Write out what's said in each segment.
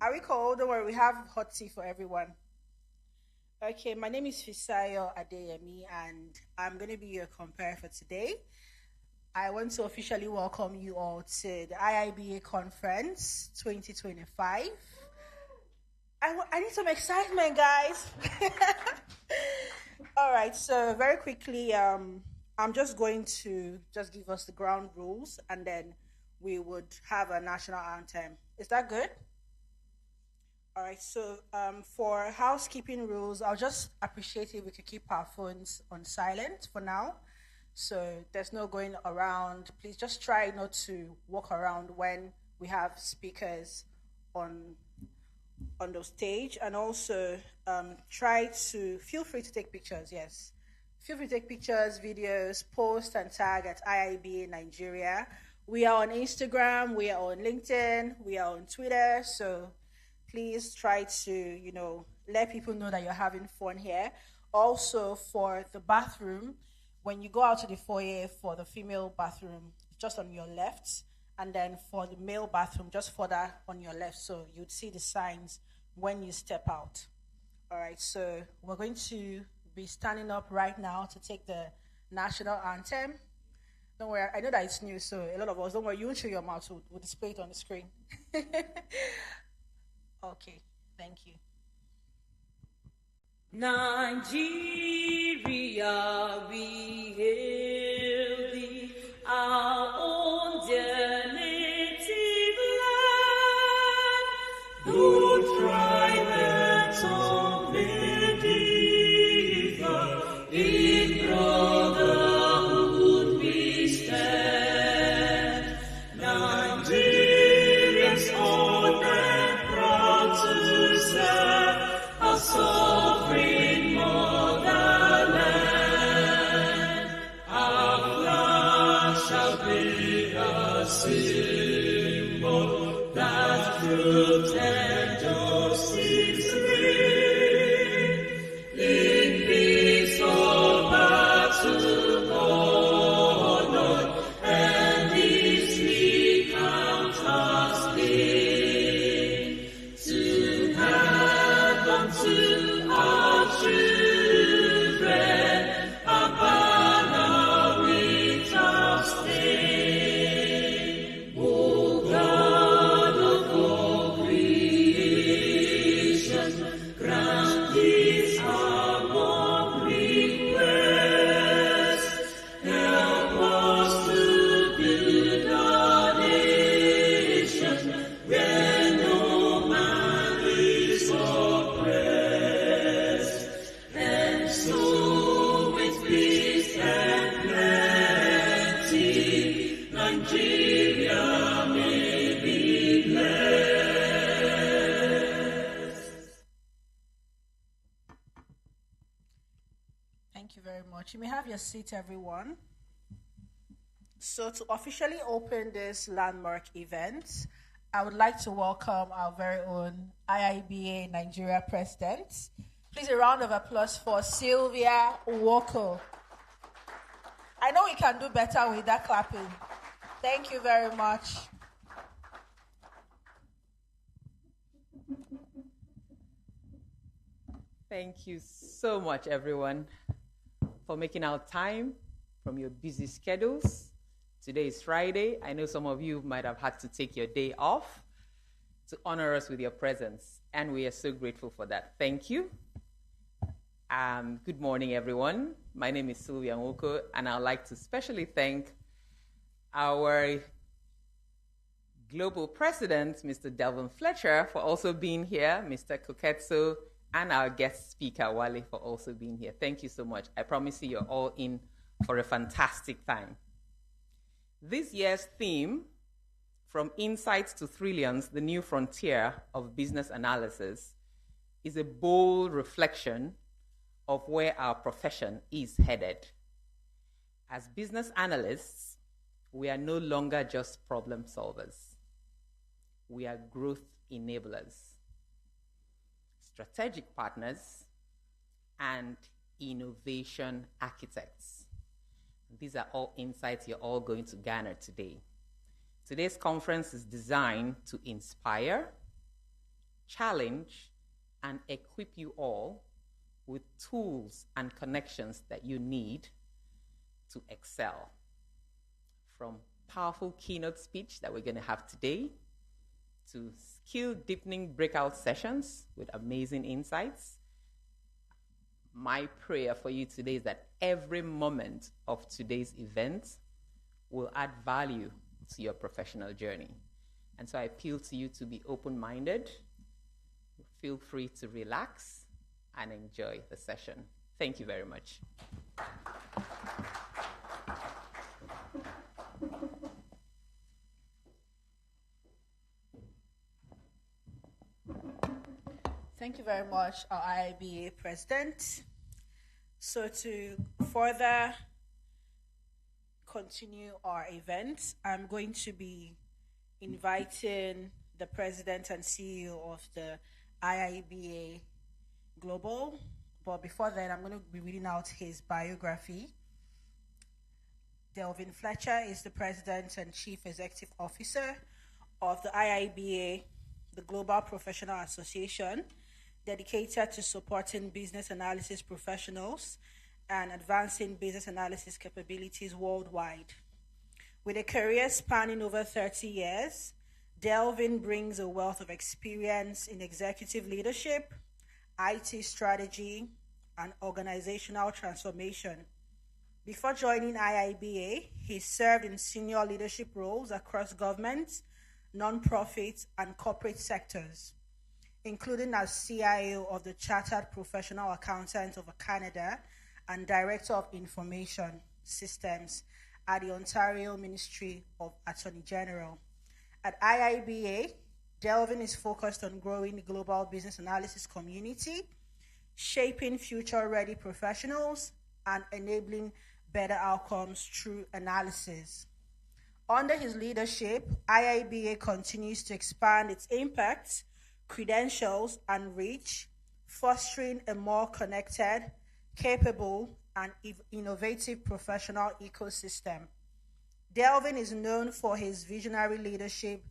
Are we cold? Don't worry, we have hot tea for everyone. Okay, my name is Fisayo Adeyemi, and I'm going to be your compare for today. I want to officially welcome you all to the IIBA Conference 2025. I need some excitement, guys. All right, so very quickly, I'm just going to just give us the ground rules, and then we would have a national anthem. Is that good? All right, so for housekeeping rules, I'll just appreciate if we could keep our phones on silent for now. So there's no going around. Please just try not to walk around when we have speakers on the stage. And also feel free to take pictures, yes. Feel free to take pictures, videos, post and tag at IIBA Nigeria. We are on Instagram, we are on LinkedIn, we are on Twitter, so please try to, let people know that you're having fun here. Also, for the bathroom, when you go out to the foyer for the female bathroom, just on your left, and then for the male bathroom, just further on your left, so you'd see the signs when you step out. All right, so we're going to be standing up right now to take the national anthem. Don't worry, I know that it's new, so a lot of us, don't worry, you won't show your mouth, so we'll display it on the screen. Okay, thank you. Nigeria, we hail thee, our own dear native land. Though tribes of medieval, in brotherhood we stand. Nigerians own and proud to serve our sovereign motherland. Our flag shall be a symbol that truth and justice reign. In peace or battle honored, and this we count as gain. To hand unto our children a banner without stain. O God of all creation, grant this our one request. Help us to build our nation where no man is oppressed, and so with peace and plenty, Nigeria may be blessed. Thank you very much. You may have your seat, everyone. So to officially open this landmark event, I would like to welcome our very own IIBA Nigeria President. Please, a round of applause for Sylvia Woko. I know we can do better with that clapping. Thank you very much. Thank you so much, everyone, for making our time from your busy schedules. Today is Friday. I know some of you might have had to take your day off to honor us with your presence, and we are so grateful for that. Thank you. Good morning, everyone. My name is Sylvia Nwoko, and I'd like to especially thank our Global President, Mr. Delvin Fletcher, for also being here, Mr. Koketso, and our guest speaker, Wale, for also being here. Thank you so much. I promise you you're all in for a fantastic time. This year's theme, From Insights to Trillions, the New Frontier of Business Analysis, is a bold reflection of where our profession is headed. As business analysts, we are no longer just problem solvers. We are growth enablers, strategic partners, and innovation architects. These are all insights you're all going to garner today. Today's conference is designed to inspire, challenge, and equip you all with tools and connections that you need to excel. From powerful keynote speech that we're going to have today, to skill-deepening breakout sessions with amazing insights. My prayer for you today is that every moment of today's event will add value to your professional journey. And so I appeal to you to be open-minded. Feel free to relax and enjoy the session. Thank you very much. Thank you very much, our IIBA president. So to further continue our event, I'm going to be inviting the president and CEO of the IIBA Global. But before that, I'm going to be reading out his biography. Delvin Fletcher is the president and chief executive officer of the IIBA, the Global Professional Association, dedicated to supporting business analysis professionals and advancing business analysis capabilities worldwide. With a career spanning over 30 years, Delvin brings a wealth of experience in executive leadership, IT strategy, and organizational transformation. Before joining IIBA, he served in senior leadership roles across government, nonprofit, and corporate sectors, including as CIO of the Chartered Professional Accountants of Canada and Director of Information Systems at the Ontario Ministry of Attorney General. At IIBA, Delvin is focused on growing the global business analysis community, shaping future-ready professionals, and enabling better outcomes through analysis. Under his leadership, IIBA continues to expand its impact, credentials, and reach, fostering a more connected, capable, and innovative professional ecosystem. Delvin is known for his visionary leadership,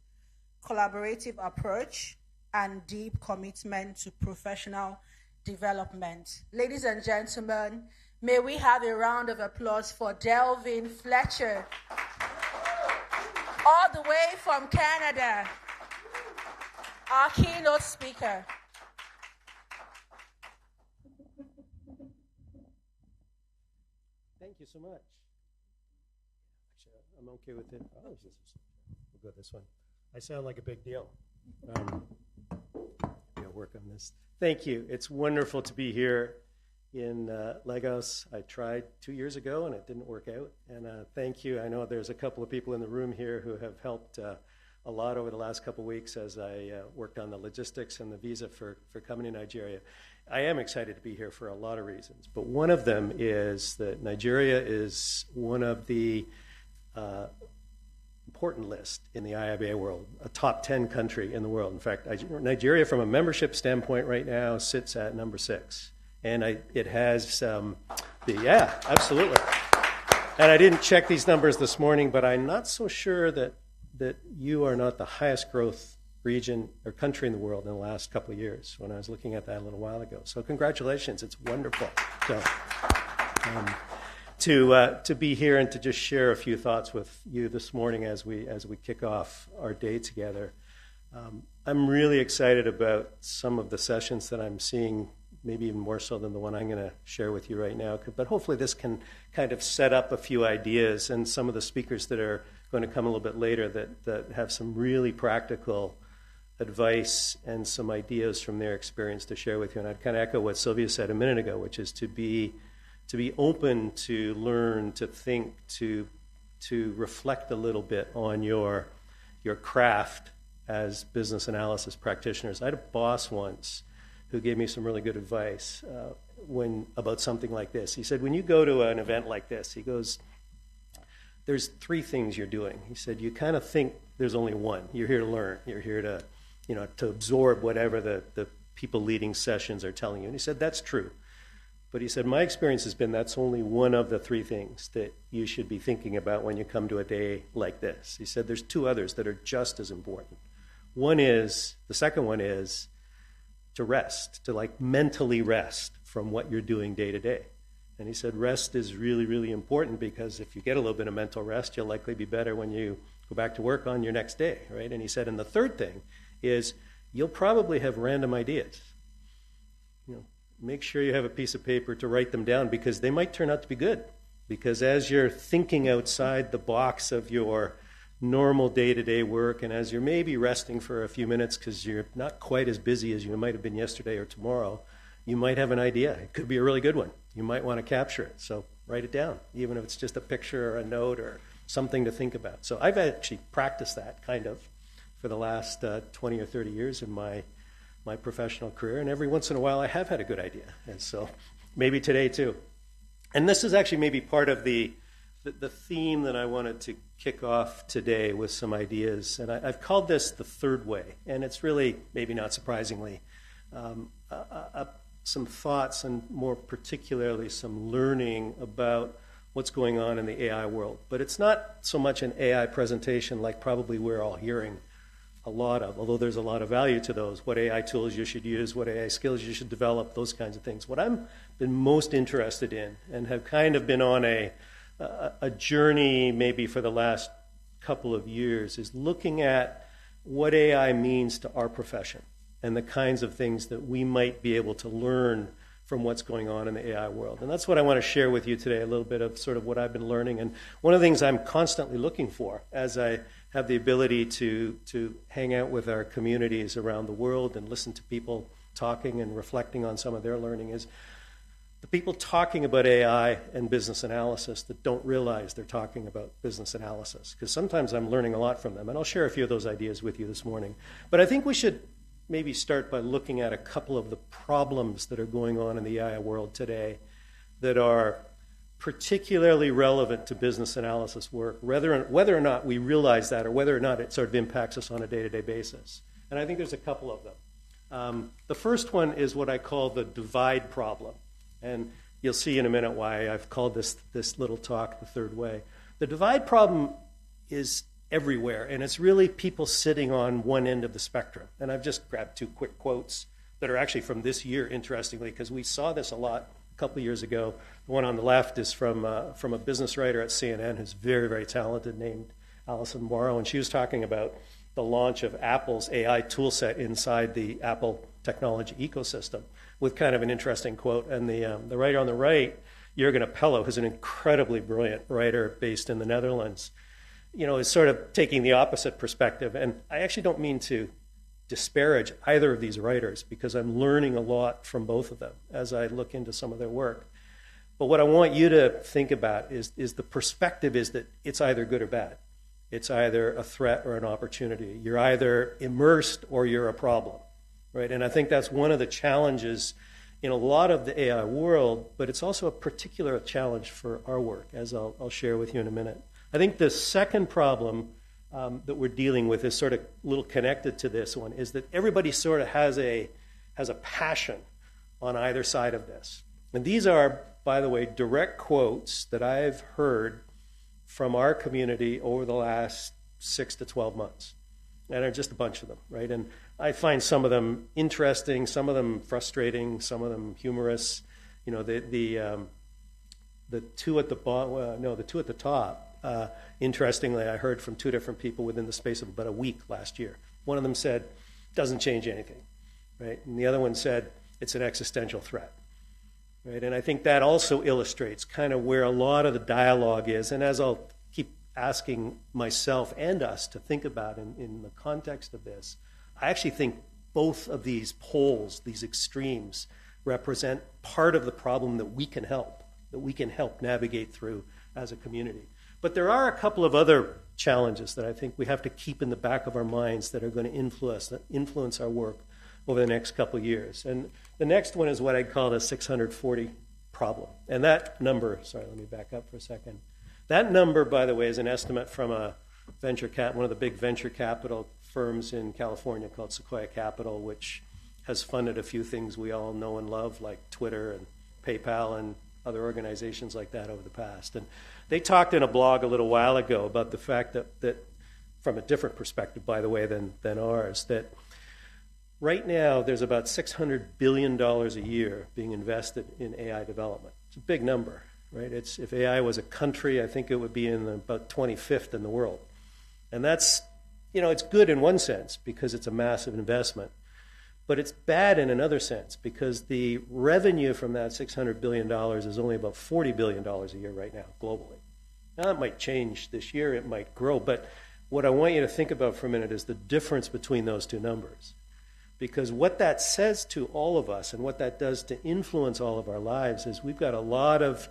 collaborative approach, and deep commitment to professional development. Ladies and gentlemen, may we have a round of applause for Delvin Fletcher, all the way from Canada, our keynote speaker. Thank you so much. Actually, I'm okay with it. Oh, we'll go this one. I sound like a big deal. Work on this. Thank you. It's wonderful to be here in Lagos. I tried 2 years ago and it didn't work out. And thank you. I know there's a couple of people in the room here who have helped a lot over the last couple of weeks as I worked on the logistics and the visa for coming to Nigeria. I am excited to be here for a lot of reasons, but one of them is that Nigeria is one of the important list in the IIBA world, a top 10 country in the world. In fact, Nigeria, from a membership standpoint right now, sits at number 6. And it has yeah, absolutely. And I didn't check these numbers this morning, but I'm not so sure that you are not the highest growth region or country in the world in the last couple of years when I was looking at that a little while ago. So congratulations, it's wonderful. So, to be here and to just share a few thoughts with you this morning as we kick off our day together. I'm really excited about some of the sessions that I'm seeing, maybe even more so than the one I'm going to share with you right now. But hopefully this can kind of set up a few ideas, and some of the speakers that are going to come a little bit later that have some really practical advice and some ideas from their experience to share with you. And I'd kind of echo what Sylvia said a minute ago, which is to be open to learn, to think, to reflect a little bit on your craft as business analysis practitioners. I had a boss once who gave me some really good advice about something like this. He said, when you go to an event like this, he goes, there's three things you're doing. He said, you kind of think there's only one. You're here to learn. You're here to absorb whatever the people leading sessions are telling you. And he said, that's true. But he said, my experience has been that's only one of the three things that you should be thinking about when you come to a day like this. He said, there's two others that are just as important. The second one is to rest, to like mentally rest from what you're doing day to day. And he said, rest is really, really important, because if you get a little bit of mental rest, you'll likely be better when you go back to work on your next day, right? And he said, and the third thing is you'll probably have random ideas. Make sure you have a piece of paper to write them down, because they might turn out to be good. Because as you're thinking outside the box of your normal day-to-day work, and as you're maybe resting for a few minutes because you're not quite as busy as you might have been yesterday or tomorrow, you might have an idea. It could be a really good one. You might want to capture it. So write it down, even if it's just a picture or a note or something to think about. So I've actually practiced that kind of for the last 20 or 30 years in my professional career, and every once in a while I have had a good idea, and so maybe today too. And this is actually maybe part of the theme that I wanted to kick off today with some ideas, and I've called this the third way, and it's really, maybe not surprisingly, some thoughts and more particularly some learning about what's going on in the AI world. But it's not so much an AI presentation like probably we're all hearing a lot of, although there's a lot of value to those, what AI tools you should use, what AI skills you should develop, those kinds of things. What I've been most interested in, and have kind of been on a journey maybe for the last couple of years, is looking at what AI means to our profession and the kinds of things that we might be able to learn from what's going on in the AI world. And that's what I want to share with you today, a little bit of sort of what I've been learning. And one of the things I'm constantly looking for as I have the ability to hang out with our communities around the world and listen to people talking and reflecting on some of their learning is the people talking about AI and business analysis that don't realize they're talking about business analysis. Because sometimes I'm learning a lot from them, and I'll share a few of those ideas with you this morning. But I think we should maybe start by looking at a couple of the problems that are going on in the AI world today that are particularly relevant to business analysis work, whether or not we realize that, or whether or not it sort of impacts us on a day-to-day basis. And I think there's a couple of them. The first one is what I call the divide problem. And you'll see in a minute why I've called this little talk the third way. The divide problem is everywhere, and it's really people sitting on one end of the spectrum. And I've just grabbed two quick quotes that are actually from this year, interestingly, because we saw this a lot a couple of years ago. The one on the left is from a business writer at CNN who's very, very talented, named Alison Morrow, and she was talking about the launch of Apple's AI toolset inside the Apple technology ecosystem with kind of an interesting quote. And the writer on the right, Jurgen Appello, who's an incredibly brilliant writer based in the Netherlands, is sort of taking the opposite perspective. And I actually don't mean to disparage either of these writers, because I'm learning a lot from both of them as I look into some of their work. But what I want you to think about is the perspective is that it's either good or bad. It's either a threat or an opportunity. You're either immersed or you're a problem, right? And I think that's one of the challenges in a lot of the AI world, but it's also a particular challenge for our work, as I'll share with you in a minute. I think the second problem that we're dealing with is sort of a little connected to this one, is that everybody sort of has a passion on either side of this. And these are, by the way, direct quotes that I've heard from our community over the last 6 to 12 months. And there are just a bunch of them, right? And I find some of them interesting, some of them frustrating, some of them humorous. the two at the bottom, the two at the top, interestingly, I heard from two different people within the space of about a week last year. One of them said, doesn't change anything, right? And the other one said, it's an existential threat, right? And I think that also illustrates kind of where a lot of the dialogue is. And as I'll keep asking myself and us to think about in the context of this, I actually think both of these poles, these extremes, represent part of the problem that we can help navigate through as a community. But there are a couple of other challenges that I think we have to keep in the back of our minds that are going to influence our work over the next couple of years. And the next one is what I'd call the 640 problem. And that number, sorry, let me back up for a second. That number, by the way, is an estimate from one of the big venture capital firms in California called Sequoia Capital, which has funded a few things we all know and love, like Twitter and PayPal and other organizations like that over the past. And they talked in a blog a little while ago about the fact that from a different perspective, by the way, than ours, that right now there's about $600 billion a year being invested in AI development. It's a big number, right? If AI was a country, I think it would be in about 25th in the world. And that's, it's good in one sense because it's a massive investment. But it's bad in another sense because the revenue from that $600 billion is only about $40 billion a year right now, globally. Now, it might change this year, it might grow, but what I want you to think about for a minute is the difference between those two numbers. Because what that says to all of us and what that does to influence all of our lives is we've got a lot of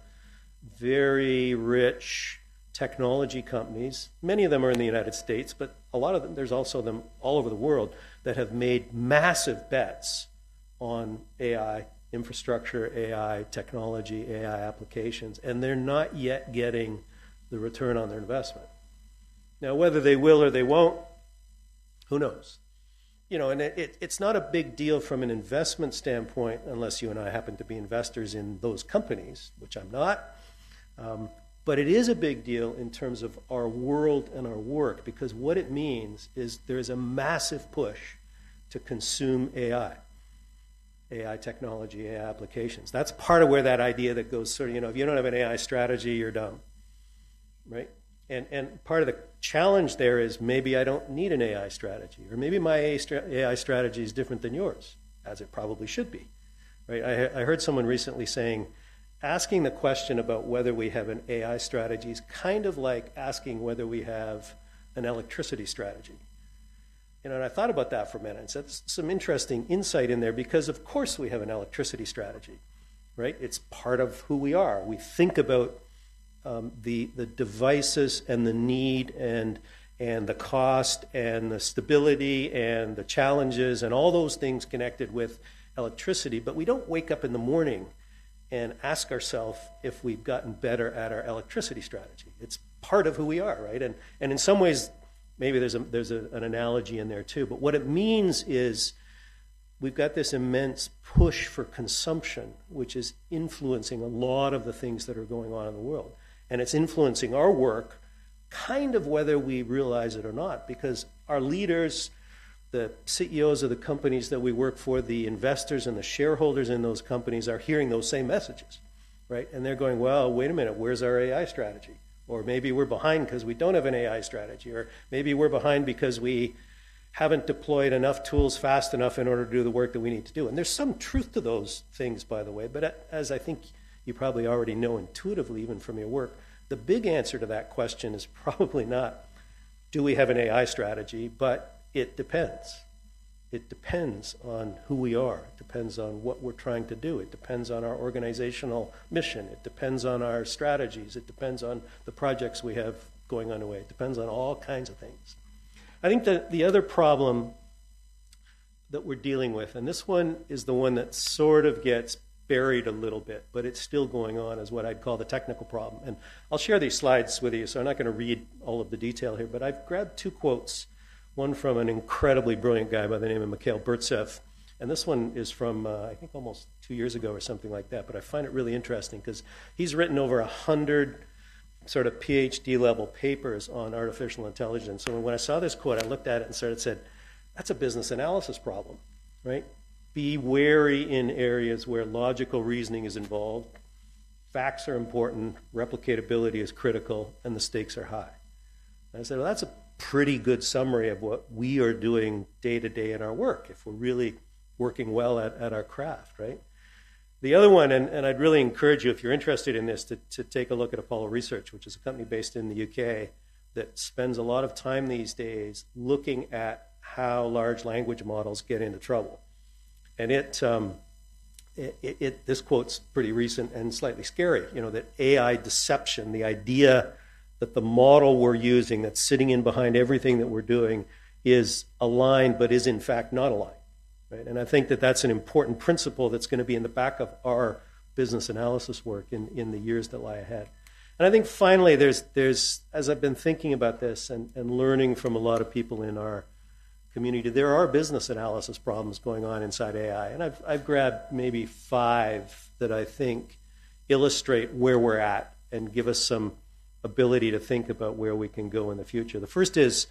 very rich technology companies. Many of them are in the United States, but a lot of them, there's also them all over the world that have made massive bets on AI infrastructure, AI technology, AI applications, and they're not yet getting the return on their investment. Now, whether they will or they won't, who knows? And it's not a big deal from an investment standpoint, unless you and I happen to be investors in those companies, which I'm not. But it is a big deal in terms of our world and our work, because what it means is there's a massive push to consume AI technology, AI applications. That's part of where that idea that goes sort of, if you don't have an AI strategy, you're dumb, right? And part of the challenge there is maybe I don't need an AI strategy, or maybe my AI strategy is different than yours, as it probably should be, right? I heard someone recently saying, asking the question about whether we have an AI strategy is kind of like asking whether we have an electricity strategy. And I thought about that for a minute and said, some interesting insight in there, because of course we have an electricity strategy, right? It's part of who we are. We think about the devices and the need and the cost and the stability and the challenges and all those things connected with electricity, but we don't wake up in the morning and ask ourselves if we've gotten better at our electricity strategy. It's part of who we are, right? And in some ways, maybe there's an analogy in there too. But what it means is we've got this immense push for consumption, which is influencing a lot of the things that are going on in the world. And it's influencing our work, kind of whether we realize it or not, because our leaders, the CEOs of the companies that we work for, the investors and the shareholders in those companies are hearing those same messages, right? And they're going, well, wait a minute, where's our AI strategy? Or maybe we're behind because we don't have an AI strategy. Or maybe we're behind because we haven't deployed enough tools fast enough in order to do the work that we need to do. And there's some truth to those things, by the way. But as I think you probably already know intuitively, even from your work, the big answer to that question is probably not, do we have an AI strategy? But it depends. It depends on who we are. It depends on what we're trying to do. It depends on our organizational mission. It depends on our strategies. It depends on the projects we have going underway. It depends on all kinds of things. I think that the other problem that we're dealing with, and this one is the one that sort of gets buried a little bit, but it's still going on, is what I'd call the technical problem. And I'll share these slides with you, so I'm not going to read all of the detail here, but I've grabbed two quotes. One from an incredibly brilliant guy by the name of Mikhail Burtsev, and this one is from, I think, almost 2 years ago or something like that, but I find it really interesting because he's written over 100 sort of PhD-level papers on artificial intelligence. So when I saw this quote, I looked at it and said, that's a business analysis problem, right? Be wary in areas where logical reasoning is involved, facts are important, replicatability is critical, and the stakes are high. And I said, well, that's a pretty good summary of what we are doing day to day in our work, if we're really working well at our craft, right? The other one, and I'd really encourage you, if you're interested in this, to take a look at Apollo Research, which is a company based in the UK that spends a lot of time these days looking at how large language models get into trouble. And this quote's pretty recent and slightly scary, that AI deception, the idea that the model we're using that's sitting in behind everything that we're doing is aligned but is in fact not aligned. Right? And I think that that's an important principle that's going to be in the back of our business analysis work in the years that lie ahead. And I think finally there's as I've been thinking about this and learning from a lot of people in our community, there are business analysis problems going on inside AI. And I've grabbed maybe 5 that I think illustrate where we're at and give us some ability to think about where we can go in the future. The first is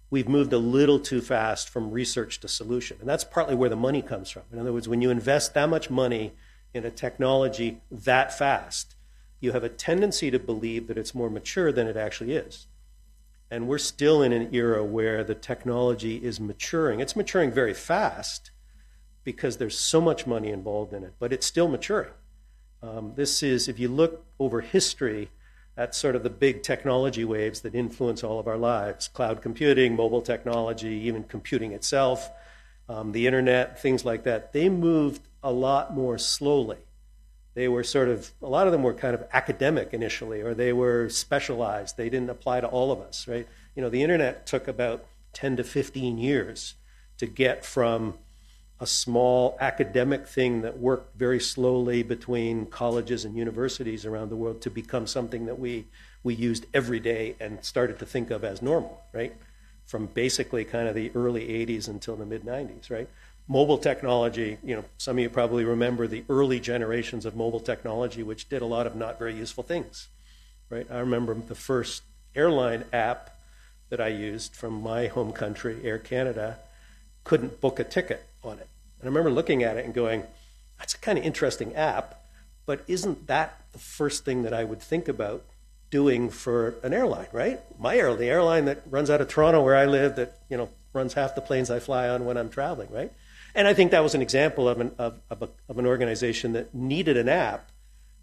we've moved a little too fast from research to solution. And that's partly where the money comes from. In other words, when you invest that much money in a technology that fast, you have a tendency to believe that it's more mature than it actually is. And we're still in an era where the technology is maturing. It's maturing very fast because there's so much money involved in it, but it's still maturing. This is, if you look over history, that's sort of the big technology waves that influence all of our lives. Cloud computing, mobile technology, even computing itself, the internet, things like that. They moved a lot more slowly. They were a lot of them were kind of academic initially, or they were specialized. They didn't apply to all of us, right? The internet took about 10 to 15 years to get from a small academic thing that worked very slowly between colleges and universities around the world to become something that we used every day and started to think of as normal, right? From basically kind of the early 80s until the mid 90s, right? Mobile technology, some of you probably remember the early generations of mobile technology, which did a lot of not very useful things, right? I remember the first airline app that I used from my home country, Air Canada, couldn't book a ticket on it. And I remember looking at it and going, that's a kind of interesting app, but isn't that the first thing that I would think about doing for an airline, right? The airline that runs out of Toronto where I live, that runs half the planes I fly on when I'm traveling, right? And I think that was an example of an organization that needed an app,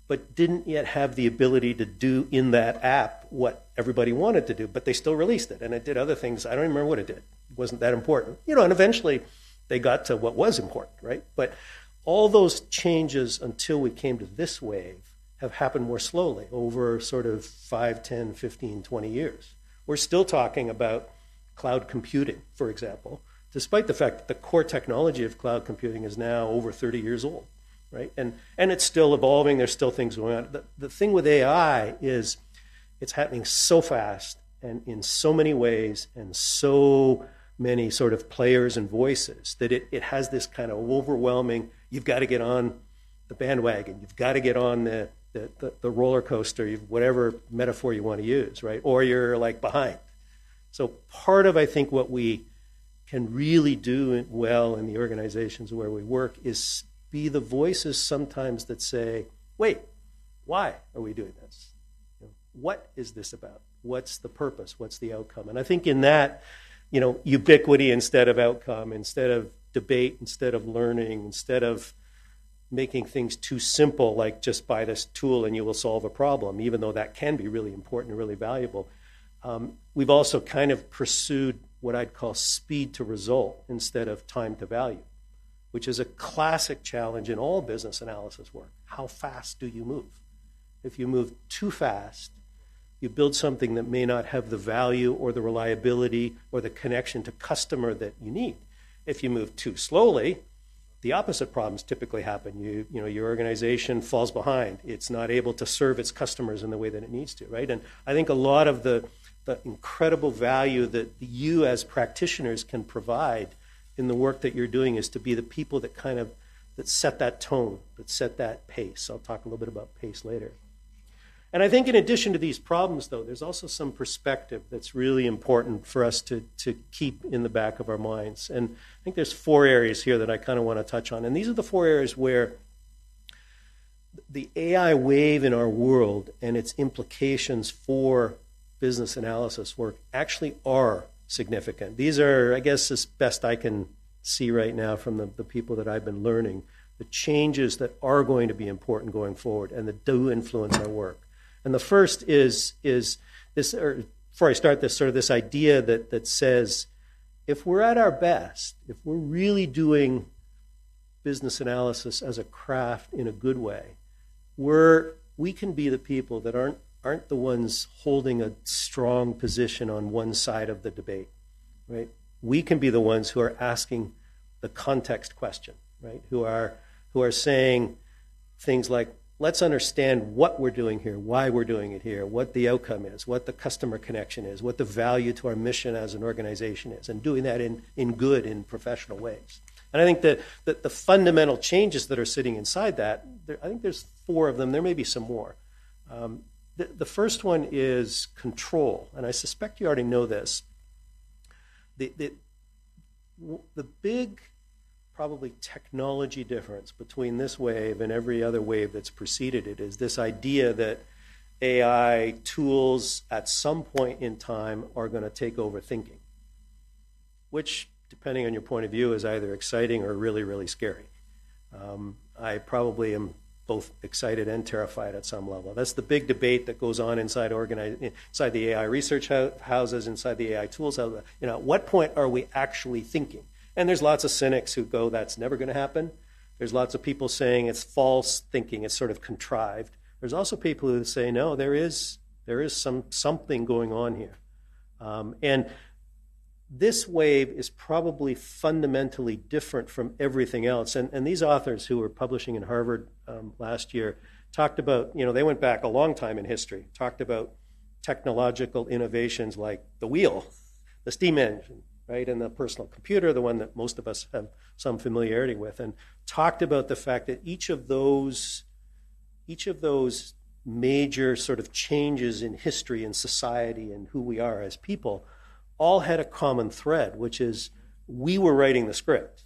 but didn't yet have the ability to do in that app what everybody wanted to do, but they still released it. And it did other things. I don't even remember what it did. It wasn't that important. And eventually they got to what was important, right? But all those changes until we came to this wave have happened more slowly over sort of 5, 10, 15, 20 years. We're still talking about cloud computing, for example, despite the fact that the core technology of cloud computing is now over 30 years old, right? And it's still evolving. There's still things going on. The thing with AI is it's happening so fast and in so many ways and so many sort of players and voices that it has this kind of overwhelming, you've got to get on the bandwagon. You've got to get on the roller coaster, whatever metaphor you want to use, right? Or you're like behind. So part of, I think, what we can really do well in the organizations where we work is be the voices sometimes that say, wait, why are we doing this? What is this about? What's the purpose? What's the outcome? And I think in that, ubiquity instead of outcome, instead of debate, instead of learning, instead of making things too simple, like just buy this tool and you will solve a problem, even though that can be really important and really valuable. We've also kind of pursued what I'd call speed to result instead of time to value, which is a classic challenge in all business analysis work. How fast do you move? If you move too fast, you build something that may not have the value or the reliability or the connection to customer that you need. If you move too slowly, the opposite problems typically happen. Your organization falls behind. It's not able to serve its customers in the way that it needs to, right? And I think a lot of the incredible value that you as practitioners can provide in the work that you're doing is to be the people that that set that tone, that set that pace. I'll talk a little bit about pace later. And I think in addition to these problems, though, there's also some perspective that's really important for us to keep in the back of our minds. And I think there's 4 areas here that I kind of want to touch on. And these are the 4 areas where the AI wave in our world and its implications for business analysis work actually are significant. These are, I guess, as best I can see right now from the people that I've been learning, the changes that are going to be important going forward and that do influence our work. And the first is this, or before I start this, sort of this idea that says, if we're at our best, if we're really doing business analysis as a craft in a good way, we can be the people that aren't the ones holding a strong position on one side of the debate, right? We can be the ones who are asking the context question, right? Who are saying things like, let's understand what we're doing here, why we're doing it here, what the outcome is, what the customer connection is, what the value to our mission as an organization is, and doing that in good, in professional ways. And I think that the fundamental changes that are sitting inside that, I think there's 4 of them. There may be some more. The first one is control, and I suspect you already know this. The big, probably technology difference between this wave and every other wave that's preceded it is this idea that AI tools at some point in time are going to take over thinking, which, depending on your point of view, is either exciting or really, really scary. I probably am both excited and terrified at some level. That's the big debate that goes on inside the AI research houses, inside the AI tools houses. At what point are we actually thinking? And there's lots of cynics who go, that's never going to happen. There's lots of people saying it's false thinking, it's sort of contrived. There's also people who say, no, there is something going on here. And this wave is probably fundamentally different from everything else. And these authors who were publishing in Harvard last year talked about, they went back a long time in history, talked about technological innovations like the wheel, the steam engine, right, and the personal computer, the one that most of us have some familiarity with, and talked about the fact that each of those major sort of changes in history and society and who we are as people all had a common thread, which is we were writing the script.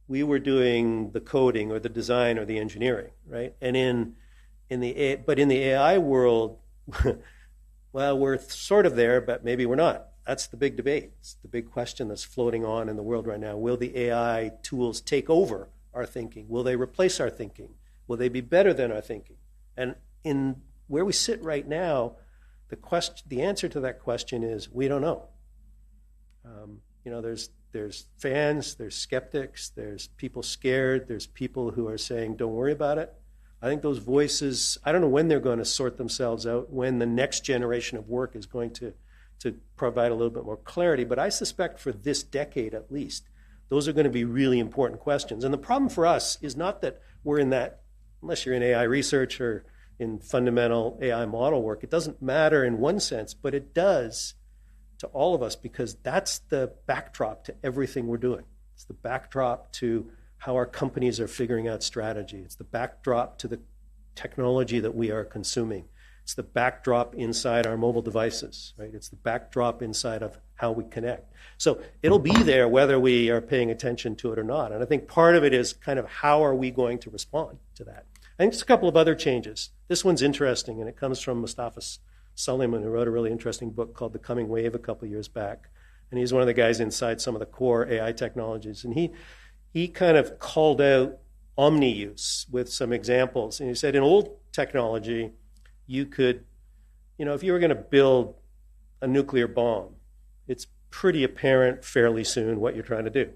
We were doing the coding or the design or the engineering, right? And in the AI world, well, we're sort of there, but maybe we're not. That's the big debate. It's the big question that's floating on in the world right now. Will the AI tools take over our thinking? Will they replace our thinking? Will they be better than our thinking? And in where we sit right now, the answer to that question is we don't know. There's fans, there's skeptics, there's people scared, there's people who are saying, don't worry about it. I think those voices, I don't know when they're going to sort themselves out, when the next generation of work is going to provide a little bit more clarity. But I suspect for this decade at least, those are going to be really important questions. And the problem for us is not that we're in that, unless you're in AI research or in fundamental AI model work, it doesn't matter in one sense, but it does to all of us, because that's the backdrop to everything we're doing. It's the backdrop to how our companies are figuring out strategy. It's the backdrop to the technology that we are consuming. It's the backdrop inside our mobile devices, right? It's the backdrop inside of how we connect. So it'll be there whether we are paying attention to it or not. And I think part of it is kind of how are we going to respond to that? I think there's a couple of other changes. This one's interesting, and it comes from Mustafa Suleyman, who wrote a really interesting book called The Coming Wave a couple of years back. And he's one of the guys inside some of the core AI technologies. And he kind of called out omni-use with some examples. And he said in old technology, you could, if you were going to build a nuclear bomb, it's pretty apparent fairly soon what you're trying to do.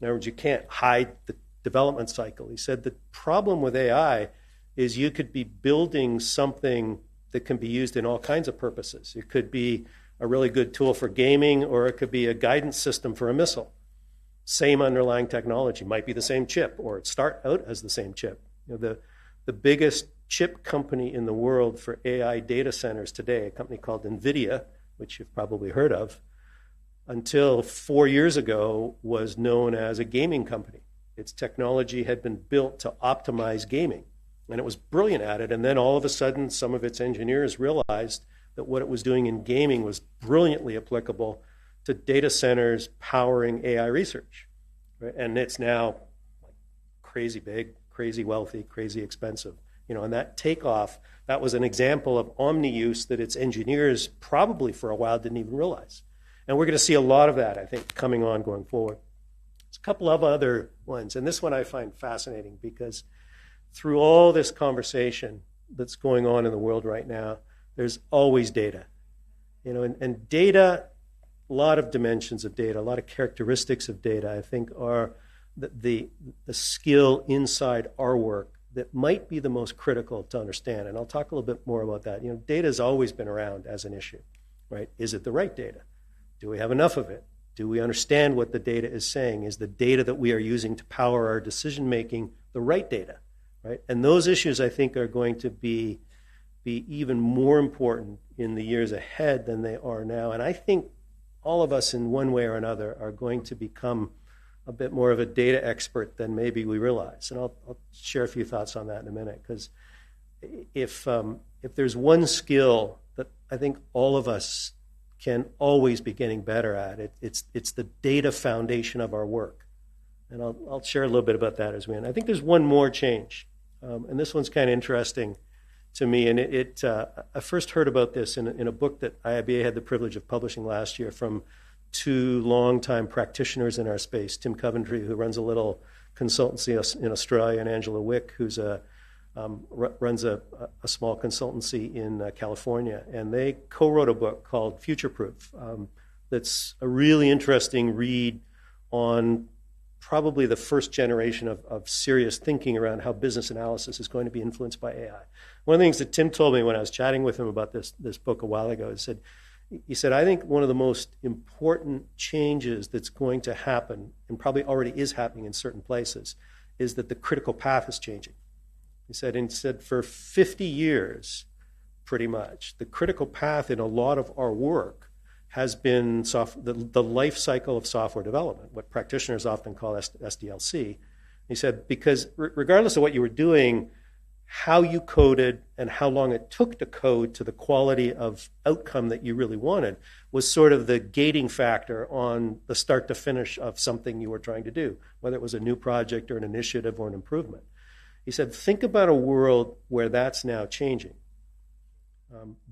In other words, you can't hide the development cycle. He said the problem with AI is you could be building something that can be used in all kinds of purposes. It could be a really good tool for gaming, or it could be a guidance system for a missile. Same underlying technology, might be the same chip, or it start out as the same chip. The biggest chip company in the world for AI data centers today, a company called NVIDIA, which you've probably heard of, until 4 years ago was known as a gaming company. Its technology had been built to optimize gaming, and it was brilliant at it. And then all of a sudden, some of its engineers realized that what it was doing in gaming was brilliantly applicable to data centers powering AI research. Right? And it's now crazy big, crazy wealthy, crazy expensive. And that takeoff, that was an example of omni-use that its engineers probably for a while didn't even realize. And we're going to see a lot of that, I think, coming on going forward. There's a couple of other ones, and this one I find fascinating because through all this conversation that's going on in the world right now, there's always data. And data, a lot of dimensions of data, a lot of characteristics of data, I think, are the skill inside our work that might be the most critical to understand. And I'll talk a little bit more about that. Data has always been around as an issue, right? Is it the right data? Do we have enough of it? Do we understand what the data is saying? Is the data that we are using to power our decision-making the right data, right? And those issues, I think, are going to be even more important in the years ahead than they are now. And I think all of us in one way or another are going to become a bit more of a data expert than maybe we realize. And I'll share a few thoughts on that in a minute, because if there's one skill that I think all of us can always be getting better at, it's the data foundation of our work. And I'll share a little bit about that as we end. I think there's one more change, and this one's kind of interesting to me. And I first heard about this in a book that IIBA had the privilege of publishing last year from two longtime practitioners in our space, Tim Coventry, who runs a little consultancy in Australia, and Angela Wick, who's runs a small consultancy in California. And they co-wrote a book called Future Proof that's a really interesting read on probably the first generation of serious thinking around how business analysis is going to be influenced by AI. One of the things that Tim told me when I was chatting with him about this book a while ago, he said, I think one of the most important changes that's going to happen, and probably already is happening in certain places, is that the critical path is changing. He said for 50 years, pretty much, the critical path in a lot of our work has been the life cycle of software development, what practitioners often call SDLC. He said, because regardless of what you were doing, how you coded and how long it took to code to the quality of outcome that you really wanted was sort of the gating factor on the start to finish of something you were trying to do, whether it was a new project or an initiative or an improvement. He said, think about a world where that's now changing.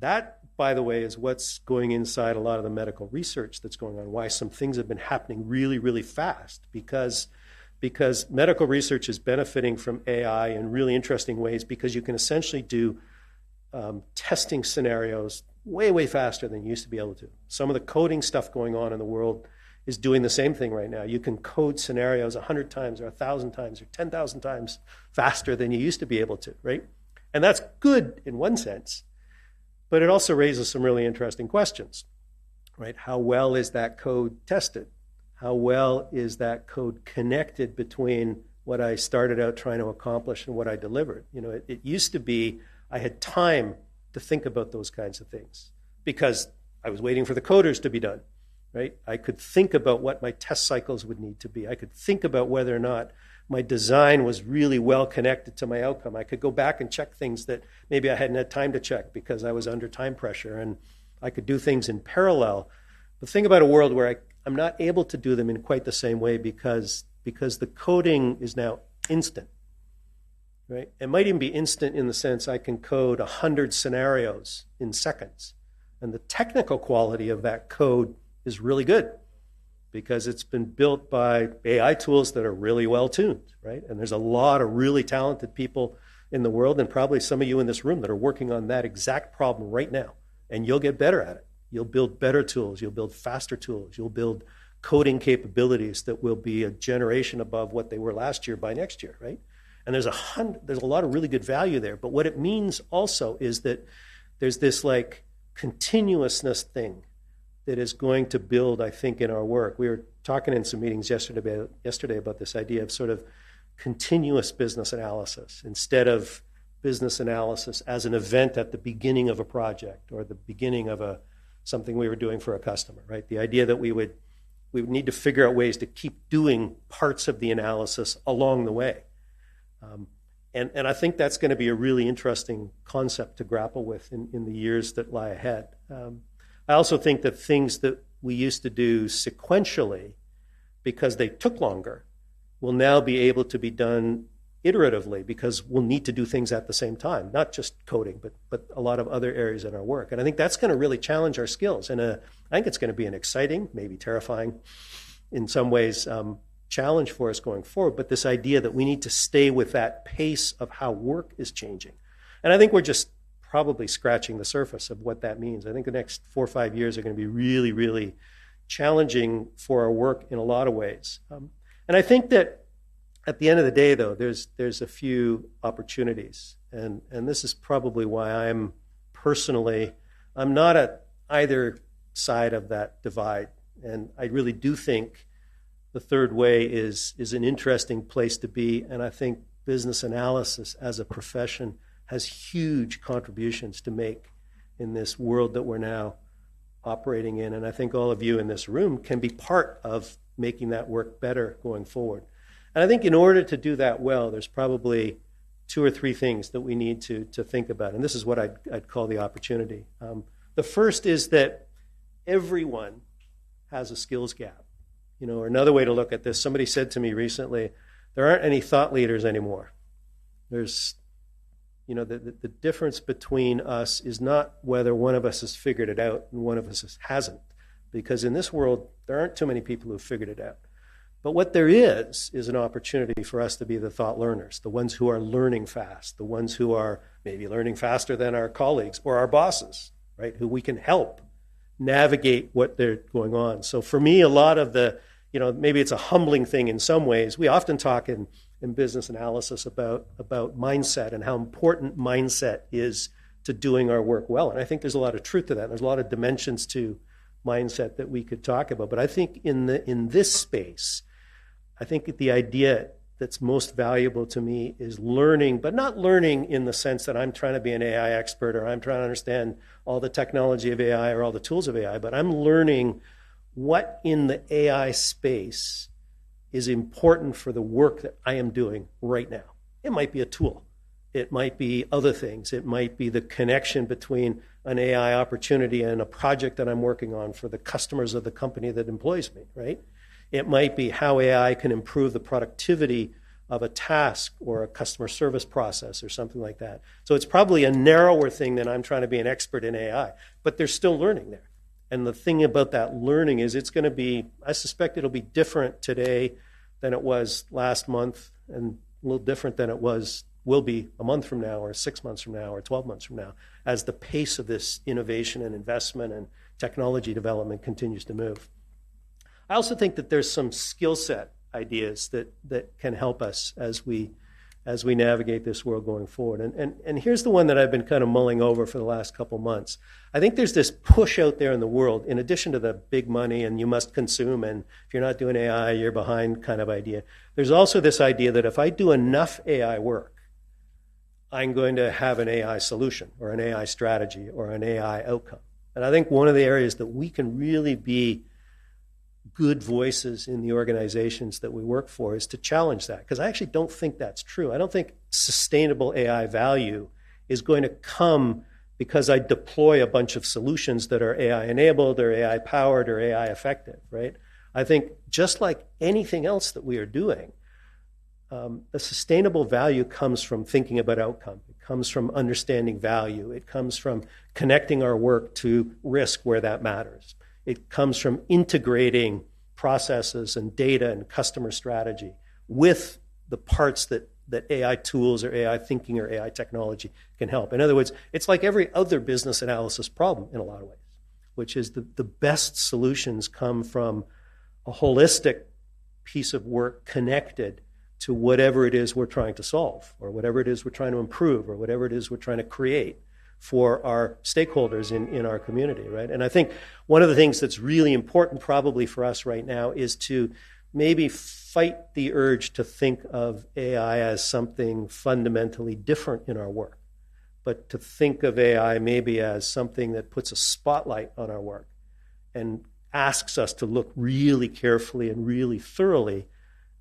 That, by the way, is what's going inside a lot of the medical research that's going on, why some things have been happening really, really fast, because medical research is benefiting from AI in really interesting ways, because you can essentially do testing scenarios way, way faster than you used to be able to. Some of the coding stuff going on in the world is doing the same thing right now. You can code scenarios 100 times or 1,000 times or 10,000 times faster than you used to be able to, right? And that's good in one sense, but it also raises some really interesting questions, right? How well is that code tested? How well is that code connected between what I started out trying to accomplish and what I delivered? It used to be I had time to think about those kinds of things because I was waiting for the coders to be done, right? I could think about what my test cycles would need to be. I could think about whether or not my design was really well connected to my outcome. I could go back and check things that maybe I hadn't had time to check because I was under time pressure, and I could do things in parallel. But think about a world where I'm not able to do them in quite the same way because the coding is now instant, right? It might even be instant in the sense I can code 100 scenarios in seconds. And the technical quality of that code is really good because it's been built by AI tools that are really well tuned, right? And there's a lot of really talented people in the world, and probably some of you in this room that are working on that exact problem right now. And you'll get better at it. You'll build better tools. You'll build faster tools. You'll build coding capabilities that will be a generation above what they were last year by next year, right? And there's a lot of really good value there. But what it means also is that there's this like continuousness thing that is going to build, I think, in our work. We were talking in some meetings yesterday about this idea of sort of continuous business analysis instead of business analysis as an event at the beginning of a project or the beginning of something we were doing for a customer, right? The idea that we would need to figure out ways to keep doing parts of the analysis along the way. And I think that's going to be a really interesting concept to grapple with in the years that lie ahead. I also think that things that we used to do sequentially because they took longer will now be able to be done iteratively, because we'll need to do things at the same time, not just coding, but a lot of other areas in our work. And I think that's going to really challenge our skills. And I think it's going to be an exciting, maybe terrifying in some ways, challenge for us going forward. But this idea that we need to stay with that pace of how work is changing. And I think we're just probably scratching the surface of what that means. I think the next 4 or 5 years are going to be really, really challenging for our work in a lot of ways. And I think that at the end of the day, though, there's a few opportunities. And this is probably why I'm not at either side of that divide. And I really do think the third way is an interesting place to be. And I think business analysis as a profession has huge contributions to make in this world that we're now operating in. And I think all of you in this room can be part of making that work better going forward. And I think in order to do that well, there's probably 2 or 3 things that we need to think about. And this is what I'd call the opportunity. The first is that everyone has a skills gap. Or another way to look at this, somebody said to me recently, there aren't any thought leaders anymore. There's, the difference between us is not whether one of us has figured it out and one of us hasn't. Because in this world, there aren't too many people who've figured it out. But what there is an opportunity for us to be the thought learners, the ones who are learning fast, the ones who are maybe learning faster than our colleagues or our bosses, right, who we can help navigate what they're going on. So for me, a lot of the, maybe it's a humbling thing in some ways. We often talk in business analysis about mindset and how important mindset is to doing our work well. And I think there's a lot of truth to that. There's a lot of dimensions to mindset that we could talk about. But I think in this space, I think the idea that's most valuable to me is learning, but not learning in the sense that I'm trying to be an AI expert or I'm trying to understand all the technology of AI or all the tools of AI, but I'm learning what in the AI space is important for the work that I am doing right now. It might be a tool. It might be other things. It might be the connection between an AI opportunity and a project that I'm working on for the customers of the company that employs me, right? It might be how AI can improve the productivity of a task or a customer service process or something like that. So it's probably a narrower thing than I'm trying to be an expert in AI, but there's still learning there. And the thing about that learning is it's going to be, I suspect it'll be different today than it was last month and a little different than it will be a month from now or 6 months from now or 12 months from now as the pace of this innovation and investment and technology development continues to move. I also think that there's some skill set ideas that can help us as we navigate this world going forward. And here's the one that I've been kind of mulling over for the last couple months. I think there's this push out there in the world, in addition to the big money and you must consume, and if you're not doing AI, you're behind kind of idea. There's also this idea that if I do enough AI work, I'm going to have an AI solution or an AI strategy or an AI outcome. And I think one of the areas that we can really be good voices in the organizations that we work for is to challenge that, because I actually don't think that's true. I don't think sustainable AI value is going to come because I deploy a bunch of solutions that are AI enabled or AI powered or AI effective, right? I think just like anything else that we are doing, the sustainable value comes from thinking about outcome. It comes from understanding value. It comes from connecting our work to risk where that matters. It comes from integrating processes and data and customer strategy with the parts that AI tools or AI thinking or AI technology can help. In other words, it's like every other business analysis problem in a lot of ways, which is the best solutions come from a holistic piece of work connected to whatever it is we're trying to solve or whatever it is we're trying to improve or whatever it is we're trying to create for our stakeholders in our community, right? And I think one of the things that's really important probably for us right now is to maybe fight the urge to think of AI as something fundamentally different in our work, but to think of AI maybe as something that puts a spotlight on our work and asks us to look really carefully and really thoroughly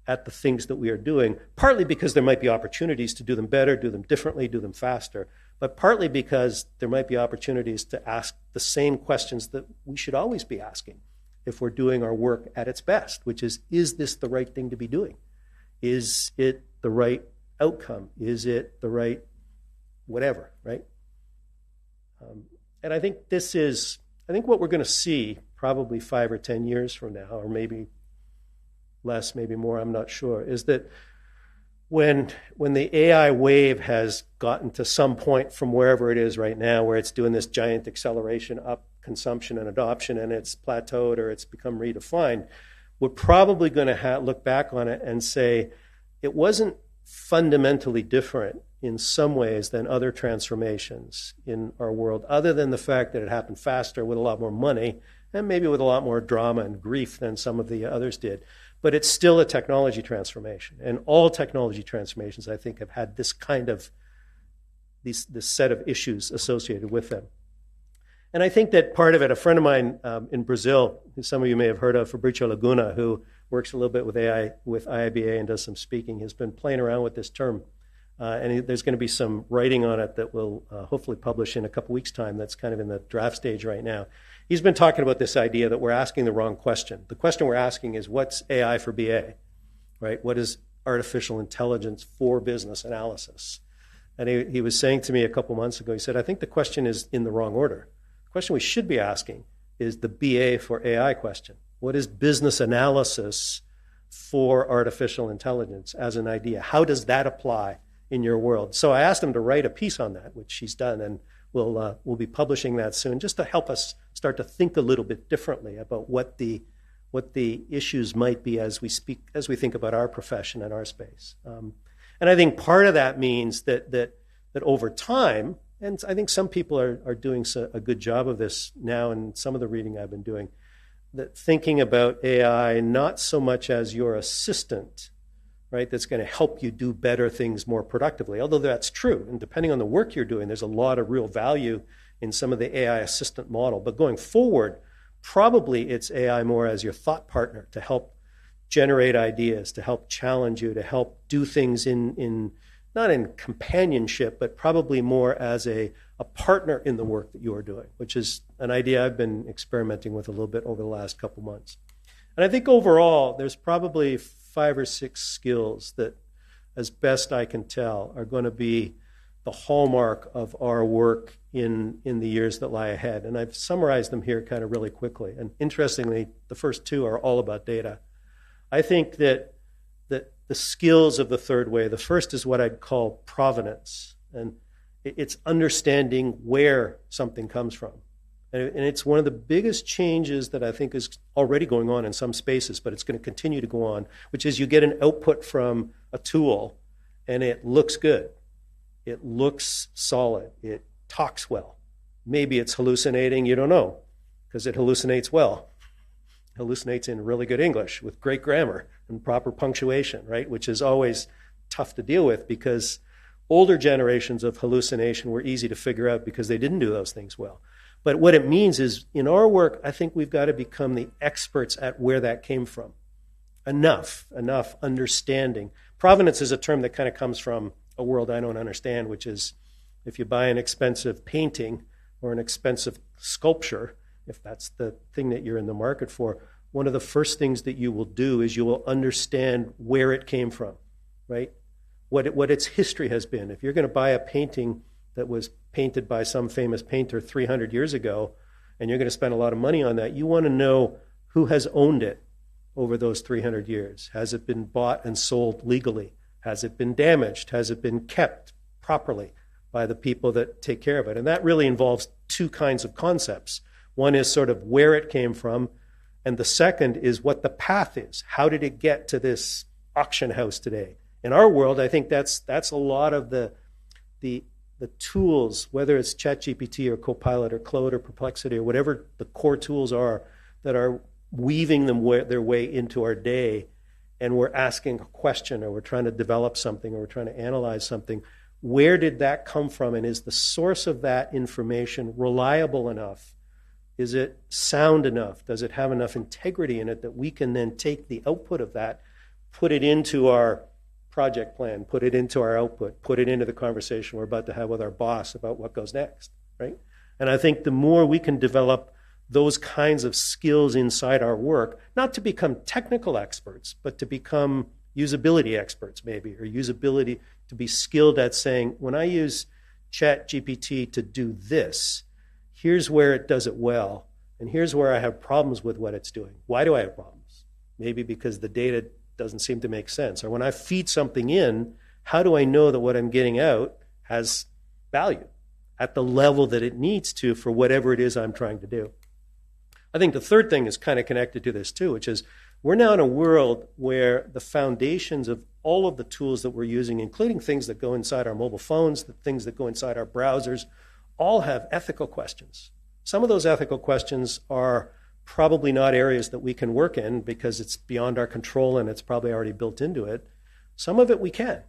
at the things that we are doing, partly because there might be opportunities to do them better, do them differently, do them faster, but partly because there might be opportunities to ask the same questions that we should always be asking if we're doing our work at its best, which is this the right thing to be doing? Is it the right outcome? Is it the right whatever, right? And I think what we're going to see probably 5 or 10 years from now, or maybe less, maybe more, I'm not sure, is that when the AI wave has gotten to some point from wherever it is right now, where it's doing this giant acceleration up consumption and adoption, and it's plateaued or it's become redefined, we're probably going to look back on it and say it wasn't fundamentally different in some ways than other transformations in our world, other than the fact that it happened faster with a lot more money and maybe with a lot more drama and grief than some of the others did. But it's still a technology transformation. And all technology transformations, I think, have had this kind of, this set of issues associated with them. And I think that part of it, a friend of mine in Brazil, who some of you may have heard of, Fabrizio Laguna, who works a little bit with AI, with IIBA and does some speaking, has been playing around with this term. And there's going to be some writing on it that we'll hopefully publish in a couple weeks' time. That's kind of in the draft stage right now. He's been talking about this idea that we're asking the wrong question. The question we're asking is, what's AI for BA, right? What is artificial intelligence for business analysis? And he was saying to me a couple months ago, he said, I think the question is in the wrong order. The question we should be asking is the BA for AI question. What is business analysis for artificial intelligence as an idea? How does that apply in your world? So I asked him to write a piece on that, which he's done, and we'll be publishing that soon, just to help us start to think a little bit differently about what the issues might be as we think about our profession and our space. And I think part of that means that over time, and I think some people are doing a good job of this now in some of the reading I've been doing, that thinking about AI not so much as your assistant, right, that's going to help you do better things more productively, although that's true. And depending on the work you're doing, there's a lot of real value in some of the AI assistant model. But going forward, probably it's AI more as your thought partner to help generate ideas, to help challenge you, to help do things in not in companionship, but probably more as a partner in the work that you are doing, which is an idea I've been experimenting with a little bit over the last couple months. And I think overall, there's probably 5 or 6 skills that, as best I can tell, are going to be the hallmark of our work in the years that lie ahead. And I've summarized them here kind of really quickly. And interestingly, the first 2 are all about data. I think that the skills of the third way, the first is what I'd call provenance. And it's understanding where something comes from. And it's one of the biggest changes that I think is already going on in some spaces, but it's going to continue to go on, which is you get an output from a tool and it looks good. It looks solid. It talks well. Maybe it's hallucinating, you don't know, because it hallucinates well. It hallucinates in really good English with great grammar and proper punctuation, right? Which is always tough to deal with because older generations of hallucination were easy to figure out because they didn't do those things well. But what it means is, in our work, I think we've got to become the experts at where that came from. Enough understanding. Provenance is a term that kind of comes from a world I don't understand, which is if you buy an expensive painting or an expensive sculpture, if that's the thing that you're in the market for, one of the first things that you will do is you will understand where it came from, right? What its history has been. If you're going to buy a painting that was painted by some famous painter 300 years ago, and you're going to spend a lot of money on that, you want to know who has owned it over those 300 years. Has it been bought and sold legally? Has it been damaged? Has it been kept properly by the people that take care of it? And that really involves 2 kinds of concepts. One is sort of where it came from, and the second is what the path is. How did it get to this auction house today? In our world, I think that's a lot of the tools, whether it's ChatGPT or Copilot or Claude or Perplexity or whatever the core tools are that are weaving their way into our day, and we're asking a question or we're trying to develop something or we're trying to analyze something. Where did that come from? And is the source of that information reliable enough? Is it sound enough? Does it have enough integrity in it that we can then take the output of that, put it into our project plan, put it into our output, put it into the conversation we're about to have with our boss about what goes next, right? And I think the more we can develop those kinds of skills inside our work, not to become technical experts, but to become usability experts maybe, or usability to be skilled at saying, when I use ChatGPT to do this, here's where it does it well, and here's where I have problems with what it's doing. Why do I have problems? Maybe because the data doesn't seem to make sense. Or when I feed something in, how do I know that what I'm getting out has value at the level that it needs to for whatever it is I'm trying to do? I think the third thing is kind of connected to this too, which is we're now in a world where the foundations of all of the tools that we're using, including things that go inside our mobile phones, the things that go inside our browsers, all have ethical questions. Some of those ethical questions are probably not areas that we can work in because it's beyond our control and it's probably already built into it. Some of it we can.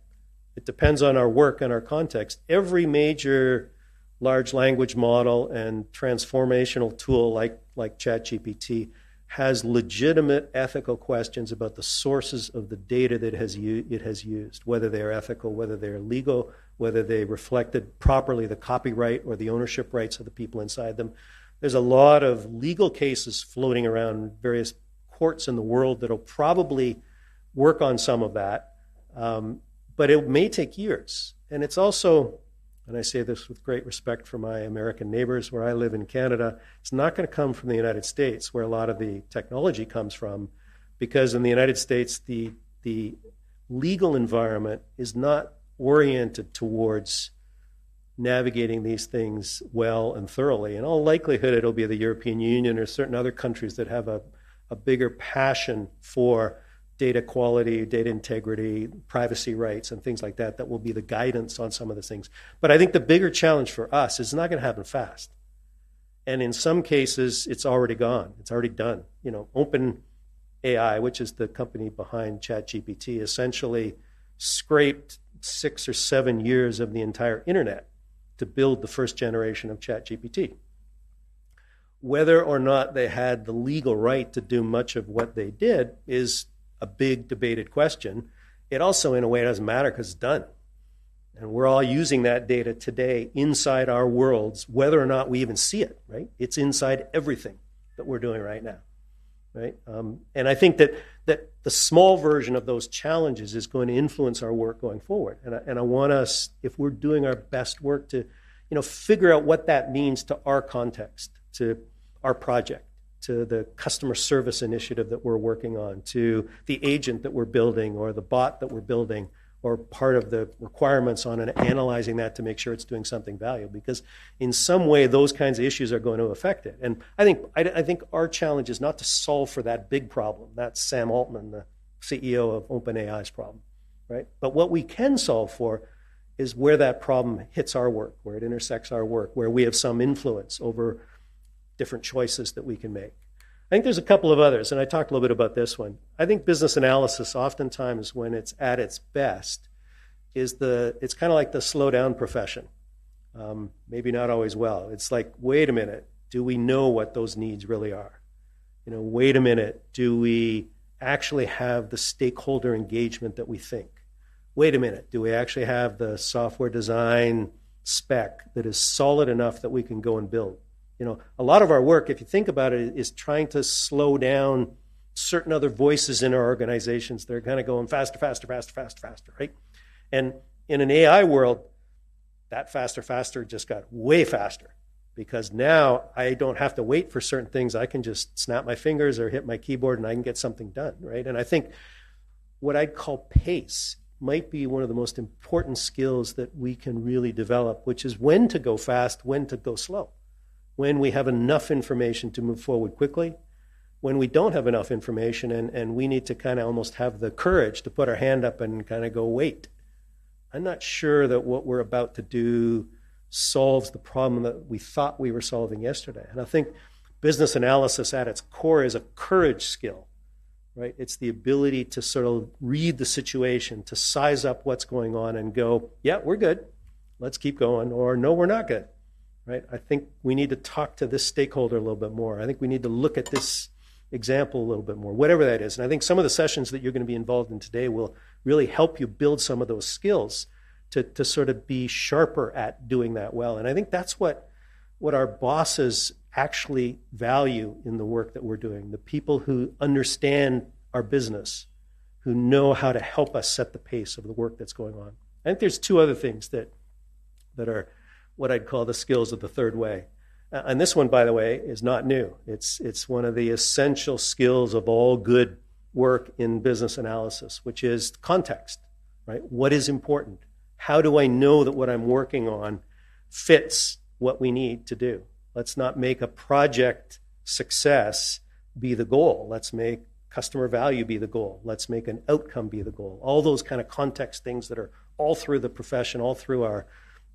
It depends on our work and our context. Every major large language model and transformational tool like ChatGPT has legitimate ethical questions about the sources of the data that it has used, whether they are ethical, whether they are legal, whether they reflected properly the copyright or the ownership rights of the people inside them. There's a lot of legal cases floating around various courts in the world that'll probably work on some of that, but it may take years. And it's also, and I say this with great respect for my American neighbors where I live in Canada, it's not going to come from the United States where a lot of the technology comes from, because in the United States, the legal environment is not oriented towards navigating these things well and thoroughly. In all likelihood, it'll be the European Union or certain other countries that have a bigger passion for data quality, data integrity, privacy rights, and things like that will be the guidance on some of the things. But I think the bigger challenge for us is it's not going to happen fast. And in some cases, it's already gone. It's already done. OpenAI, which is the company behind ChatGPT, essentially scraped 6 or 7 years of the entire internet to build the first generation of ChatGPT. Whether or not they had the legal right to do much of what they did is a big debated question. It also, in a way, doesn't matter because it's done. And we're all using that data today inside our worlds, whether or not we even see it, right? It's inside everything that we're doing right now, right? And I think that the small version of those challenges is going to influence our work going forward. And I want us, if we're doing our best work, to figure out what that means to our context, to our project, to the customer service initiative that we're working on, to the agent that we're building or the bot that we're building, or part of the requirements on analyzing that to make sure it's doing something valuable. Because in some way, those kinds of issues are going to affect it. And I think our challenge is not to solve for that big problem. That's Sam Altman, the CEO of OpenAI's problem, right? But what we can solve for is where that problem hits our work, where it intersects our work, where we have some influence over different choices that we can make. I think there's a couple of others, and I talked a little bit about this one. I think business analysis, oftentimes when it's at its best, it's kind of like the slow down profession. Maybe not always well. It's like, wait a minute, do we know what those needs really are? Wait a minute, do we actually have the stakeholder engagement that we think? Wait a minute, do we actually have the software design spec that is solid enough that we can go and build? A lot of our work, if you think about it, is trying to slow down certain other voices in our organizations. They're kind of going faster, right? And in an AI world, that faster just got way faster, because now I don't have to wait for certain things. I can just snap my fingers or hit my keyboard and I can get something done, right? And I think what I'd call pace might be one of the most important skills that we can really develop, which is when to go fast, when to go slow. When we have enough information to move forward quickly, when we don't have enough information and we need to kind of almost have the courage to put our hand up and kind of go, wait. I'm not sure that what we're about to do solves the problem that we thought we were solving yesterday. And I think business analysis at its core is a courage skill, right? It's the ability to sort of read the situation, to size up what's going on and go, yeah, we're good. Let's keep going. Or no, we're not good. Right? I think we need to talk to this stakeholder a little bit more. I think we need to look at this example a little bit more, whatever that is. And I think some of the sessions that you're going to be involved in today will really help you build some of those skills to sort of be sharper at doing that well. And I think that's what our bosses actually value in the work that we're doing, the people who understand our business, who know how to help us set the pace of the work that's going on. I think there's two other things that are what I'd call the skills of the third way. And this one, by the way, is not new. It's one of the essential skills of all good work in business analysis, which is context, right? What is important? How do I know that what I'm working on fits what we need to do? Let's not make a project success be the goal. Let's make customer value be the goal. Let's make an outcome be the goal. All those kind of context things that are all through the profession, all through our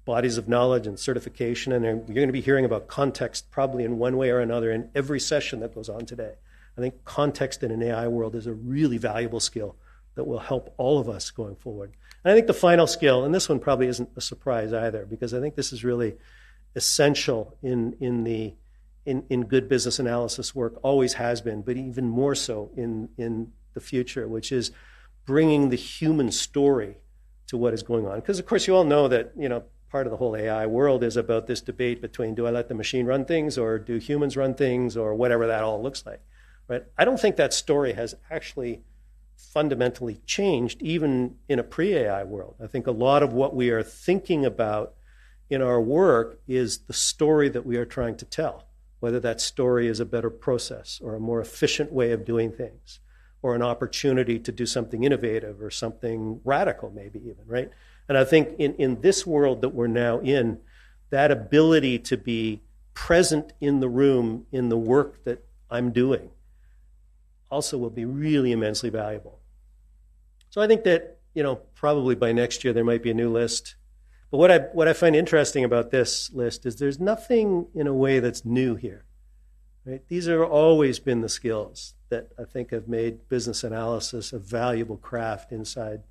bodies of knowledge and certification. And you're going to be hearing about context probably in one way or another in every session that goes on today. I think context in an AI world is a really valuable skill that will help all of us going forward. And I think the final skill, and this one probably isn't a surprise either, because I think this is really essential in good business analysis work, always has been, but even more so in the future, which is bringing the human story to what is going on. Because, of course, you all know that, part of the whole AI world is about this debate between do I let the machine run things or do humans run things or whatever that all looks like, right? I don't think that story has actually fundamentally changed even in a pre-AI world. I think a lot of what we are thinking about in our work is the story that we are trying to tell, whether that story is a better process or a more efficient way of doing things or an opportunity to do something innovative or something radical maybe even, right? And I think in this world that we're now in, that ability to be present in the room in the work that I'm doing also will be really immensely valuable. So I think that, probably by next year there might be a new list. But what I find interesting about this list is there's nothing in a way that's new here. Right? These have always been the skills that I think have made business analysis a valuable craft inside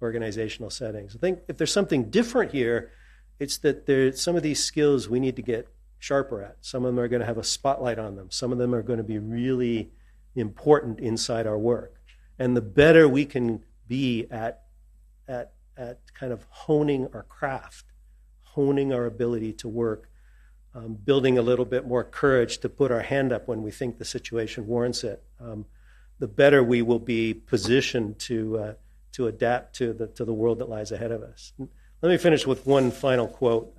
organizational settings. I think if there's something different here, it's that there's some of these skills we need to get sharper at. Some of them are going to have a spotlight on them. Some of them are going to be really important inside our work. And the better we can be at kind of honing our craft, honing our ability to work, building a little bit more courage to put our hand up when we think the situation warrants it, the better we will be positioned to adapt to the world that lies ahead of us. Let me finish with one final quote,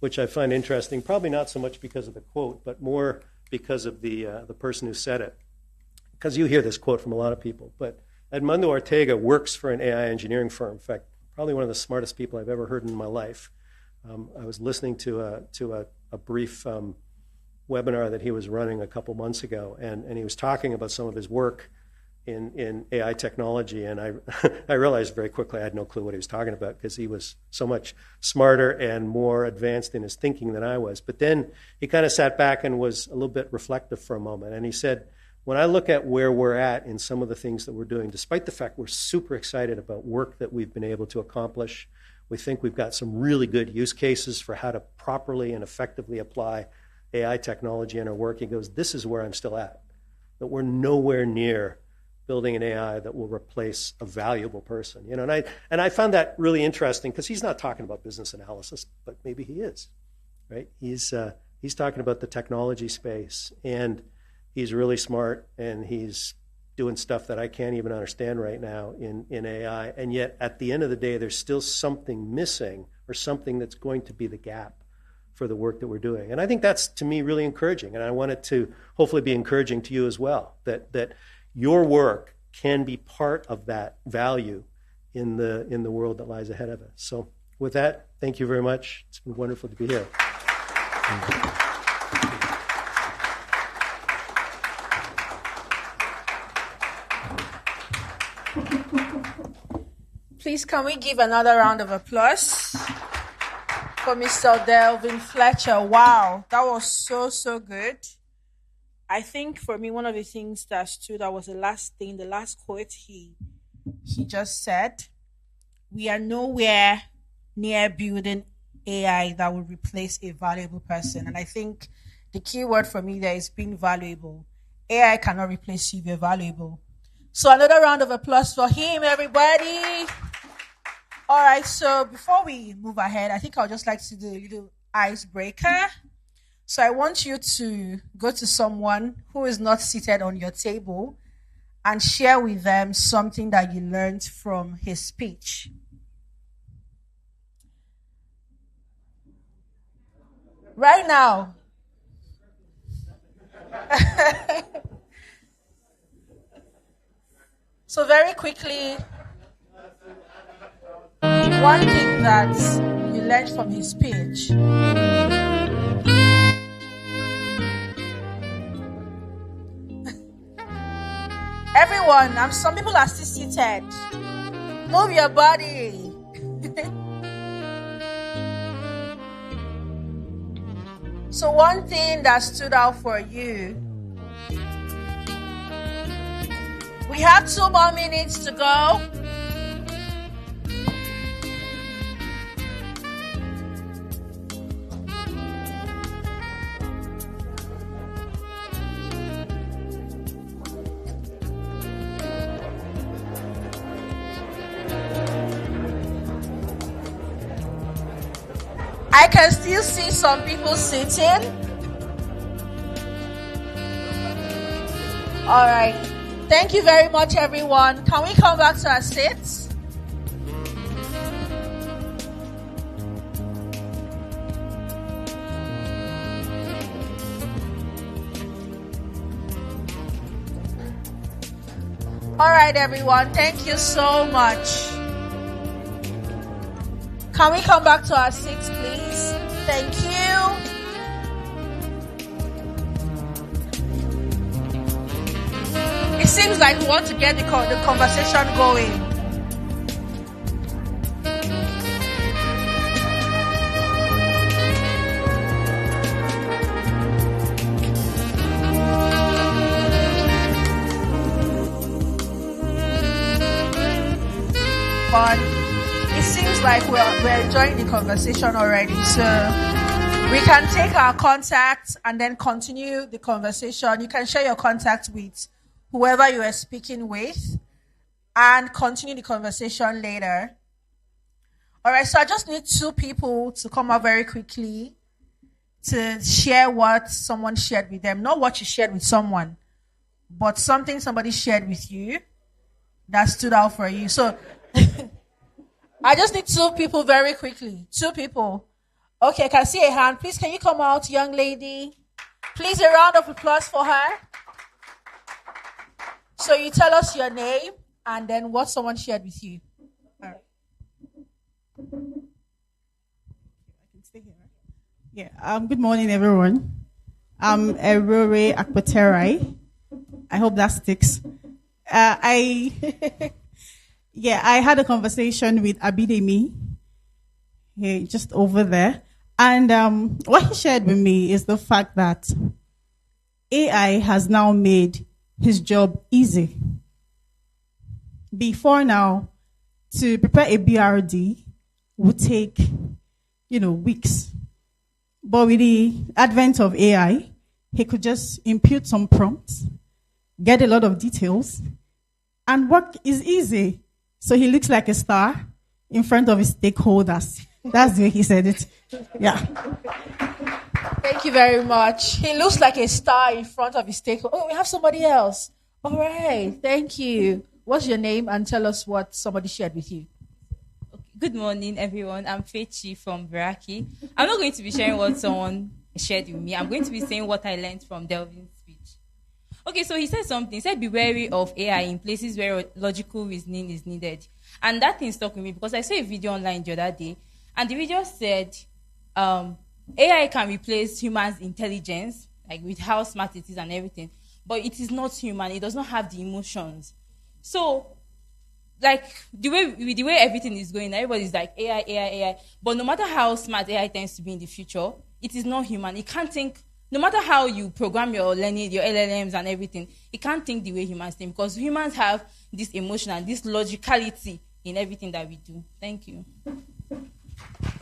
which I find interesting, probably not so much because of the quote, but more because of the person who said it. Because you hear this quote from a lot of people, but Edmundo Ortega works for an AI engineering firm. In fact, probably one of the smartest people I've ever heard in my life. I was listening to a brief webinar that he was running a couple months ago, and he was talking about some of his work in AI technology, and I realized very quickly I had no clue what he was talking about because he was so much smarter and more advanced in his thinking than I was. But then he kind of sat back and was a little bit reflective for a moment, and he said, when I look at where we're at in some of the things that we're doing, despite the fact we're super excited about work that we've been able to accomplish, we think we've got some really good use cases for how to properly and effectively apply AI technology in our work. He goes, this is where I'm still at, that we're nowhere near building an AI that will replace a valuable person. And I found that really interesting because he's not talking about business analysis, but maybe he is, right? He's talking about the technology space, and he's really smart, and he's doing stuff that I can't even understand right now in AI. And yet, at the end of the day, there's still something missing or something that's going to be the gap for the work that we're doing. And I think that's, to me, really encouraging. And I want it to hopefully be encouraging to you as well, that your work can be part of that value in the world that lies ahead of us. So with that, thank you very much. It's been wonderful to be here. Please, can we give another round of applause for Mr. Delvin Fletcher? Wow, that was so good. I think for me, one of the things that stood out was the last quote he just said. We are nowhere near building AI that will replace a valuable person. And I think the key word for me there is being valuable. AI cannot replace you if you're valuable. So another round of applause for him, everybody. All right, so before we move ahead, I think I would just like to do a little icebreaker. So I want you to go to someone who is not seated on your table and share with them something that you learned from his speech. Right now. So very quickly, one thing that you learned from his speech. Everyone, some people are still seated. Move your body. So one thing that stood out for you. We have 2 more minutes to go. I can still see some people sitting. All right. Thank you very much, everyone. Can we come back to our seats? All right, everyone. Thank you so much. Can we come back to our seats, please? Thank you. It seems like we want to get the conversation going. Fun. It seems like we're enjoying the conversation already. So we can take our contacts and then continue the conversation. You can share your contacts with whoever you are speaking with and continue the conversation later. All right, so I just need 2 people to come up very quickly to share what someone shared with them. Not what you shared with someone, but something somebody shared with you that stood out for you. So I just need 2 people very quickly. 2 people. Okay, I can see a hand. Please, can you come out, young lady? Please, a round of applause for her. So you tell us your name and then what someone shared with you. All right. I can stay here, right? Yeah. Good morning, everyone. I'm Erore Akpoterai. I hope that sticks. I had a conversation with Abidemi, just over there. And what he shared with me is the fact that AI has now made his job easy. Before now, to prepare a BRD would take, weeks. But with the advent of AI, he could just input some prompts, get a lot of details, and work is easy. So he looks like a star in front of his stakeholders. That's the way he said it. Yeah. Thank you very much. He looks like a star in front of his stakeholders. Oh, we have somebody else. All right. Thank you. What's your name and tell us what somebody shared with you? Okay. Good morning, everyone. I'm Fechi from Baraki. I'm not going to be sharing what someone shared with me. I'm going to be saying what I learned from Delvin's speech. Okay, so he said something. He said, be wary of AI in places where logical reasoning is needed. And that thing stuck with me because I saw a video online the other day, and the video said AI can replace humans' intelligence, like with how smart it is and everything, but it is not human. It does not have the emotions. So, like, the way everything is going, everybody's like AI, AI, AI. But no matter how smart AI tends to be in the future, it is not human. It can't think. No matter how you program your learning, your LLMs and everything, it can't think the way humans think, because humans have this emotion and this logicality in everything that we do. Thank you.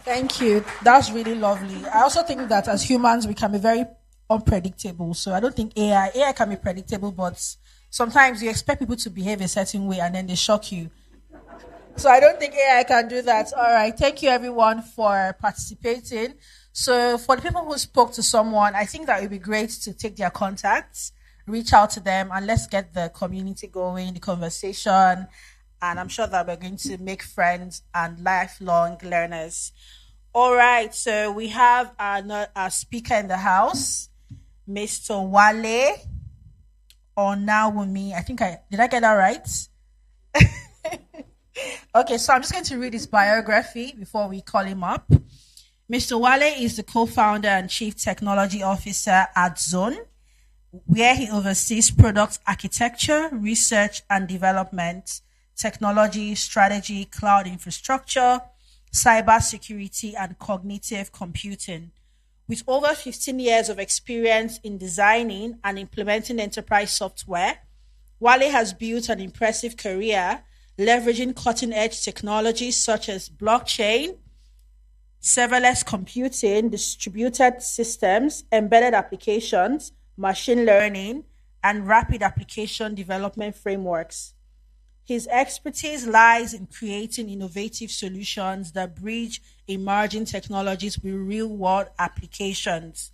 Thank you. That's really lovely. I also think that as humans, we can be very unpredictable. So I don't think AI can be predictable, but sometimes you expect people to behave a certain way and then they shock you. So I don't think AI can do that. All right. Thank you, everyone, for participating. So for the people who spoke to someone, I think that it would be great to take their contacts, reach out to them, and let's get the community going, the conversation. And I'm sure that we're going to make friends and lifelong learners. All right, so we have a speaker in the house, Mr. Wale Onawumi. Did I get that right? Okay, so I'm just going to read his biography before we call him up. Mr. Wale is the co-founder and chief technology officer at Zone, where he oversees product architecture, research and development, technology, strategy, cloud infrastructure, cybersecurity, and cognitive computing. With over 15 years of experience in designing and implementing enterprise software, Wale has built an impressive career leveraging cutting-edge technologies such as blockchain, serverless computing, distributed systems, embedded applications, machine learning, and rapid application development frameworks. His expertise lies in creating innovative solutions that bridge emerging technologies with real-world applications.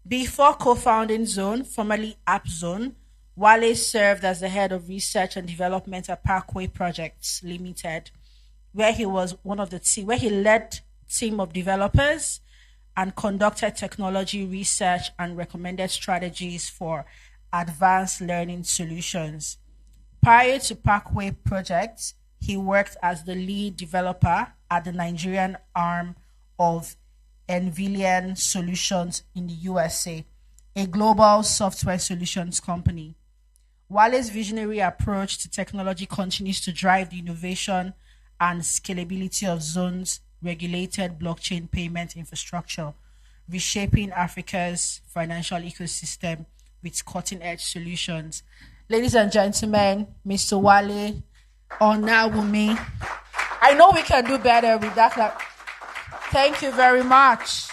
Before co-founding Zone, formerly AppZone, Wale served as the head of research and development at Parkway Projects Limited, where he was one of the team, where he led team of developers and conducted technology research and recommended strategies for advanced learning solutions. Prior to Parkway Projects, he worked as the lead developer at the Nigerian arm of Envillian Solutions in the USA, a global software solutions company. Wale's visionary approach to technology continues to drive the innovation and scalability of Zone's regulated blockchain payment infrastructure, reshaping Africa's financial ecosystem with cutting-edge solutions. Ladies and gentlemen, Mr. Wale Onawumi. I know we can do better with that. Thank you very much.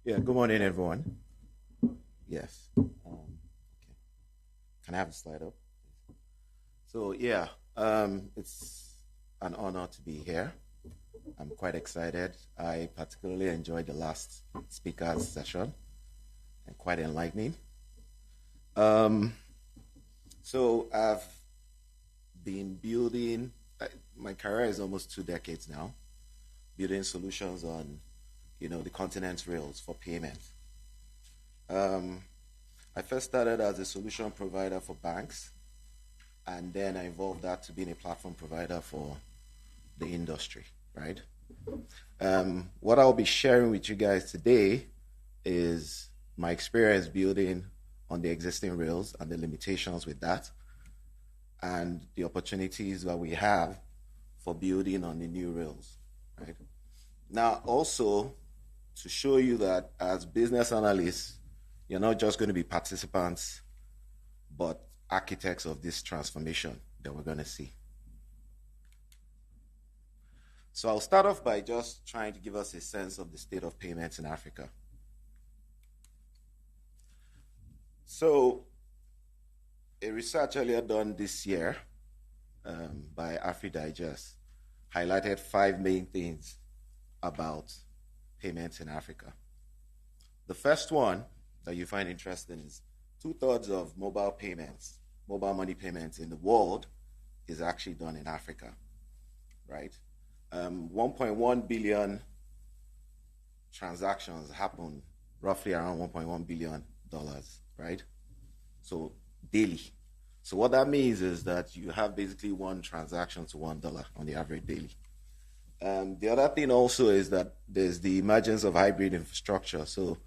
Yeah, good morning, everyone. Yes. Okay. Can I have the slide up? So, it's an honor to be here. I'm quite excited. I particularly enjoyed the last speaker's session and quite enlightening. So I've been building, my career is almost 2 decades now, building solutions on the continent's rails for payment. I first started as a solution provider for banks, and then I evolved that to being a platform provider for the industry, right? What I'll be sharing with you guys today is my experience building on the existing rails and the limitations with that, and the opportunities that we have for building on the new rails, right? Now, also, to show you that as business analysts, you're not just going to be participants, but architects of this transformation that we're going to see. So I'll start off by just trying to give us a sense of the state of payments in Africa. So a research earlier done this year by AfriDigest highlighted 5 main things about payments in Africa. The first one that you find interesting is 2/3 of mobile money payments in the world is actually done in Africa, right? 1.1 billion transactions happen, roughly around $1.1 billion, right? So daily. So what that means is that you have basically 1 transaction to $1 on the average daily. The other thing also is that there's the emergence of hybrid infrastructure. So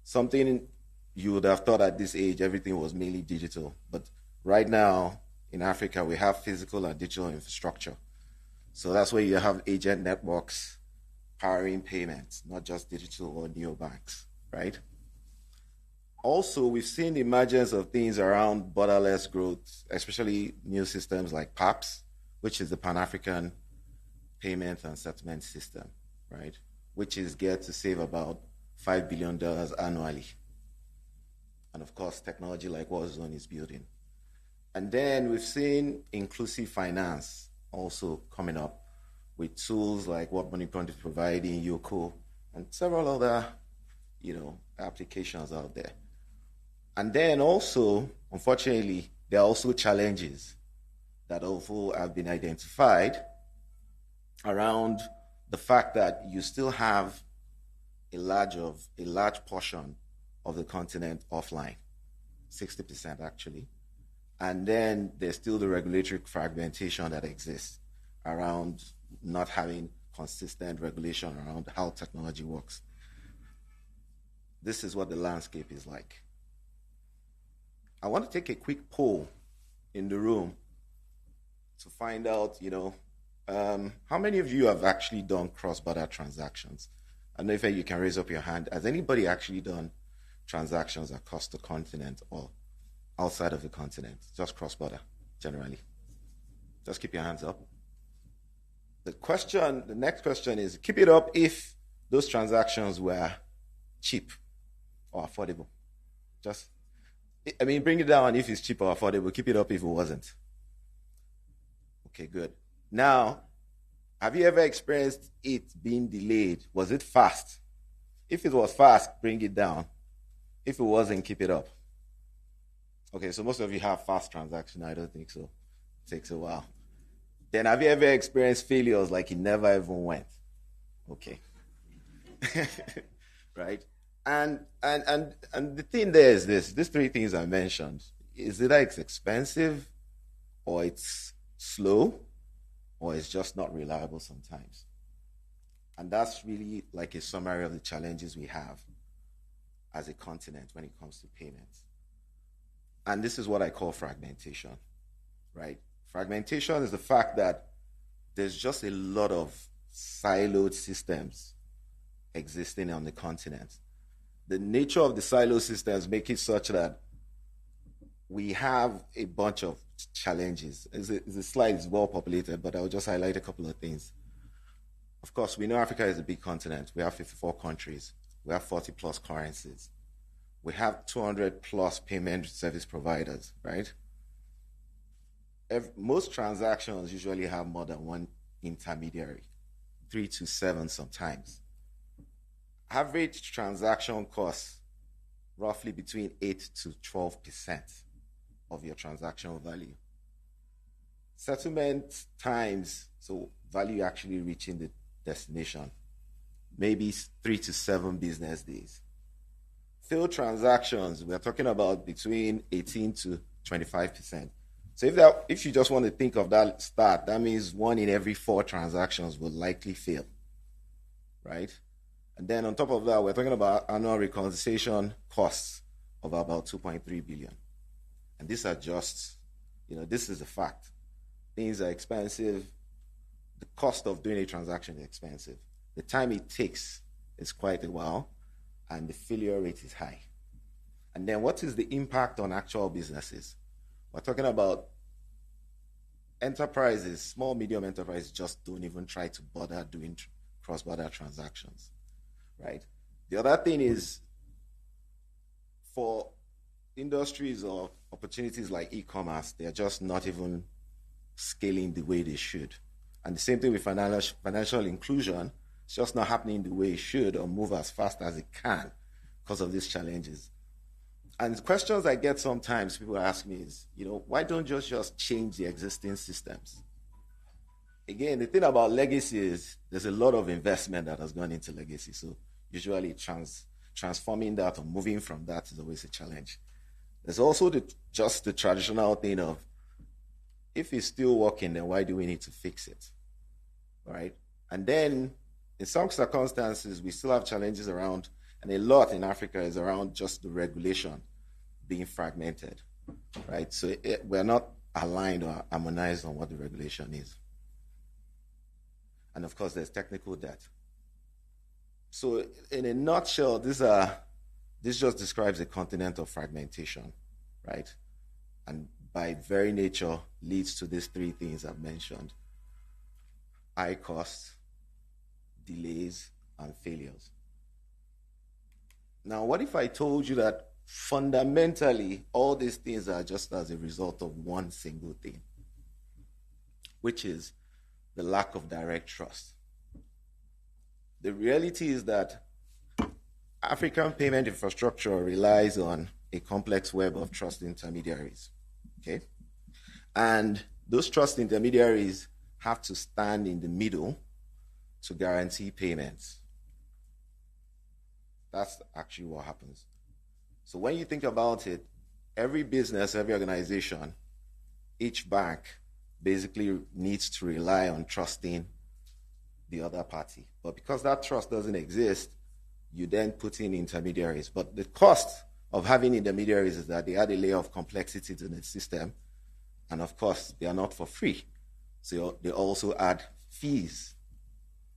something you would have thought at this age, everything was mainly digital. But right now in Africa, we have physical and digital infrastructure. So that's where you have agent networks powering payments, not just digital or neobanks, right? Also, we've seen the emergence of things around borderless growth, especially new systems like PAPS, which is the Pan-African Payment and Settlement System, right? Which is geared to save about $5 billion annually. And of course, technology like what Zone is building. And then we've seen inclusive finance also coming up with tools like what MoneyPoint is providing, Yoko, and several other, applications out there. And then also, unfortunately, there are also challenges that also have been identified around the fact that you still have a large portion of the continent offline, 60% actually. And then there's still the regulatory fragmentation that exists around not having consistent regulation around how technology works. This is what the landscape is like. I want to take a quick poll in the room to find out, how many of you have actually done cross-border transactions? I don't know if you can raise up your hand. Has anybody actually done transactions across the continent or outside of the continent? Just cross-border, generally. Just keep your hands up. The next question is, keep it up if those transactions were cheap or affordable. Bring it down if it's cheap or affordable. Keep it up if it wasn't. Okay, good. Now, have you ever experienced it being delayed? Was it fast? If it was fast, bring it down. If it wasn't, keep it up. Okay, so most of you have fast transactions. I don't think so. It takes a while. Then have you ever experienced failures like it never even went? Okay. Right? And the thing there is this. These three things I mentioned. Is either it's expensive or it's slow or it's just not reliable sometimes. And that's really like a summary of the challenges we have as a continent when it comes to payments. And this is what I call fragmentation, right? Fragmentation is the fact that there's just a lot of siloed systems existing on the continent. The nature of the silo systems make it such that we have a bunch of challenges. The slide is well populated, but I'll just highlight a couple of things. Of course, we know Africa is a big continent. We have 54 countries. We have 40 plus currencies. We have 200 plus payment service providers, right? Most transactions usually have more than one intermediary, 3 to 7 sometimes. Average transaction costs roughly between 8 to 12% of your transactional value. Settlement times, so value actually reaching the destination, maybe 3 to 7 business days. Failed transactions, we're talking about between 18 to 25%. So if you just want to think of that stat, that means 1 in every 4 transactions will likely fail, right? And then on top of that, we're talking about annual reconciliation costs of about 2.3 billion. And these are just, this is a fact. Things are expensive. The cost of doing a transaction is expensive. The time it takes is quite a while, and the failure rate is high. And then what is the impact on actual businesses? We're talking about enterprises, small, medium enterprises just don't even try to bother doing cross-border transactions, right? The other thing is for industries or opportunities like e-commerce, they're just not even scaling the way they should. And the same thing with financial inclusion. It's just not happening the way it should or move as fast as it can because of these challenges. And the questions I get sometimes, people ask me is, why don't you just change the existing systems? Again, the thing about legacy is there's a lot of investment that has gone into legacy. So usually transforming that or moving from that is always a challenge. There's also just the traditional thing of, if it's still working, then why do we need to fix it, right? And then in some circumstances, we still have challenges around, and a lot in Africa is around just the regulation being fragmented, right? So we're not aligned or harmonized on what the regulation is. And of course, there's technical debt. So in a nutshell, this just describes a continent of fragmentation, right? And by very nature leads to these 3 things I've mentioned: high costs, delays, and failures. Now, what if I told you that fundamentally all these things are just as a result of one single thing, which is the lack of direct trust? The reality is that African payment infrastructure relies on a complex web of trust intermediaries. Okay? And those trust intermediaries have to stand in the middle to guarantee payments. That's actually what happens. So when you think about it, every business, every organization, each bank basically needs to rely on trusting the other party. But because that trust doesn't exist, you then put in intermediaries. But the cost of having intermediaries is that they add a layer of complexity to the system. And of course, they are not for free. So they also add fees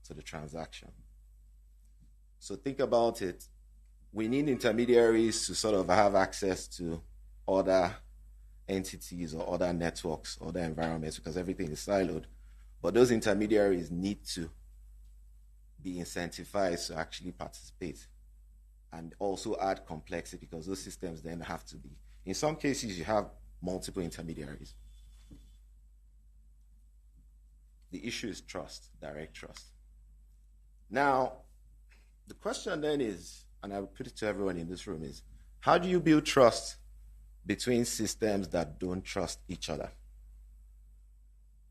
to the transaction. So think about it. We need intermediaries to sort of have access to other entities or other networks, other environments, because everything is siloed. But those intermediaries need to be incentivized to actually participate and also add complexity, because those systems then have to be. In some cases, you have multiple intermediaries. The issue is trust, direct trust. Now, the question then is, and I will put it to everyone in this room, is how do you build trust between systems that don't trust each other?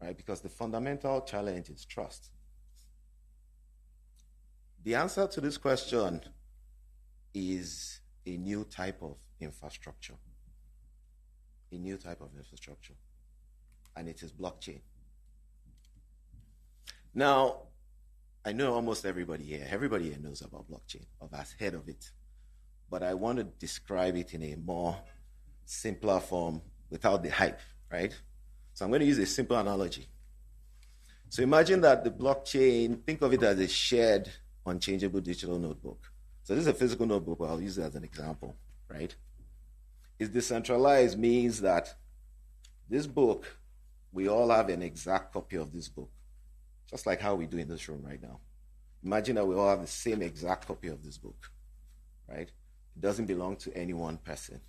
Right? Because the fundamental challenge is trust. The answer to this question is a new type of infrastructure. A new type of infrastructure. And it is blockchain. Now, I know almost everybody here knows about blockchain or has heard of it. But I want to describe it in a more simpler form without the hype, right? So I'm going to use a simple analogy. So imagine that the blockchain, think of it as a shared, unchangeable digital notebook. So this is a physical notebook, but I'll use it as an example, right? It's decentralized means that this book, we all have an exact copy of this book, just like how we do in this room right now. Imagine that we all have the same exact copy of this book, right? It doesn't belong to any one person.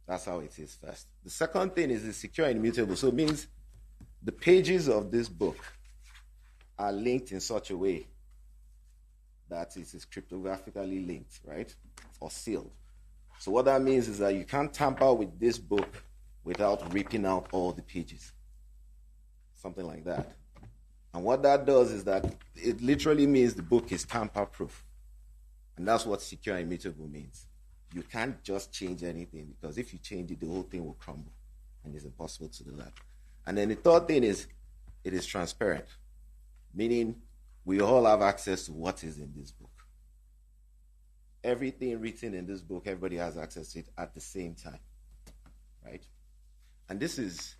That's how it is first. The second thing is it's secure and immutable. So it means the pages of this book are linked in such a way that it is cryptographically linked, right? Or sealed. So what that means is that you can't tamper with this book without ripping out all the pages. Something like that. And what that does is that it literally means the book is tamper-proof. And that's what secure and immutable means. You can't just change anything, because if you change it, the whole thing will crumble. And it's impossible to do that. And then the third thing is, it is transparent. Meaning, we all have access to what is in this book. Everything written in this book, everybody has access to it at the same time. Right? And this is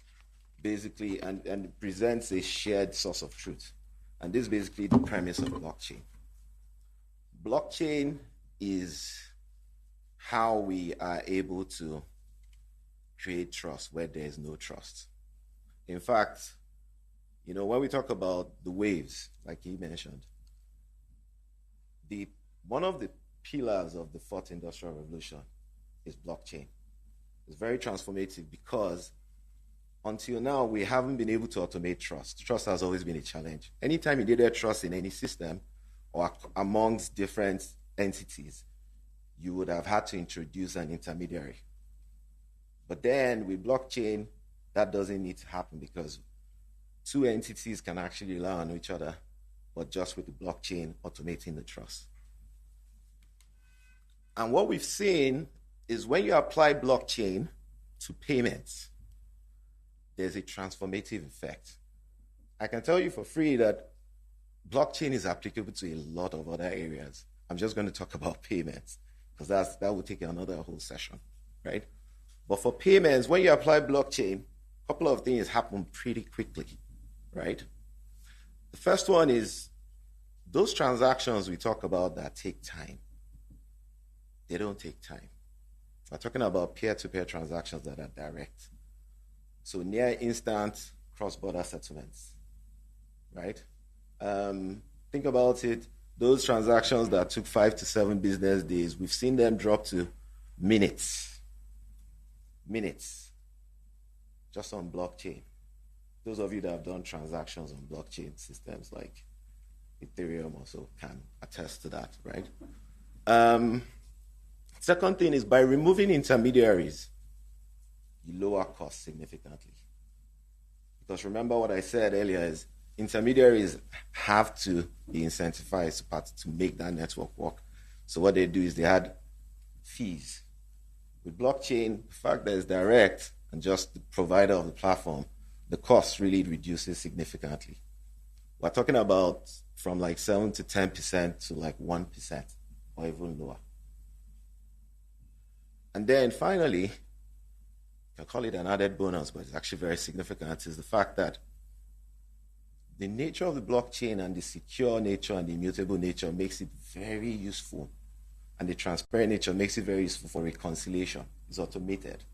basically, and it presents a shared source of truth. And this is basically the premise of blockchain. Blockchain is how we are able to create trust where there is no trust. In fact, when we talk about the waves, like he mentioned, one of the pillars of the fourth industrial revolution is blockchain. It's very transformative because until now, we haven't been able to automate trust. Trust has always been a challenge. Anytime you needed trust in any system or amongst different entities, you would have had to introduce an intermediary. But then with blockchain, that doesn't need to happen because two entities can actually rely on each other, but just with the blockchain automating the trust. And what we've seen is when you apply blockchain to payments, there's a transformative effect. I can tell you for free that blockchain is applicable to a lot of other areas. I'm just going to talk about payments because that will take another whole session, right? But for payments, when you apply blockchain, a couple of things happen pretty quickly, right? The first one is those transactions we talk about that take time. They don't take time. We're talking about peer-to-peer transactions that are direct. So near instant cross-border settlements, right? Think about it. Those transactions that took 5 to 7 business days, we've seen them drop to minutes. Minutes. Just on blockchain. Those of you that have done transactions on blockchain systems like Ethereum also can attest to that, right? Second thing is by removing intermediaries, you lower costs significantly. Because remember what I said earlier is intermediaries have to be incentivized to make that network work. So what they do is they add fees. With blockchain, the fact that it's direct and just the provider of the platform, the cost really reduces significantly. We're talking about from like 7 to 10% to like 1% or even lower. And then finally, you can call it an added bonus, but it's actually very significant, is the fact that the nature of the blockchain and the secure nature and the immutable nature makes it very useful. And the transparent nature makes it very useful for reconciliation. It's automated.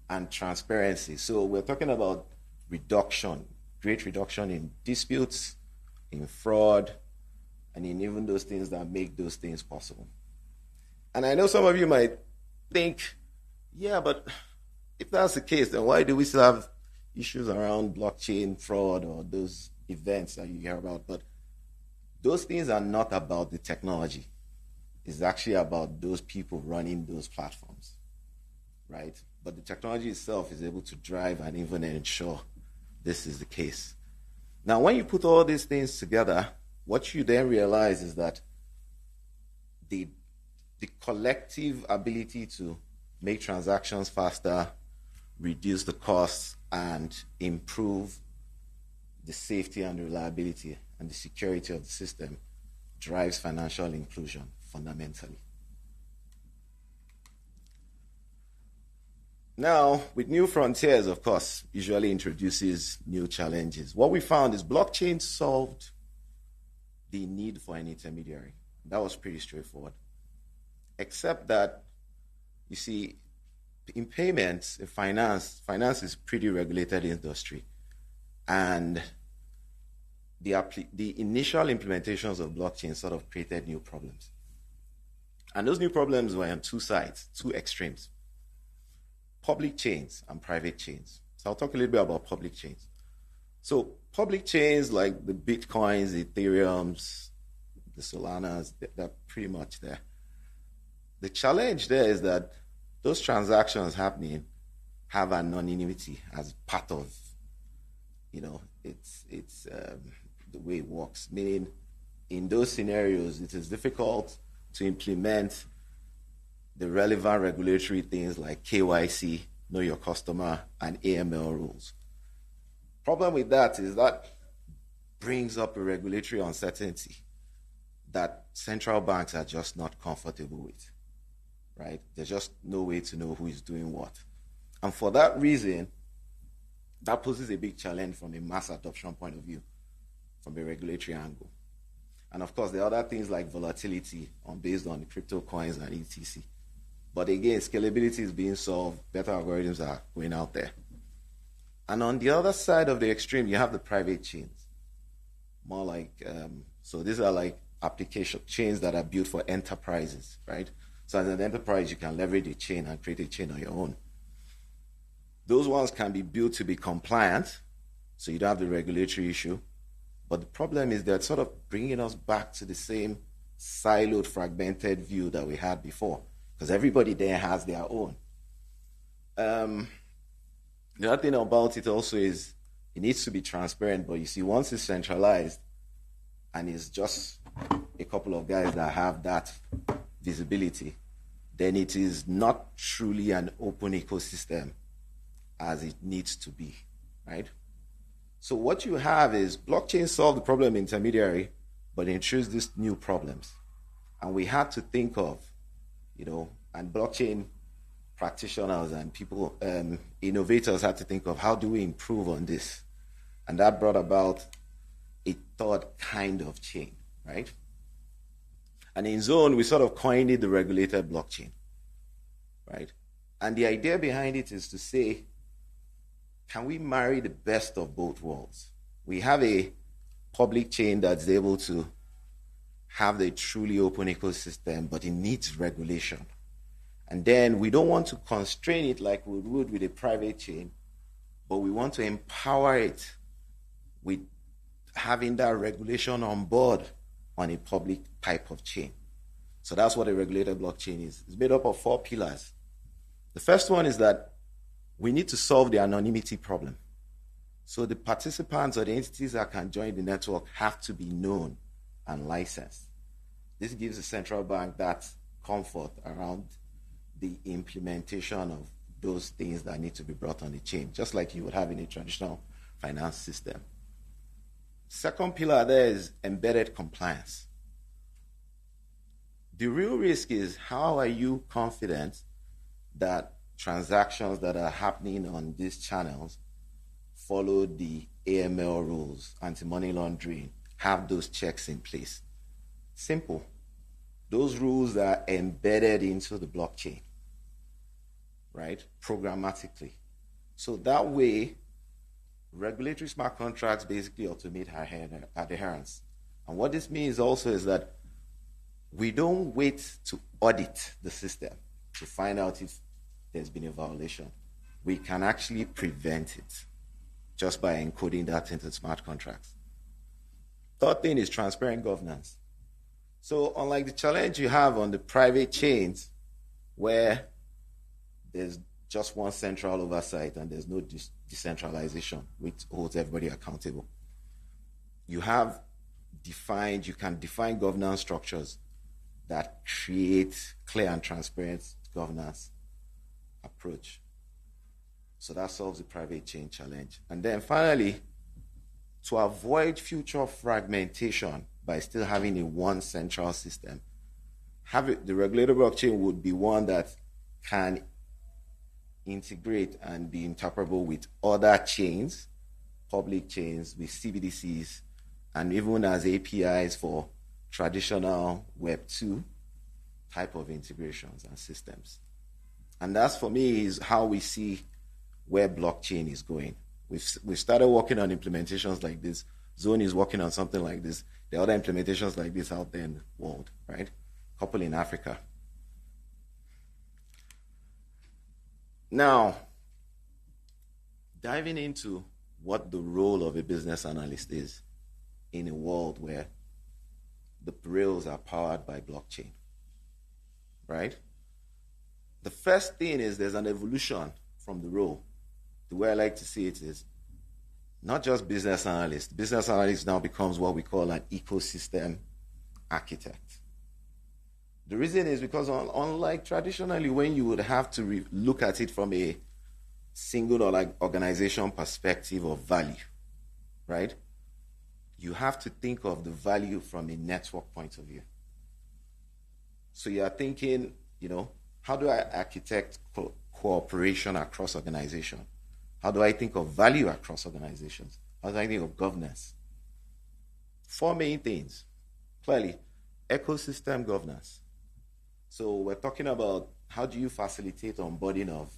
And transparency. So we're talking about reduction, great reduction in disputes, in fraud, and in even those things that make those things possible. And I know some of you might think, yeah, but if that's the case, then why do we still have issues around blockchain fraud or those events that you hear about? But those things are not about the technology. It's actually about those people running those platforms, right? But the technology itself is able to drive and even ensure this is the case. Now, when you put all these things together, what you then realize is that the collective ability to make transactions faster, reduce the costs, and improve the safety and reliability and the security of the system drives financial inclusion fundamentally. Now, with new frontiers, of course, usually introduces new challenges. What we found is blockchain solved the need for an intermediary. That was pretty straightforward. Except that, you see, in payments, in finance is pretty regulated industry. And the initial implementations of blockchain sort of created new problems. And those new problems were on two sides, two extremes. Public chains and private chains. So I'll talk a little bit about public chains. So public chains like the Bitcoins, the Ethereums, the Solanas, they're pretty much there. The challenge there is that those transactions happening have anonymity as part of, it's the way it works. Meaning, in those scenarios, it is difficult to implement the relevant regulatory things like KYC, know your customer, and AML rules. Problem with that is that brings up a regulatory uncertainty that central banks are just not comfortable with, right? There's just no way to know who is doing what. And for that reason, that poses a big challenge from a mass adoption point of view, from a regulatory angle. And of course, there are other things like volatility based on crypto coins and etc. But again, scalability is being solved. Better algorithms are going out there. And on the other side of the extreme, you have the private chains. More like, so these are like application chains that are built for enterprises, right? So as an enterprise, you can leverage a chain and create a chain on your own. Those ones can be built to be compliant, so you don't have the regulatory issue. But the problem is they're sort of bringing us back to the same siloed, fragmented view that we had before, because everybody there has their own. The other thing about it also is it needs to be transparent, but you see, once it's centralized and it's just a couple of guys that have that visibility, then it is not truly an open ecosystem as it needs to be, right? So what you have is blockchain solved the problem intermediary, but introduced these new problems. And we had to think of, and blockchain practitioners and people, innovators had to think of how do we improve on this? And that brought about a third kind of chain, right? And in Zone, we sort of coined it the regulated blockchain, right? And the idea behind it is to say, can we marry the best of both worlds? We have a public chain that's able to have the truly open ecosystem, but it needs regulation. And then we don't want to constrain it like we would with a private chain, but we want to empower it with having that regulation on board on a public type of chain. So that's what a regulated blockchain is. It's made up of 4 pillars. The first one is that we need to solve the anonymity problem. So the participants or the entities that can join the network have to be known and licensed. This gives the central bank that comfort around the implementation of those things that need to be brought on the chain, just like you would have in a traditional finance system. Second pillar there is embedded compliance. The real risk is, how are you confident that transactions that are happening on these channels follow the AML rules, anti-money laundering, have those checks in place? Simple. Those rules are embedded into the blockchain, right? Programmatically. So that way, regulatory smart contracts basically automate adherence. And what this means also is that we don't wait to audit the system to find out if there's been a violation. We can actually prevent it just by encoding that into smart contracts. Third thing is transparent governance. So unlike the challenge you have on the private chains, where there's just one central oversight and there's no decentralization, which holds everybody accountable, you can define governance structures that create clear and transparent governance approach. So that solves the private chain challenge. And then finally, to avoid future fragmentation by still having a one central system, the regulated blockchain would be one that can integrate and be interoperable with other chains, public chains, with CBDCs, and even as APIs for traditional Web 2 type of integrations and systems. And that's, for me, is how we see where blockchain is going. We've started working on implementations like this. Zone is working on something like this. There are other implementations like this out there in the world, right? A couple in Africa. Now, diving into what the role of a business analyst is in a world where the rails are powered by blockchain, right? The first thing is there's an evolution from the role. The way I like to see it is not just business analyst. Business analyst now becomes what we call an ecosystem architect. The reason is because unlike traditionally when you would have to look at it from a single or like organization perspective of value, right? You have to think of the value from a network point of view. So you are thinking, how do I architect cooperation across organization? How do I think of value across organizations? How do I think of governance? 4 main things. Clearly, ecosystem governance. So we're talking about how do you facilitate onboarding of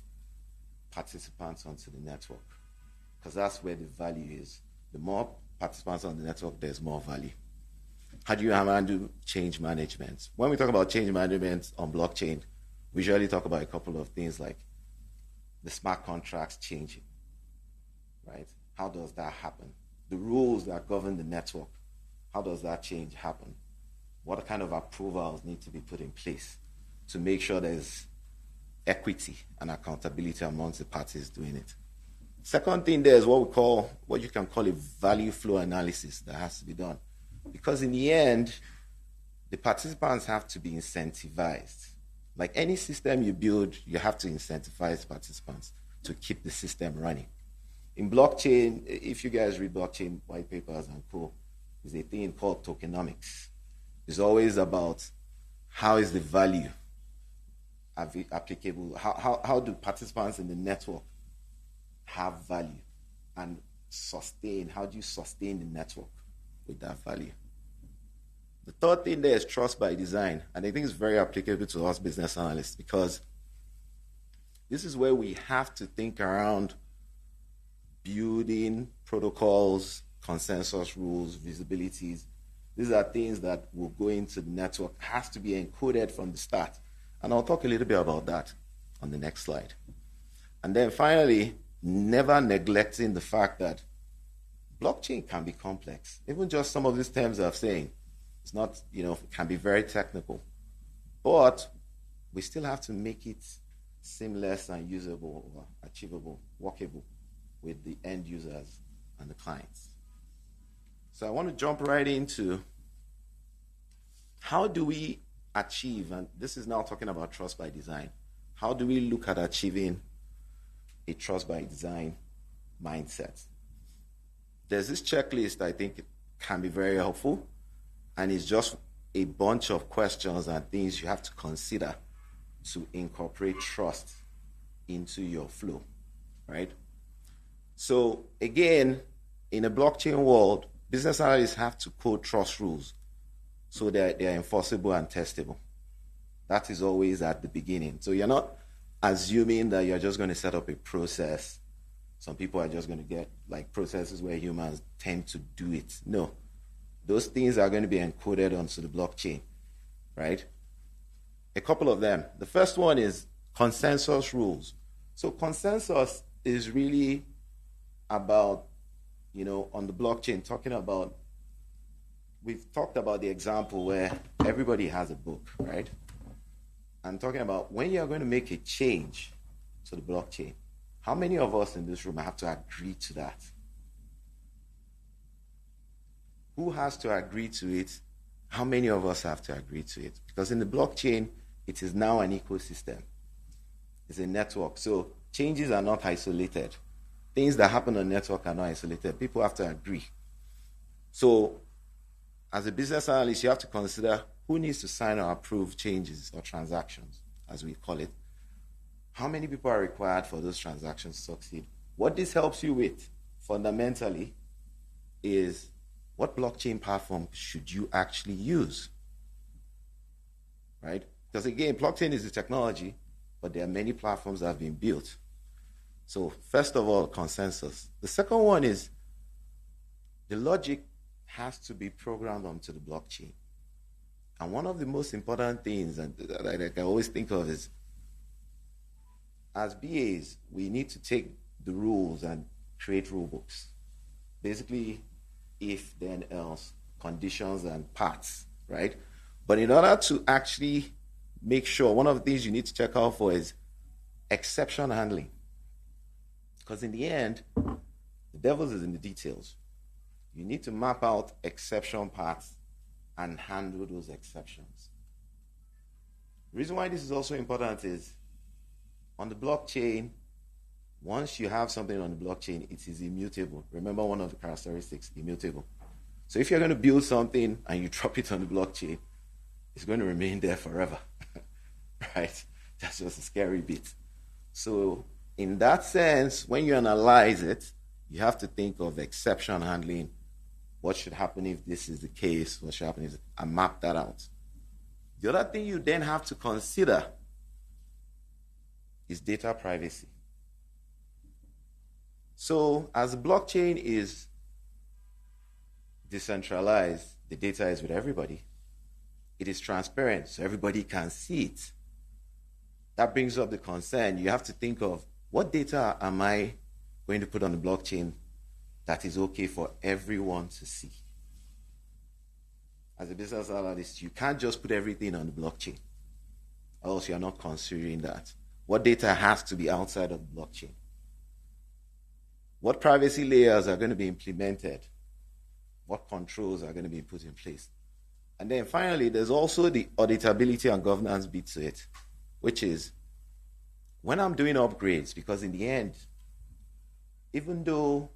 participants onto the network? Because that's where the value is. The more participants on the network, there's more value. How do you handle change management? When we talk about change management on blockchain, we usually talk about a couple of things like the smart contracts changing, right? How does that happen? The rules that govern the network, how does that change happen? What kind of approvals need to be put in place to make sure there's equity and accountability amongst the parties doing it? Second thing there is what you can call a value flow analysis that has to be done. Because in the end, the participants have to be incentivized. Like any system you build, you have to incentivize participants to keep the system running. In blockchain, if you guys read blockchain white papers and co, there's a thing called tokenomics. It's always about how is the value applicable, how do participants in the network have value and sustain, how do you sustain the network with that value? The third thing there is trust by design, and I think it's very applicable to us business analysts because this is where we have to think around building protocols, consensus rules, visibilities. These are things that will go into the network, has to be encoded from the start. And I'll talk a little bit about that on the next slide. And then finally, never neglecting the fact that blockchain can be complex. Even just some of these terms I'm saying, it's not, it can be very technical. But we still have to make it seamless and usable or achievable, workable with the end users and the clients. So I want to jump right into how do we achieve, and this is now talking about trust by design. How do we look at achieving a trust by design mindset? There's this checklist I think can be very helpful, and it's just a bunch of questions and things you have to consider to incorporate trust into your flow, right? So again, in a blockchain world, business analysts have to code trust rules so that they are enforceable and testable. That is always at the beginning. So you're not assuming that you're just going to set up a process. Some people are just going to get like processes where humans tend to do it. No, those things are going to be encoded onto the blockchain, right? A couple of them. The first one is consensus rules. So consensus is really about, on the blockchain, talking about, we've talked about the example where everybody has a book, right? I'm talking about when you're going to make a change to the blockchain, how many of us in this room have to agree to that? Who has to agree to it? How many of us have to agree to it? Because in the blockchain, it is now an ecosystem. It's a network. So changes are not isolated. Things that happen on the network are not isolated. People have to agree. So as a business analyst, you have to consider who needs to sign or approve changes or transactions, as we call it. How many people are required for those transactions to succeed? What this helps you with, fundamentally, is what blockchain platform should you actually use, right? Because again, blockchain is the technology, but there are many platforms that have been built. So first of all, consensus. The second one is the logic has to be programmed onto the blockchain. And one of the most important things that I always think of is, as BAs, we need to take the rules and create rule books. Basically, if, then, else, conditions and paths, right? But in order to actually make sure, one of the things you need to check out for is exception handling. Because in the end, the devil is in the details. You need to map out exception paths and handle those exceptions. The reason why this is also important is on the blockchain, once you have something on the blockchain, it is immutable. Remember one of the characteristics, immutable. So if you're going to build something and you drop it on the blockchain, it's going to remain there forever, right? That's just a scary bit. So in that sense, when you analyze it, you have to think of exception handling. What should happen if this is the case? What should happen if, and map that out. The other thing you then have to consider is data privacy. So as the blockchain is decentralized, the data is with everybody. It is transparent, so everybody can see it. That brings up the concern. You have to think of what data am I going to put on the blockchain that is okay for everyone to see. As a business analyst, you can't just put everything on the blockchain, or else you're not considering that. What data has to be outside of the blockchain? What privacy layers are going to be implemented? What controls are going to be put in place? And then finally, there's also the auditability and governance bit to it, which is when I'm doing upgrades, because in the end, even though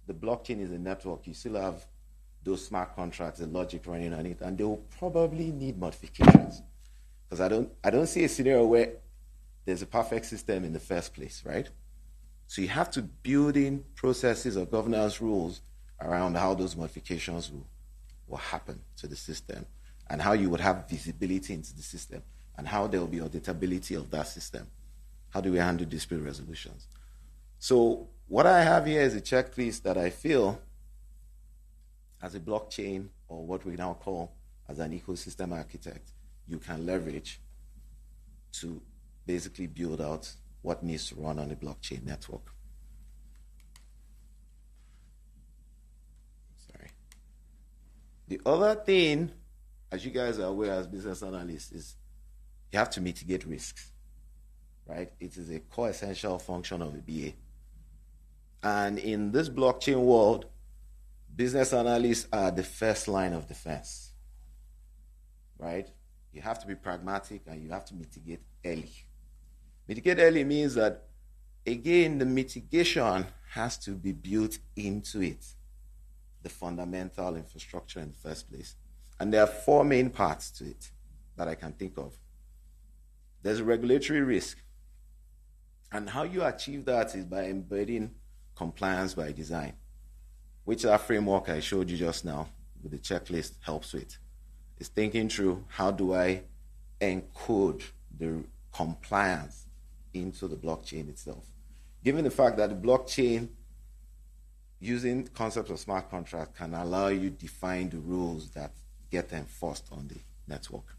the blockchain is a network, you still have those smart contracts, the logic running on it, and they will probably need modifications. Because I don't see a scenario where there's a perfect system in the first place, right? So you have to build in processes or governance rules around how those modifications will happen to the system and how you would have visibility into the system and how there will be auditability of that system. How do we handle dispute resolutions? So what I have here is a checklist that I feel as a blockchain, or what we now call as an ecosystem architect, you can leverage to basically build out what needs to run on a blockchain network. Sorry. The other thing, as you guys are aware as business analysts, is you have to mitigate risks, right? It is a core essential function of a BA. And in this blockchain world, business analysts are the first line of defense, right? You have to be pragmatic and you have to mitigate early. Mitigate early means that, again, the mitigation has to be built into it, the fundamental infrastructure in the first place. And there are four main parts to it that I can think of. There's regulatory risk. And how you achieve that is by embedding compliance by design, which that framework I showed you just now with the checklist helps with. It's thinking through, how do I encode the compliance into the blockchain itself? Given the fact that the blockchain, using concepts of smart contract, can allow you to define the rules that get enforced on the network.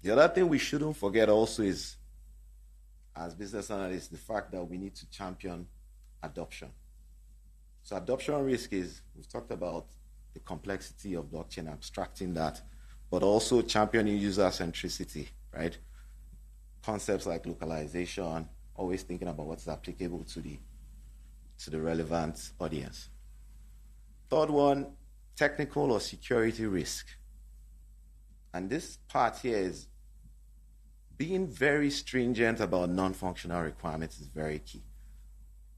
The other thing we shouldn't forget also is, as business analysts, the fact that we need to champion adoption. So adoption risk is, we've talked about the complexity of blockchain, abstracting that, but also championing user centricity, right? Concepts like localization, always thinking about what's applicable to the relevant audience. Third one, technical or security risk. And this part here is being very stringent about non-functional requirements is very key.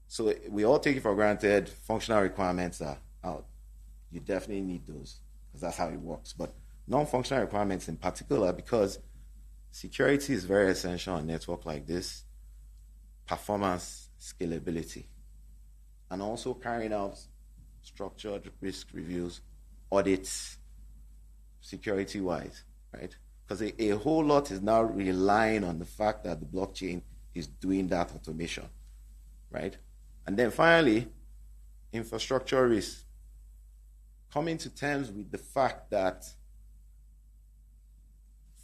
So we all take it for granted, functional requirements are out. You definitely need those because that's how it works. But non-functional requirements in particular, because security is very essential on a network like this, performance, scalability, and also carrying out structured risk reviews, audits, security-wise, right? Because a whole lot is now relying on the fact that the blockchain is doing that automation, right? And then finally, infrastructure risk. Coming to terms with the fact that,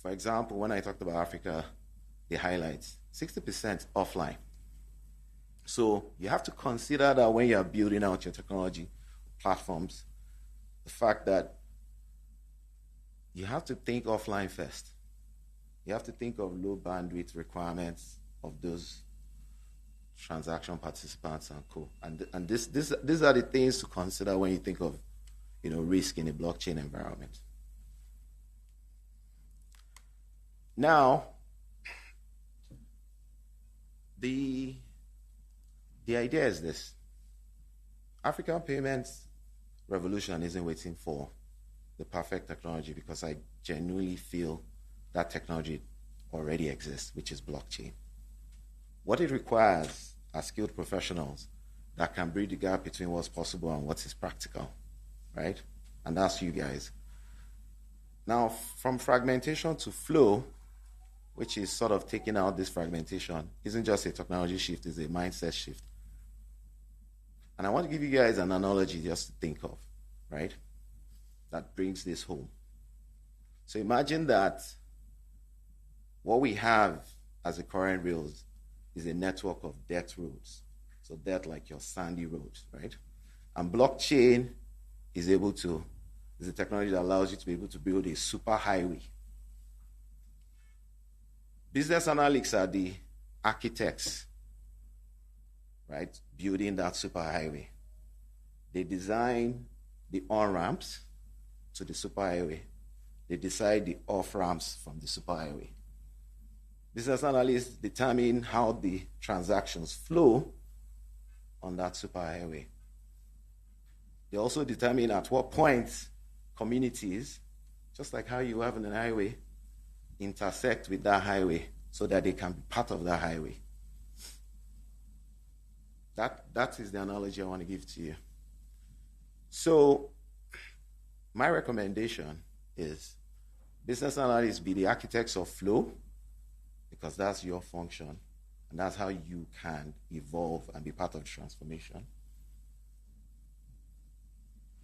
for example, when I talked about Africa, the highlights, 60% offline. So you have to consider that when you're building out your technology platforms, the fact that you have to think offline first. You have to think of low bandwidth requirements of those transaction participants and co. And these are the things to consider when you think of, risk in a blockchain environment. Now, the idea is this. African payments revolution isn't waiting for the perfect technology, because I genuinely feel that technology already exists, which is blockchain. What it requires are skilled professionals that can bridge the gap between what's possible and what is practical, right? And that's you guys. Now, from fragmentation to flow, which is sort of taking out this fragmentation, isn't just a technology shift, it's a mindset shift. And I want to give you guys an analogy just to think of, right? That brings this home. So imagine that what we have as a current rails is a network of dirt roads. So dirt like your sandy roads, right? And blockchain is a technology that allows you to be able to build a super highway. Business analysts are the architects, right? Building that super highway. They design the on-ramps to the superhighway. They decide the off-ramps from the superhighway. Business analysts determine how the transactions flow on that superhighway. They also determine at what point communities, just like how you have in an highway, intersect with that highway so that they can be part of that highway. That is the analogy I want to give to you. So my recommendation is business analysts be the architects of flow, because that's your function, and that's how you can evolve and be part of the transformation.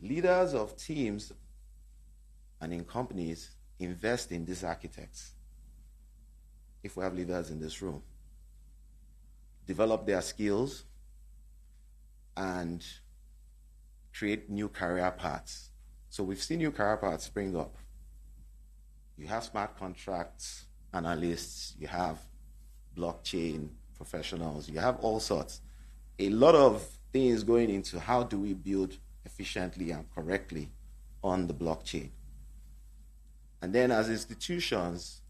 Leaders of teams and in companies invest in these architects. If we have leaders in this room, develop their skills and create new career paths. So we've seen new career paths spring up. You have smart contracts analysts, you have blockchain professionals, you have all sorts. A lot of things going into how do we build efficiently and correctly on the blockchain. And then as institutions,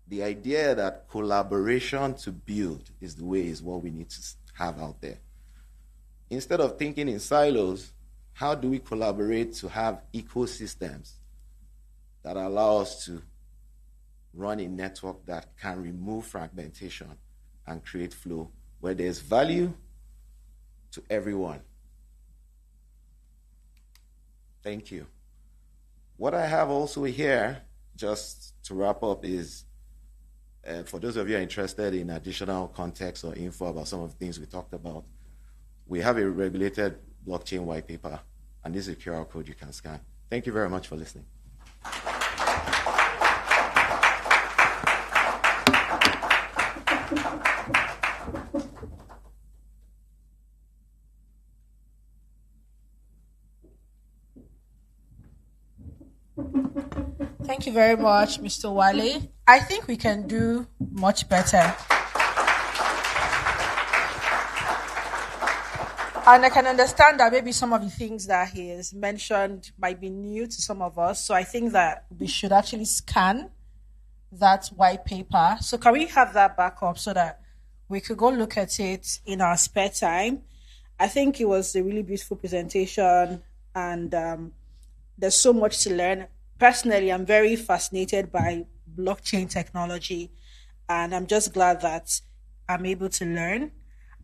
the idea that collaboration to build is the way is what we need to have out there. Instead of thinking in silos, how do we collaborate to have ecosystems that allow us to run a network that can remove fragmentation and create flow where there's value to everyone? Thank you. What I have also here, just to wrap up, is for those of you who are interested in additional context or info about some of the things we talked about, we have a regulated blockchain white paper, and this is a QR code you can scan. Thank you very much for listening. Thank you very much, Mr. Wale. I think we can do much better. And I can understand that maybe some of the things that he has mentioned might be new to some of us. So I think that we should actually scan that white paper. So can we have that back up so that we could go look at it in our spare time? I think it was a really beautiful presentation, and there's so much to learn. Personally, I'm very fascinated by blockchain technology, and I'm just glad that I'm able to learn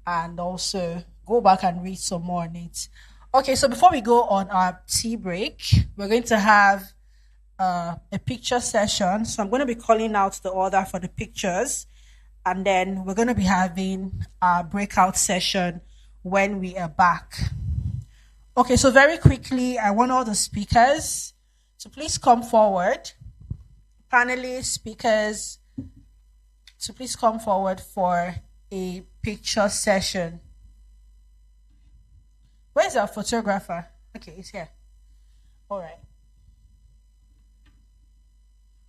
and also go back and read some more on it. Okay, so before we go on our tea break, we're going to have a picture session. So I'm going to be calling out the order for the pictures, and then we're going to be having a breakout session when we are back. Okay, so very quickly, I want all the speakers to please come forward. Panelists, speakers, to please come forward for a picture session. Where's our photographer? Okay, he's here. All right.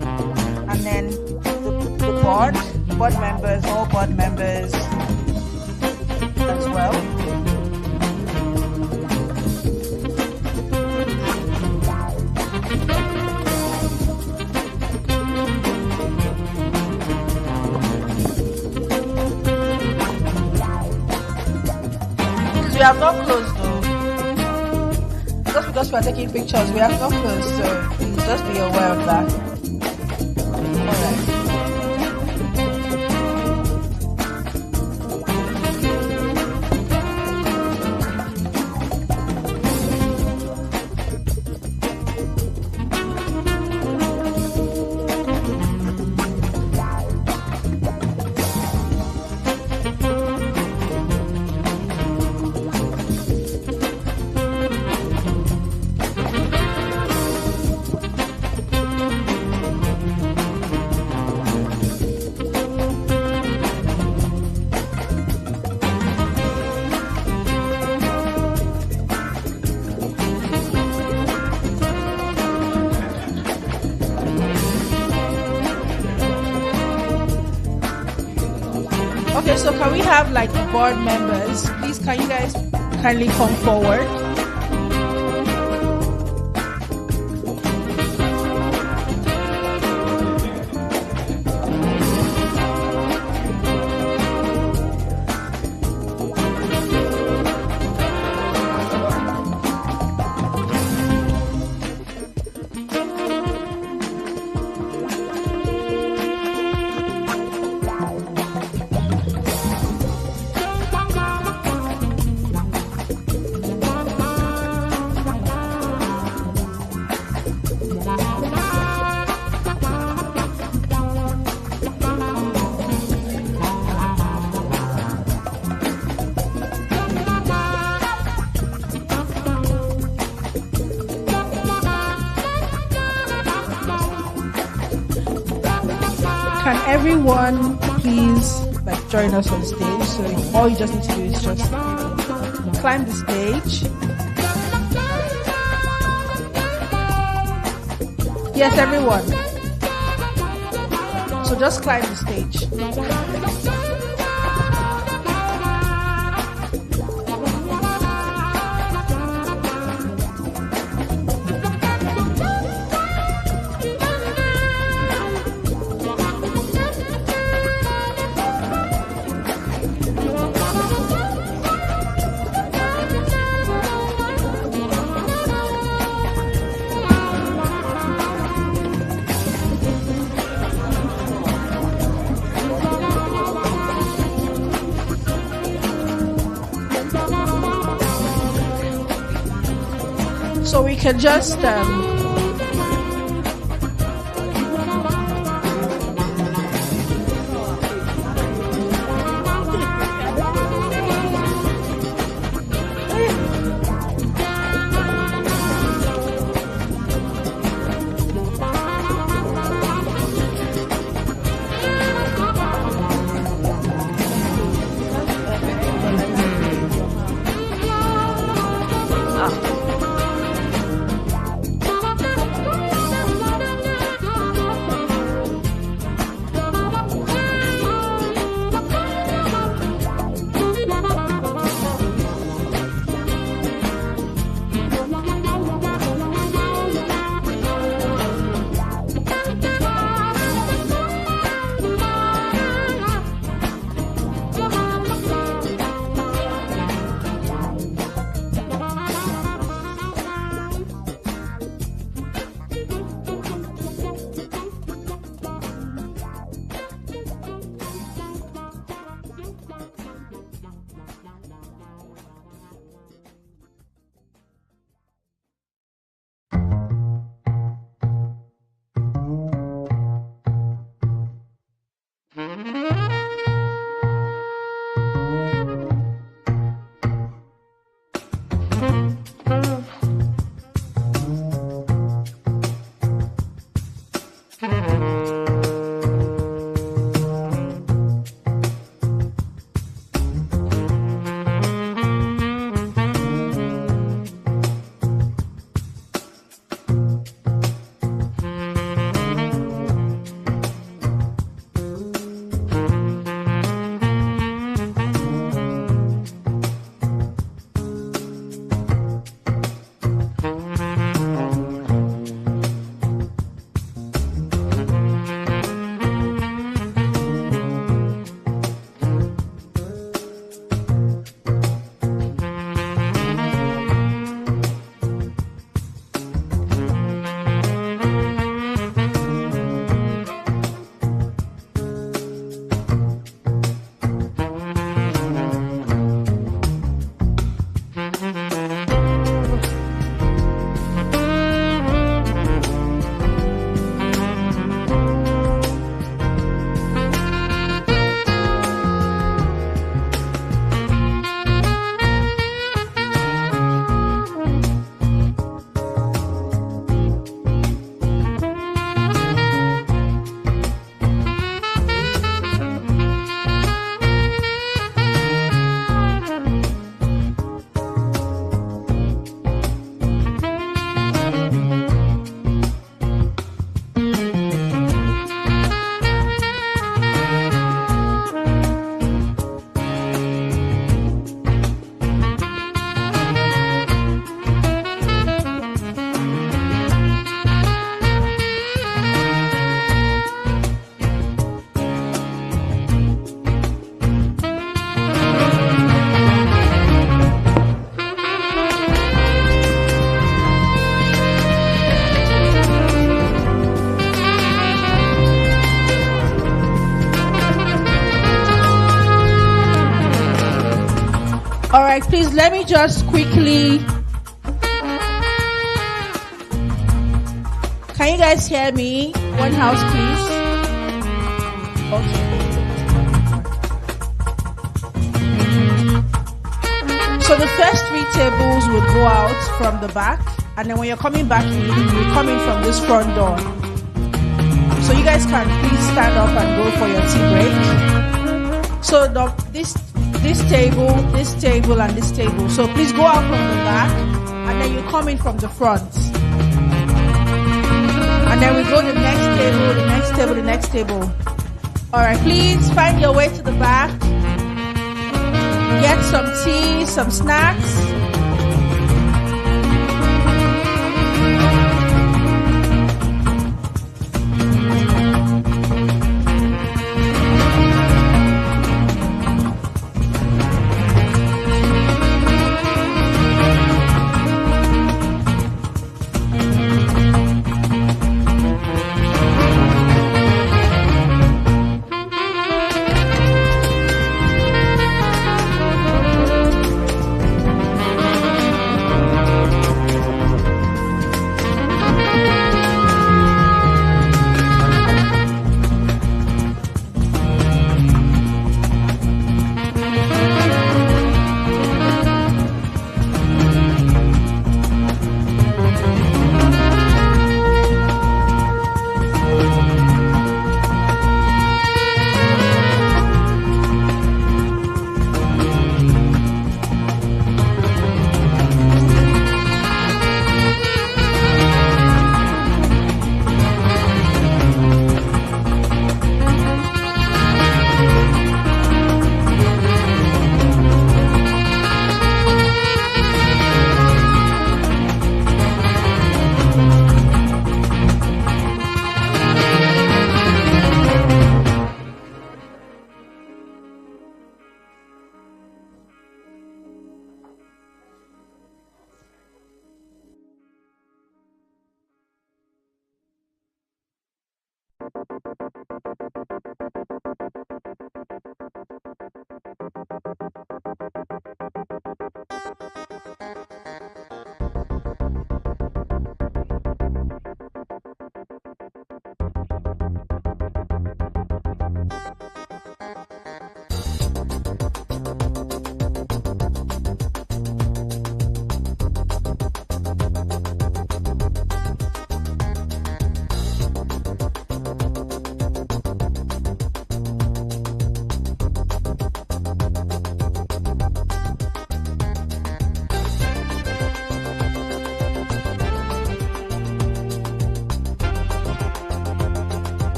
And then the board members, all board members as well. We have not closed though. Just because we are taking pictures, we have not closed, so please just be aware of that. Alright. Okay, so can we have like the board members? Please, can you guys kindly come forward? Can everyone please join us on stage? So all you just need to do is just climb the stage. Yes, everyone. So just climb the stage. So we can just All right, please let me just quickly. Can you guys hear me? One house, please. Okay. So the first 3 tables would go out from the back, and then when you're coming back in, you're coming from this front door. So you guys can please stand up and go for your tea break. So this table, and this table. So please go out from the back, and then you come in from the front. And then we go to the next table, the next table, the next table. All right, please find your way to the back. Get some tea, some snacks.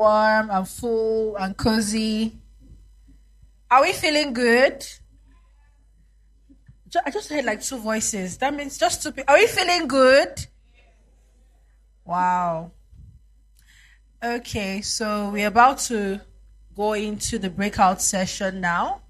warm and full and cozy. Are we feeling good? I just heard like two voices. That means just two people. Are we feeling good? Wow. Okay, so we're about to go into the breakout session now.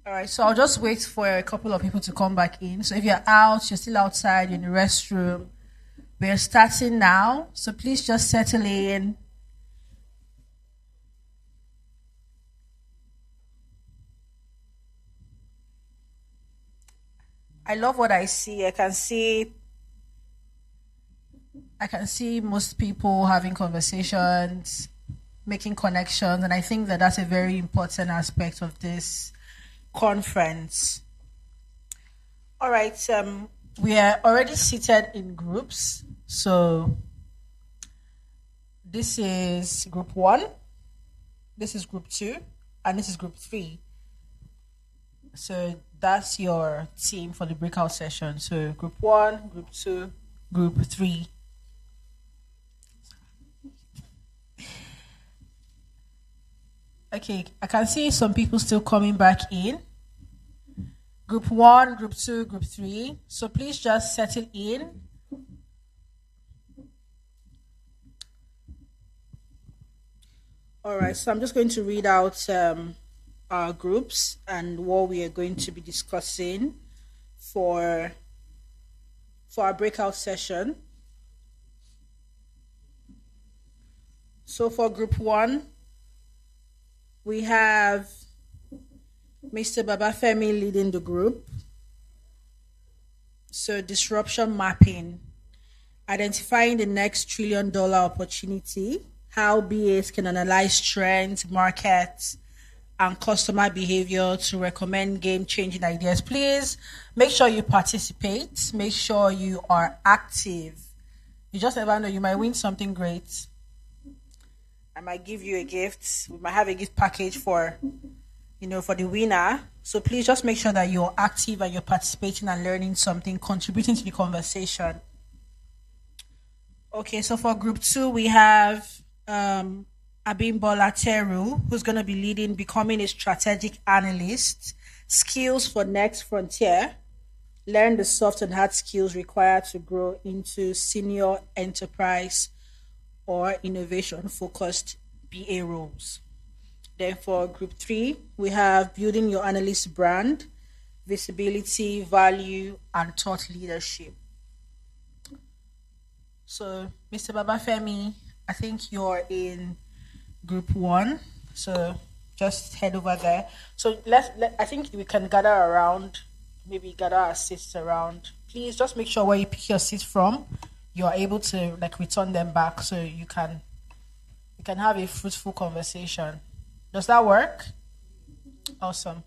All right, so I'll just wait for a couple of people to come back in. So if you're out, you're still outside, you're in the restroom, we're starting now. So please just settle in. I love what I see. I can see most people having conversations, making connections, and I think that that's a very important aspect of this conference. All right, we are already seated in groups. So this is group 1, this is group 2, and this is group 3. So that's your team for the breakout session. So group 1, group 2, group 3. Okay, I can see some people still coming back in. Group 1, group 2, group 3. So please just settle in. All right, so I'm just going to read out our groups and what we are going to be discussing for our breakout session. So for group 1, we have Mr. Babafemi leading the group. So disruption mapping, identifying the next $1 trillion opportunity, how BAs can analyze trends, markets, and customer behavior to recommend game-changing ideas. Please make sure you participate. Make sure you are active. You just never know, you might win something great. I might give you a gift. We might have a gift package for the winner. So please just make sure that you're active and you're participating and learning something, contributing to the conversation. Okay, so for group 2, we have Abimbola Teru, who's going to be leading Becoming a Strategic Analyst, Skills for Next Frontier. Learn the soft and hard skills required to grow into senior enterprise or innovation-focused BA roles. Then for group 3, we have Building Your Analyst Brand, Visibility, Value, and Thought Leadership. So, Mr. Babafemi, I think you're in group 1, so just head over there. So I think we can gather around, maybe gather our seats around. Please just make sure where you pick your seat from, you are able to return them back so you can have a fruitful conversation. Does that work? Awesome.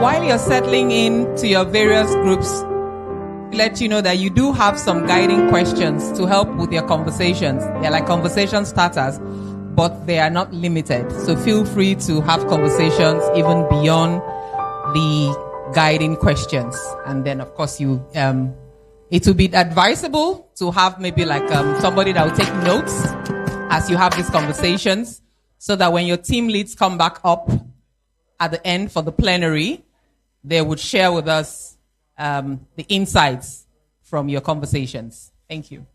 While you're settling in to your various groups, let you know that you do have some guiding questions to help with your conversations. They're like conversation starters, but they are not limited. So feel free to have conversations even beyond the guiding questions. And then, of course, it will be advisable to have maybe somebody that will take notes as you have these conversations, so that when your team leads come back up at the end for the plenary, they would share with us the insights from your conversations. Thank you.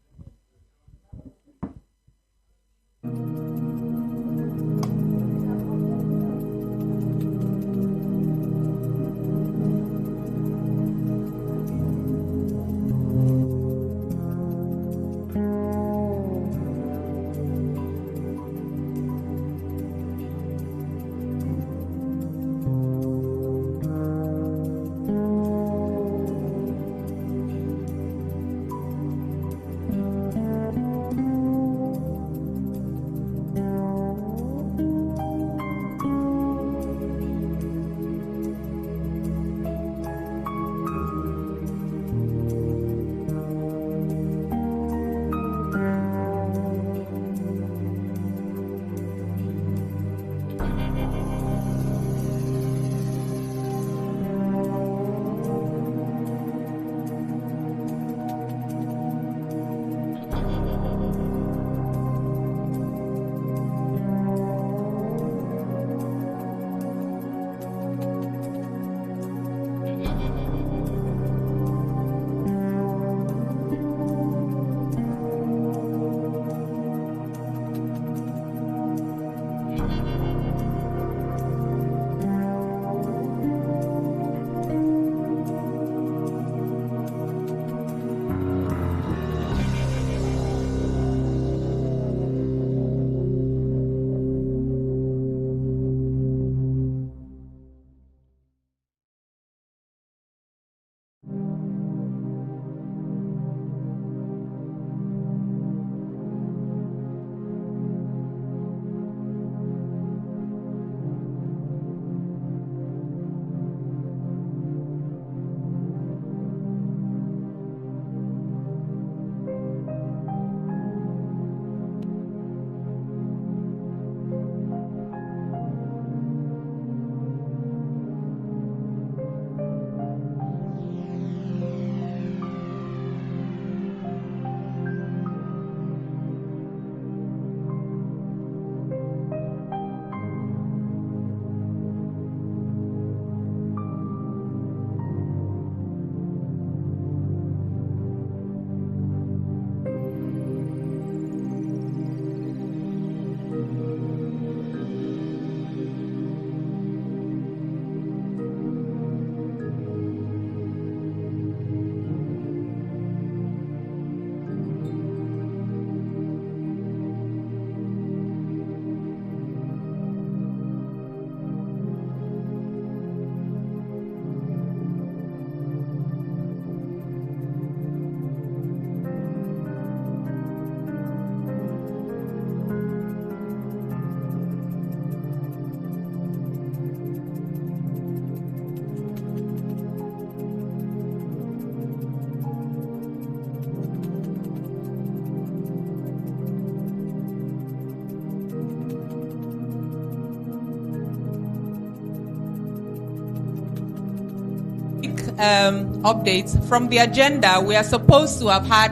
updates. From the agenda, we are supposed to have had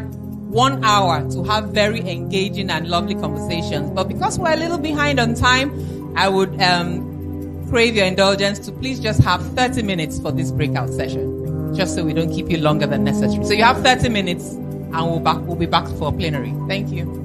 1 hour to have very engaging and lovely conversations. But because we're a little behind on time, I would crave your indulgence to please just have 30 minutes for this breakout session, just so we don't keep you longer than necessary. So you have 30 minutes, and we'll be back for plenary. Thank you.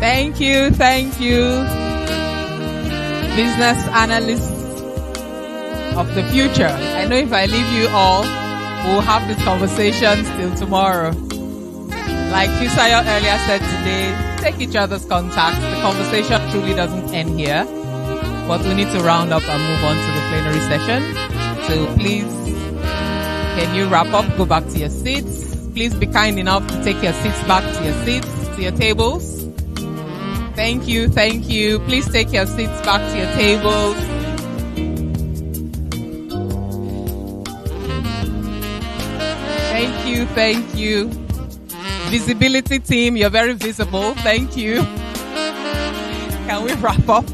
Thank you. Business analysts of the future. I know if I leave you all, we'll have this conversation till tomorrow. Like Fisayo earlier said today, take each other's contacts. The conversation truly doesn't end here, but we need to round up and move on to the plenary session. So please, can you wrap up? Go back to your seats. Please be kind enough to take your seats back to your seats, to your tables. Thank you. Please take your seats back to your tables. Thank you. Visibility team, you're very visible. Thank you. Can we wrap up?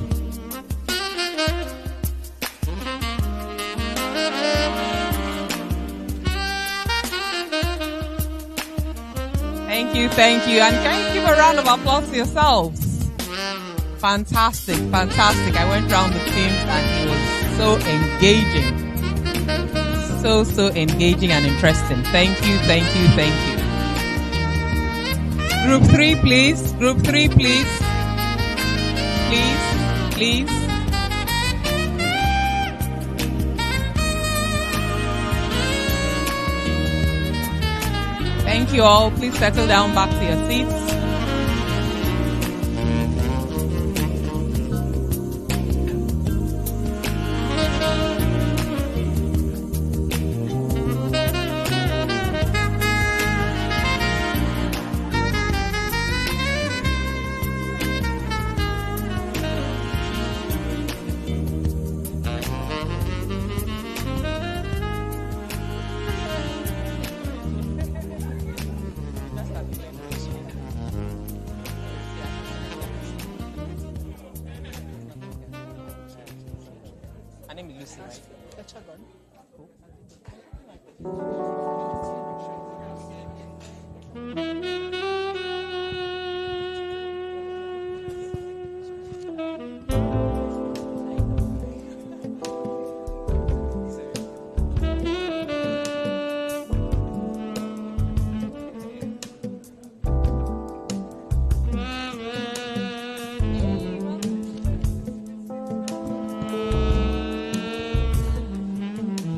Thank you. And can you give a round of applause to yourselves? Fantastic. I went around the teams and it was so engaging. So engaging and interesting. Thank you. Group 3, please. Please. Thank you all. Please settle down back to your seats.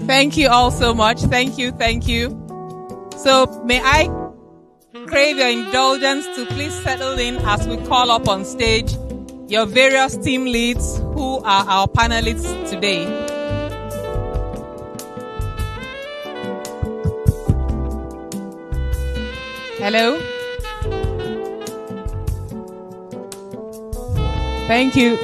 Thank you all so much. Thank you. So may I crave your indulgence to please settle in as we call up on stage your various team leads who are our panelists today. Hello? Thank you.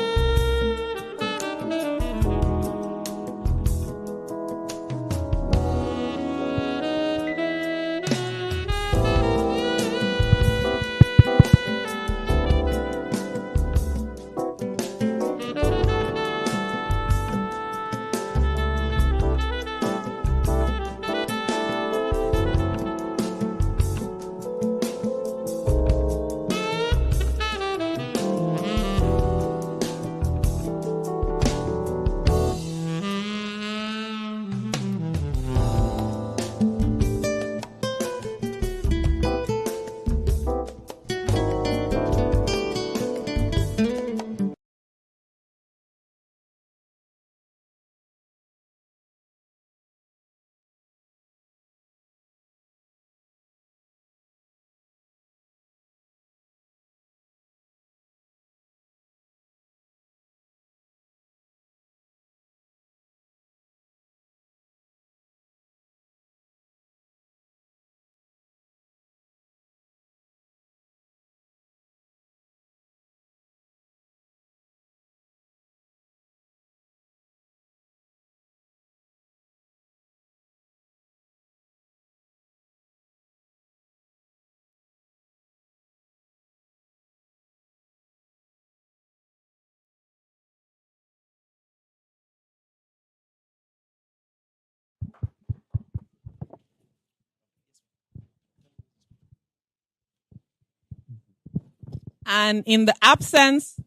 And in the absence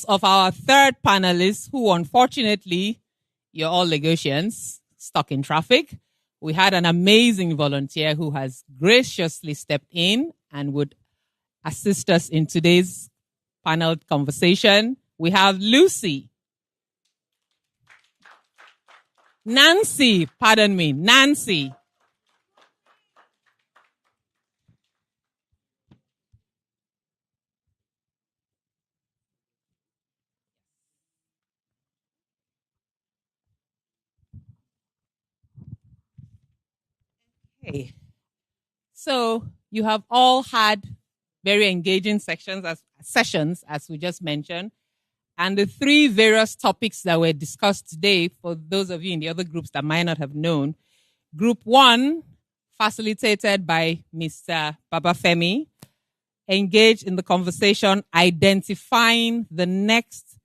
of our third panelist, who unfortunately, you're all Lagosians, stuck in traffic, we had an amazing volunteer who has graciously stepped in and would assist us in today's panel conversation. We have Nancy. Okay. So you have all had very engaging sessions, as we just mentioned. And the three various topics that were discussed today, for those of you in the other groups that might not have known, Group 1, facilitated by Mr. Babafemi, engaged in the conversation identifying the next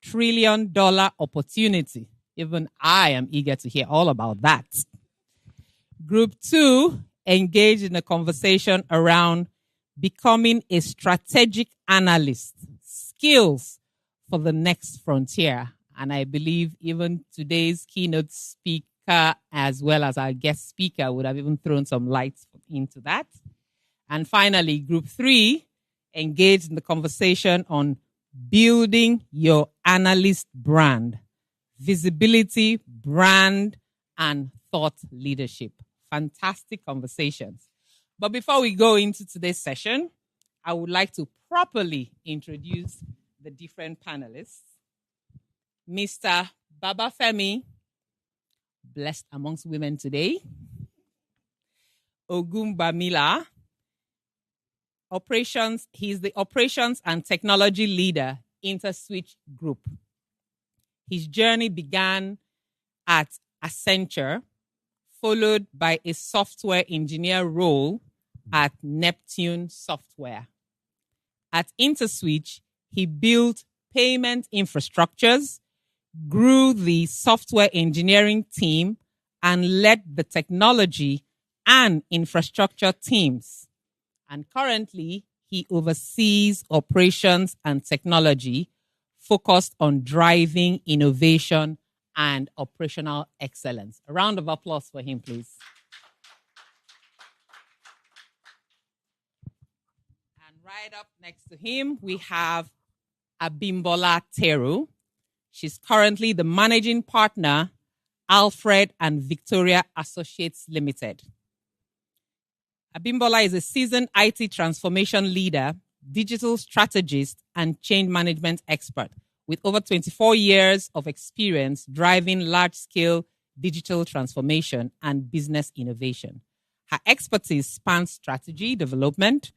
$1 trillion opportunity. Even I am eager to hear all about that. Group 2 engaged in a conversation around becoming a strategic analyst, skills for the next frontier. And I believe even today's keynote speaker, as well as our guest speaker, would have even thrown some lights into that. And finally, Group 3 engaged in the conversation on building your analyst brand, visibility, brand, and thought leadership. Fantastic conversations. But before we go into today's session, I would like to properly introduce the different panelists. Mr. Babafemi, blessed amongst women today. Ogunbamila, he's the operations and technology leader, InterSwitch Group. His journey began at Accenture, followed by a software engineer role at Neptune Software. At InterSwitch, he built payment infrastructures, grew the software engineering team, and led the technology and infrastructure teams. And currently, he oversees operations and technology focused on driving innovation and operational excellence. A round of applause for him, please. And right up next to him, we have Abimbola Teru. She's currently the managing partner, Alfred and Victoria Associates Limited. Abimbola is a seasoned IT transformation leader, digital strategist, and change management expert with over 24 years of experience driving large-scale digital transformation and business innovation. Her expertise spans strategy development,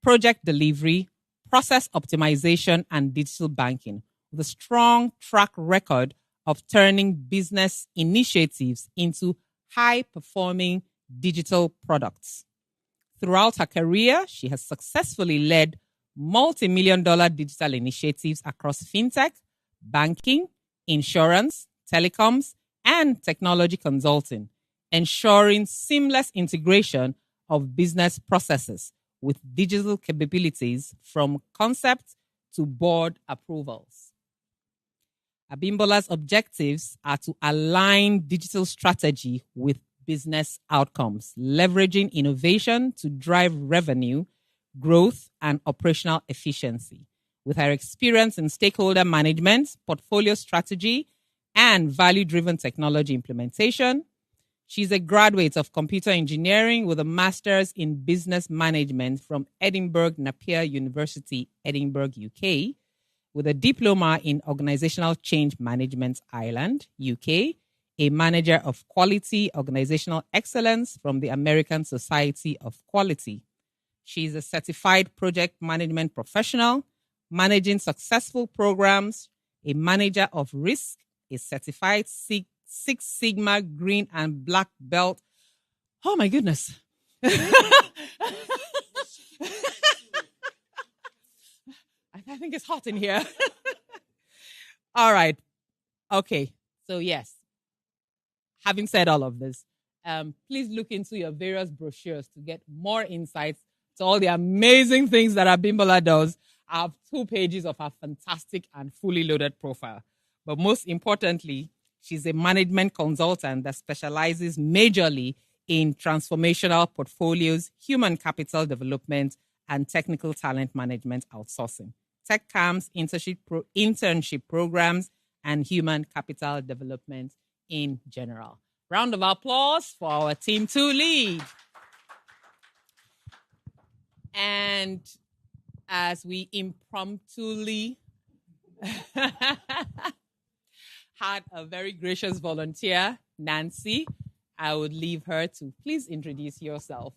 project delivery, process optimization, and digital banking, with a strong track record of turning business initiatives into high-performing digital products. Throughout her career, she has successfully led multi-million-dollar digital initiatives across fintech, banking, insurance, telecoms, and technology consulting, ensuring seamless integration of business processes with digital capabilities from concept to board approvals. Abimbola's objectives are to align digital strategy with business outcomes, leveraging innovation to drive revenue, growth, and operational efficiency. With her experience in stakeholder management, portfolio strategy, and value-driven technology implementation, she's a graduate of computer engineering with a master's in business management from Edinburgh Napier University, Edinburgh, UK, with a diploma in organizational change management, Ireland, UK, a manager of quality organizational excellence from the American Society of Quality. She is a certified project management professional, managing successful programs, a manager of risk, a certified Six Sigma green and black belt. Oh my goodness. I think it's hot in here. All right. Okay. So yes, having said all of this, please look into your various brochures to get more insights to all the amazing things that Abimbola does. I have 2 pages of her fantastic and fully loaded profile. But most importantly, she's a management consultant that specializes majorly in transformational portfolios, human capital development, and technical talent management outsourcing. tech camps, internship programs, and human capital development in general. Round of applause for our Team 2 lead. And as we impromptuly had a very gracious volunteer, Nancy, I would leave her to please introduce yourself.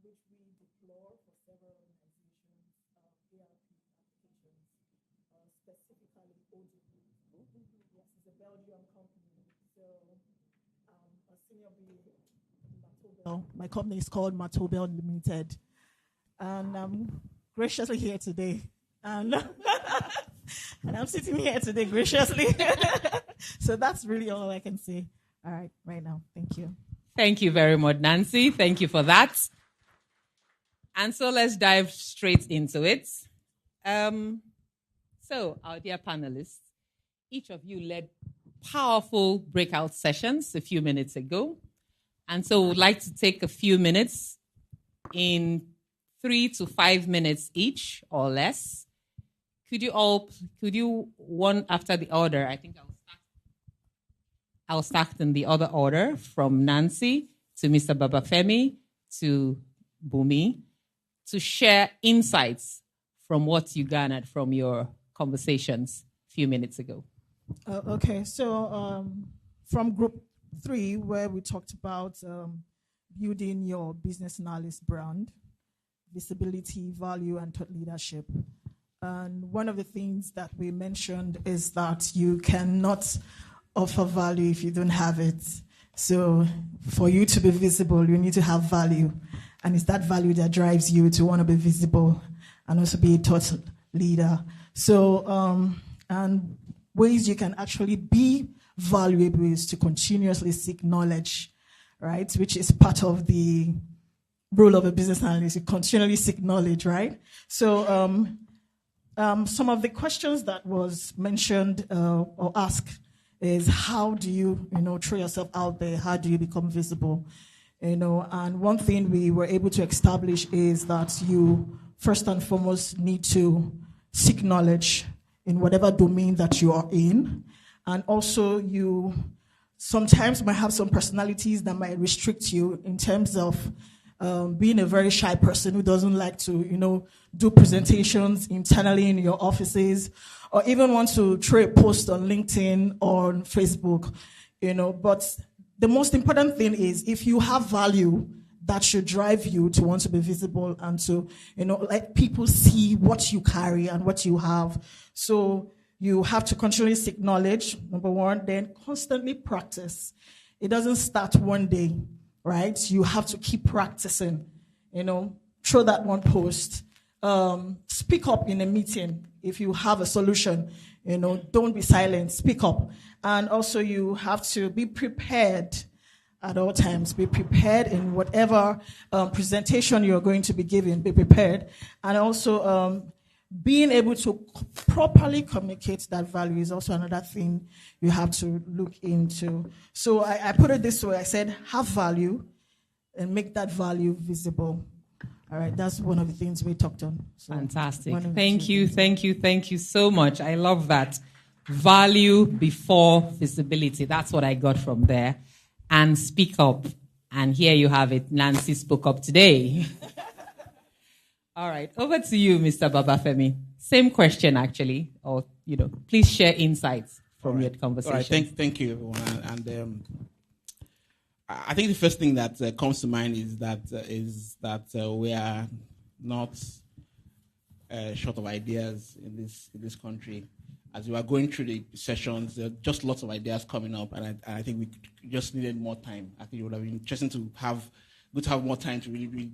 Which we deploy for several organizations, ERP applications, specifically ODB. Yes, it's a Belgian company. So a senior BA in Matobel. My company is called Matobel Limited. And I'm graciously here today. And I'm sitting here today graciously. So that's really all I can say. All right now. Thank you. Thank you very much, Nancy. Thank you for that. And so let's dive straight into it. So, our dear panelists, each of you led powerful breakout sessions a few minutes ago. And so we'd like to take a few minutes in 3 to 5 minutes each or less. Could you one after the order? I think I'll start in the other order from Nancy to Mr. Babafemi to Bumi, to share insights from what you garnered from your conversations a few minutes ago. Okay, so from group 3, where we talked about building your business analyst brand, visibility, value, and thought leadership. And one of the things that we mentioned is that you cannot offer value if you don't have it. So for you to be visible, you need to have value. And it's that value that drives you to want to be visible and also be a thought leader. So, and ways you can actually be valuable is to continuously seek knowledge, right? Which is part of the role of a business analyst. You continually seek knowledge, right? So, some of the questions that was mentioned or asked is how do you, throw yourself out there? How do you become visible? And one thing we were able to establish is that you first and foremost need to seek knowledge in whatever domain that you are in. And also you sometimes might have some personalities that might restrict you in terms of being a very shy person who doesn't like to, do presentations internally in your offices, or even want to throw a post on LinkedIn or on Facebook, But the most important thing is if you have value, that should drive you to want to be visible and to, let people see what you carry and what you have. So you have to continually seek knowledge, number one, then constantly practice. It doesn't start one day, right? You have to keep practicing, throw that one post. Speak up in a meeting if you have a solution, don't be silent, speak up. And also you have to be prepared at all times. Be prepared in whatever presentation you're going to be giving, be prepared. And also being able to properly communicate that value is also another thing you have to look into. So I put it this way, I said, have value and make that value visible. All right, that's one of the things we talked on. So fantastic. Thank you so much. I love that. Value before visibility. That's what I got from there. And speak up. And here you have it. Nancy spoke up today. All right, over to you, Mr. Babafemi. Same question, actually. Or, please share insights from your conversation. All right, thank you, everyone. And I think the first thing that comes to mind is that we are not short of ideas in this country. As we are going through the sessions, there are just lots of ideas coming up, and I think we just needed more time. I think it would have been interesting to have more time to really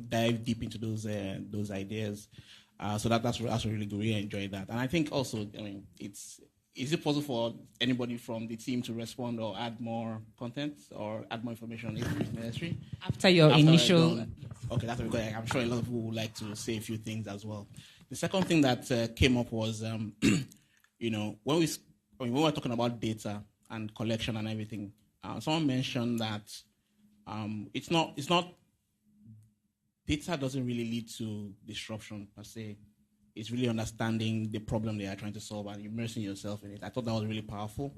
dive deep into those ideas. So that's really good. Really enjoyed that, and I think also, is it possible for anybody from the team to respond or add more content or add more information if it's necessary? After your initial Okay, that's because I'm sure a lot of people would like to say a few things as well. The second thing that came up was, when we were talking about data and collection and everything, someone mentioned that it's not data doesn't really lead to disruption per se. It's really understanding the problem they are trying to solve and immersing yourself in it. I thought that was really powerful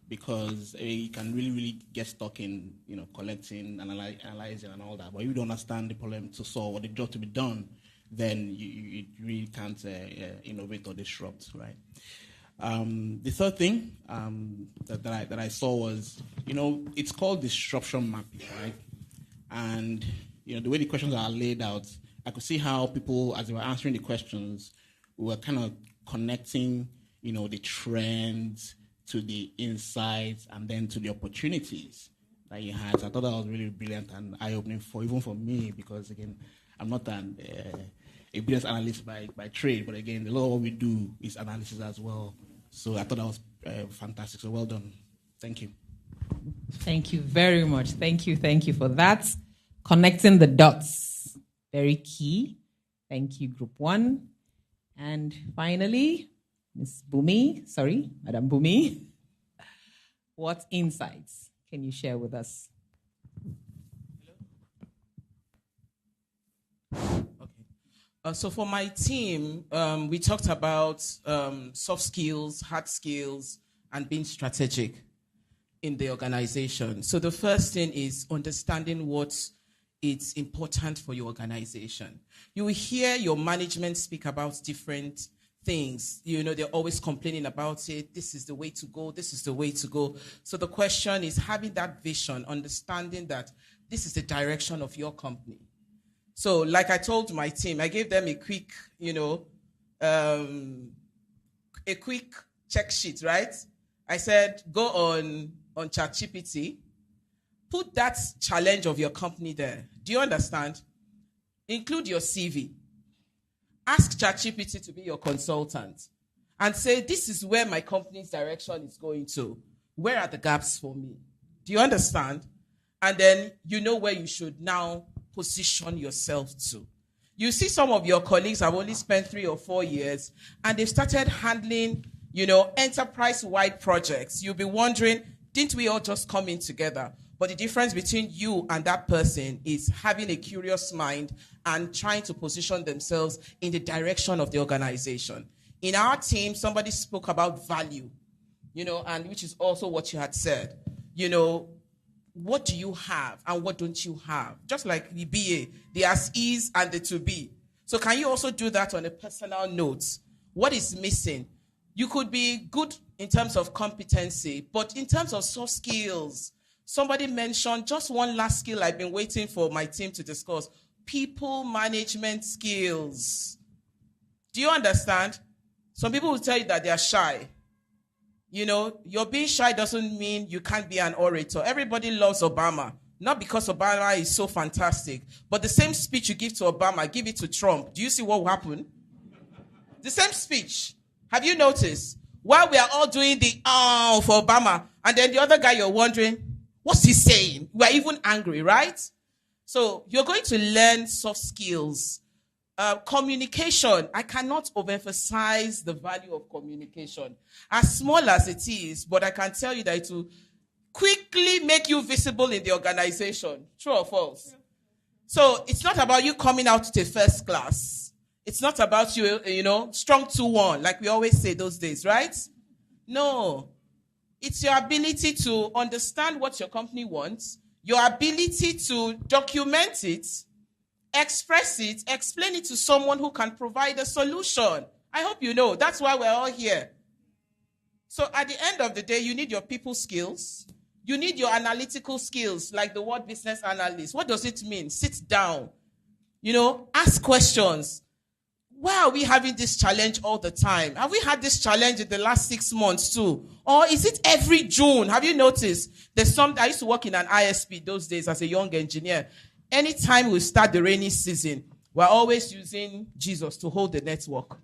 because you can really get stuck in collecting, analyzing and all that. But if you don't understand the problem to solve or the job to be done, then you really can't innovate or disrupt, right? The third thing that I saw was, it's called disruption mapping, right? And the way the questions are laid out, I could see how people, as they were answering the questions, were kind of connecting, the trends to the insights and then to the opportunities that you had. So I thought that was really brilliant and eye-opening even for me, because again, I'm not a business analyst by trade, but again, a lot of what we do is analysis as well. So I thought that was fantastic. So well done. Thank you. Thank you very much. Thank you for that. Connecting the dots, very key. Thank you, Group 1. And finally, Madam Bumi, what insights can you share with us? Okay. So for my team, we talked about soft skills, hard skills, and being strategic in the organization. So the first thing is understanding what is important for your organization. You will hear your management speak about different things. They're always complaining about it. This is the way to go. This is the way to go. So the question is having that vision, understanding that this is the direction of your company. So like I told my team, I gave them a quick, check sheet, right? I said, go on ChatGPT, put that challenge of your company there. Do you understand? Include your CV. Ask ChatGPT to be your consultant and say, this is where my company's direction is going to. Where are the gaps for me? Do you understand? And then you know where you should now position yourself to. You see some of your colleagues have only spent 3 or 4 years and they've started handling, enterprise-wide projects. You'll be wondering, didn't we all just come in together? But the difference between you and that person is having a curious mind and trying to position themselves in the direction of the organization. In our team, somebody spoke about value, and which is also what you had said. What do you have and what don't you have? Just like the BA, the as is and the to be. So can you also do that on a personal note? What is missing? You could be good in terms of competency, but in terms of soft skills, somebody mentioned just one last skill I've been waiting for my team to discuss: people management skills. Do you understand? Some people will tell you that they are shy. Your being shy doesn't mean you can't be an orator. Everybody loves Obama. Not because Obama is so fantastic, but the same speech you give to Obama, give it to Trump. Do you see what will happen? The same speech. Have you noticed? While we are all doing the for Obama, and then the other guy, you're wondering, what's he saying? We're even angry, right? So you're going to learn soft skills. Communication. I cannot overemphasize the value of communication. As small as it is, but I can tell you that it will quickly make you visible in the organization. True or false? So it's not about you coming out to first class. It's not about you, strong 2-1, like we always say those days, right? No. It's your ability to understand what your company wants, your ability to document it, express it, explain it to someone who can provide a solution. I hope you know. That's why we're all here. So at the end of the day, you need your people skills. You need your analytical skills, like the word business analyst. What does it mean? Sit down. Ask questions. Why are we having this challenge all the time? Have we had this challenge in the last 6 months too? Or is it every June? Have you noticed? I used to work in an ISP those days as a young engineer. Anytime we start the rainy season, we're always using Jesus to hold the network.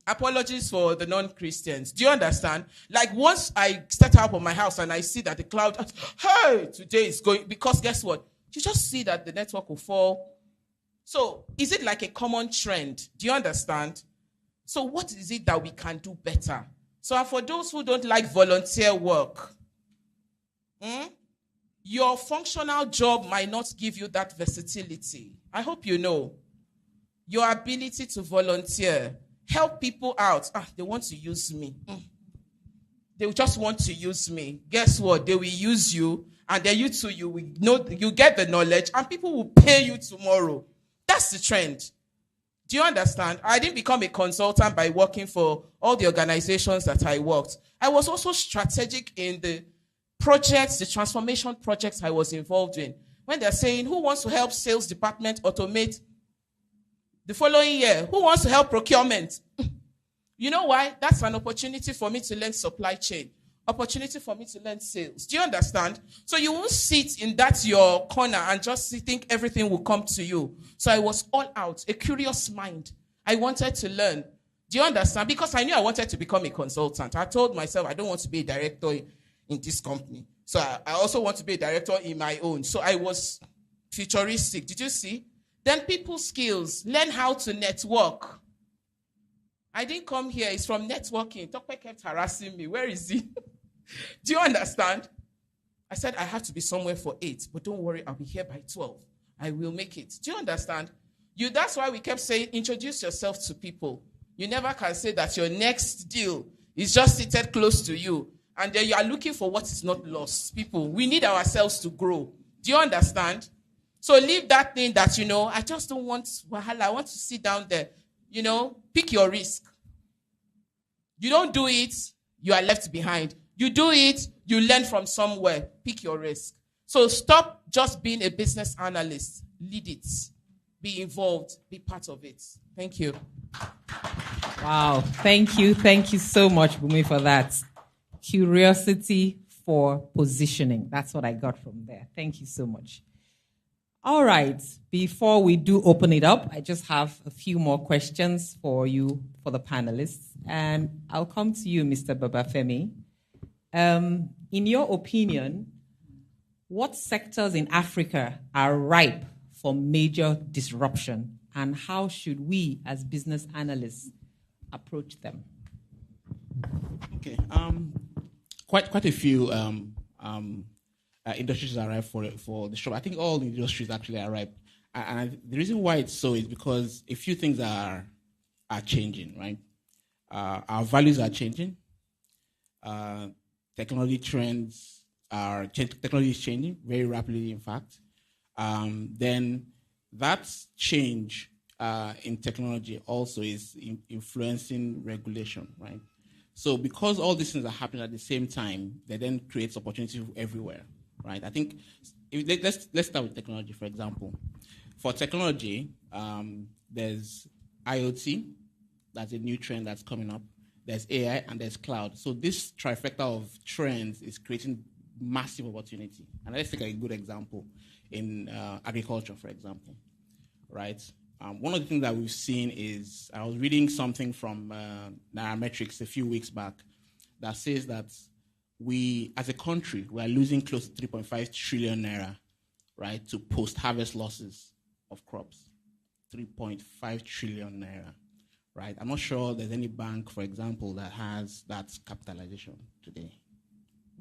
Apologies for the non-Christians. Do you understand? Like once I start up on my house and I see that the cloud, hey, today is going, because guess what? you just see that the network will fall. So is it like a common trend? Do you understand? So what is it that we can do better? So for those who don't like volunteer work, your functional job might not give you that versatility. I hope you know. Your ability to volunteer, help people out. They want to use me. They just want to use me. Guess what? They will use you, and then you too, you will know, you get the knowledge, and people will pay you tomorrow. That's the trend. Do you understand? I didn't become a consultant by working for all the organizations that I worked. I was also strategic in the projects, the transformation projects I was involved in. When they're saying, who wants to help sales department automate the following year? Who wants to help procurement? You know why? That's an opportunity for me to learn supply chain. Opportunity for me to learn sales. Do you understand? So you won't sit in that your corner and just think everything will come to you. So I was all out, a curious mind. I wanted to learn. Do you understand? Because I knew I wanted to become a consultant. I told myself I don't want to be a director in this company. So I also want to be a director in my own. So I was futuristic. Did you see? Then people skills. Learn how to network. I didn't come here. It's from networking. Tokwe kept harassing me. Where is he? Do you understand? I said, I have to be somewhere for 8. But don't worry, I'll be here by 12. I will make it. Do you understand? That's why we kept saying, introduce yourself to people. You never can say that your next deal is just seated close to you. And then you are looking for what is not lost. People, we need ourselves to grow. Do you understand? So leave that thing that, I just don't want wahala. I want to sit down there. Pick your risk. You don't do it, you are left behind. You do it, you learn from somewhere. Pick your risk. So stop just being a business analyst. Lead it. Be involved. Be part of it. Thank you. Wow. Thank you. Thank you so much, Bumi, for that. Curiosity for positioning. That's what I got from there. Thank you so much. All right. Before we do open it up, I just have a few more questions for you, for the panelists. And I'll come to you, Mr. Babafemi. In your opinion, what sectors in Africa are ripe for major disruption, and how should we, as business analysts, approach them? Okay. Quite a few industries are ripe for disruption. I think all the industries actually are ripe. And the reason why it's so is because a few things are changing, right? Our values are changing. Technology trends technology is changing very rapidly, in fact. Then that change in technology also is influencing regulation, right? So because all these things are happening at the same time, they then creates opportunity everywhere, right? I think let's start with technology, for example. For technology, there's IoT. That's a new trend that's coming up. There's AI and there's cloud. So this trifecta of trends is creating massive opportunity. And let's take a good example in agriculture, for example, right? One of the things that we've seen is, I was reading something from Nairametrics a few weeks back that says that we, as a country, we are losing close to 3.5 trillion naira, right, to post-harvest losses of crops. 3.5 trillion naira. Right, I'm not sure there's any bank, for example, that has that capitalization today,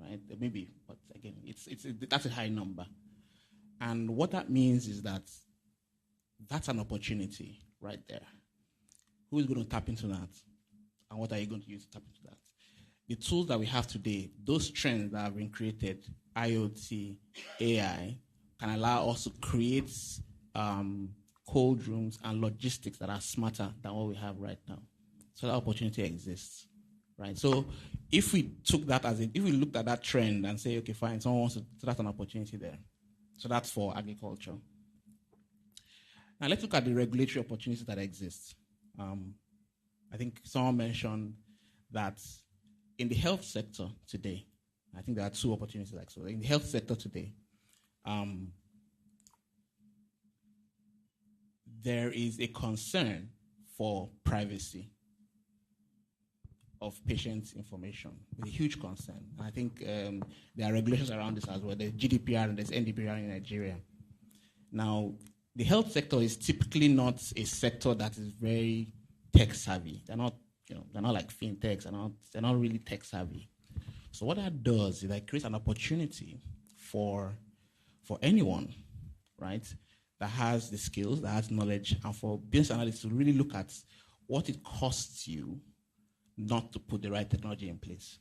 right? Maybe, but again, that's a high number. And what that means is that that's an opportunity right there. Who is going to tap into that? And what are you going to use to tap into that? The tools that we have today, those trends that have been created, IoT, AI, can allow us to create cold rooms and logistics that are smarter than what we have right now. So that opportunity exists, right? So if we took that if we looked at that trend and say, okay, fine, someone wants to, so that's an opportunity there. So that's for agriculture. Now let's look at the regulatory opportunities that exist. I think someone mentioned that in the health sector today, I think there are two opportunities like so. In the health sector today, there is a concern for privacy of patient information. It's a huge concern. I think there are regulations around this as well. There's GDPR and there's NDPR in Nigeria. Now, the health sector is typically not a sector that is very tech savvy. They're not like fintechs. They're not really tech savvy. So what that does is that creates an opportunity for anyone, right, that has the skills, that has knowledge, and for business analysts to really look at what it costs you not to put the right technology in place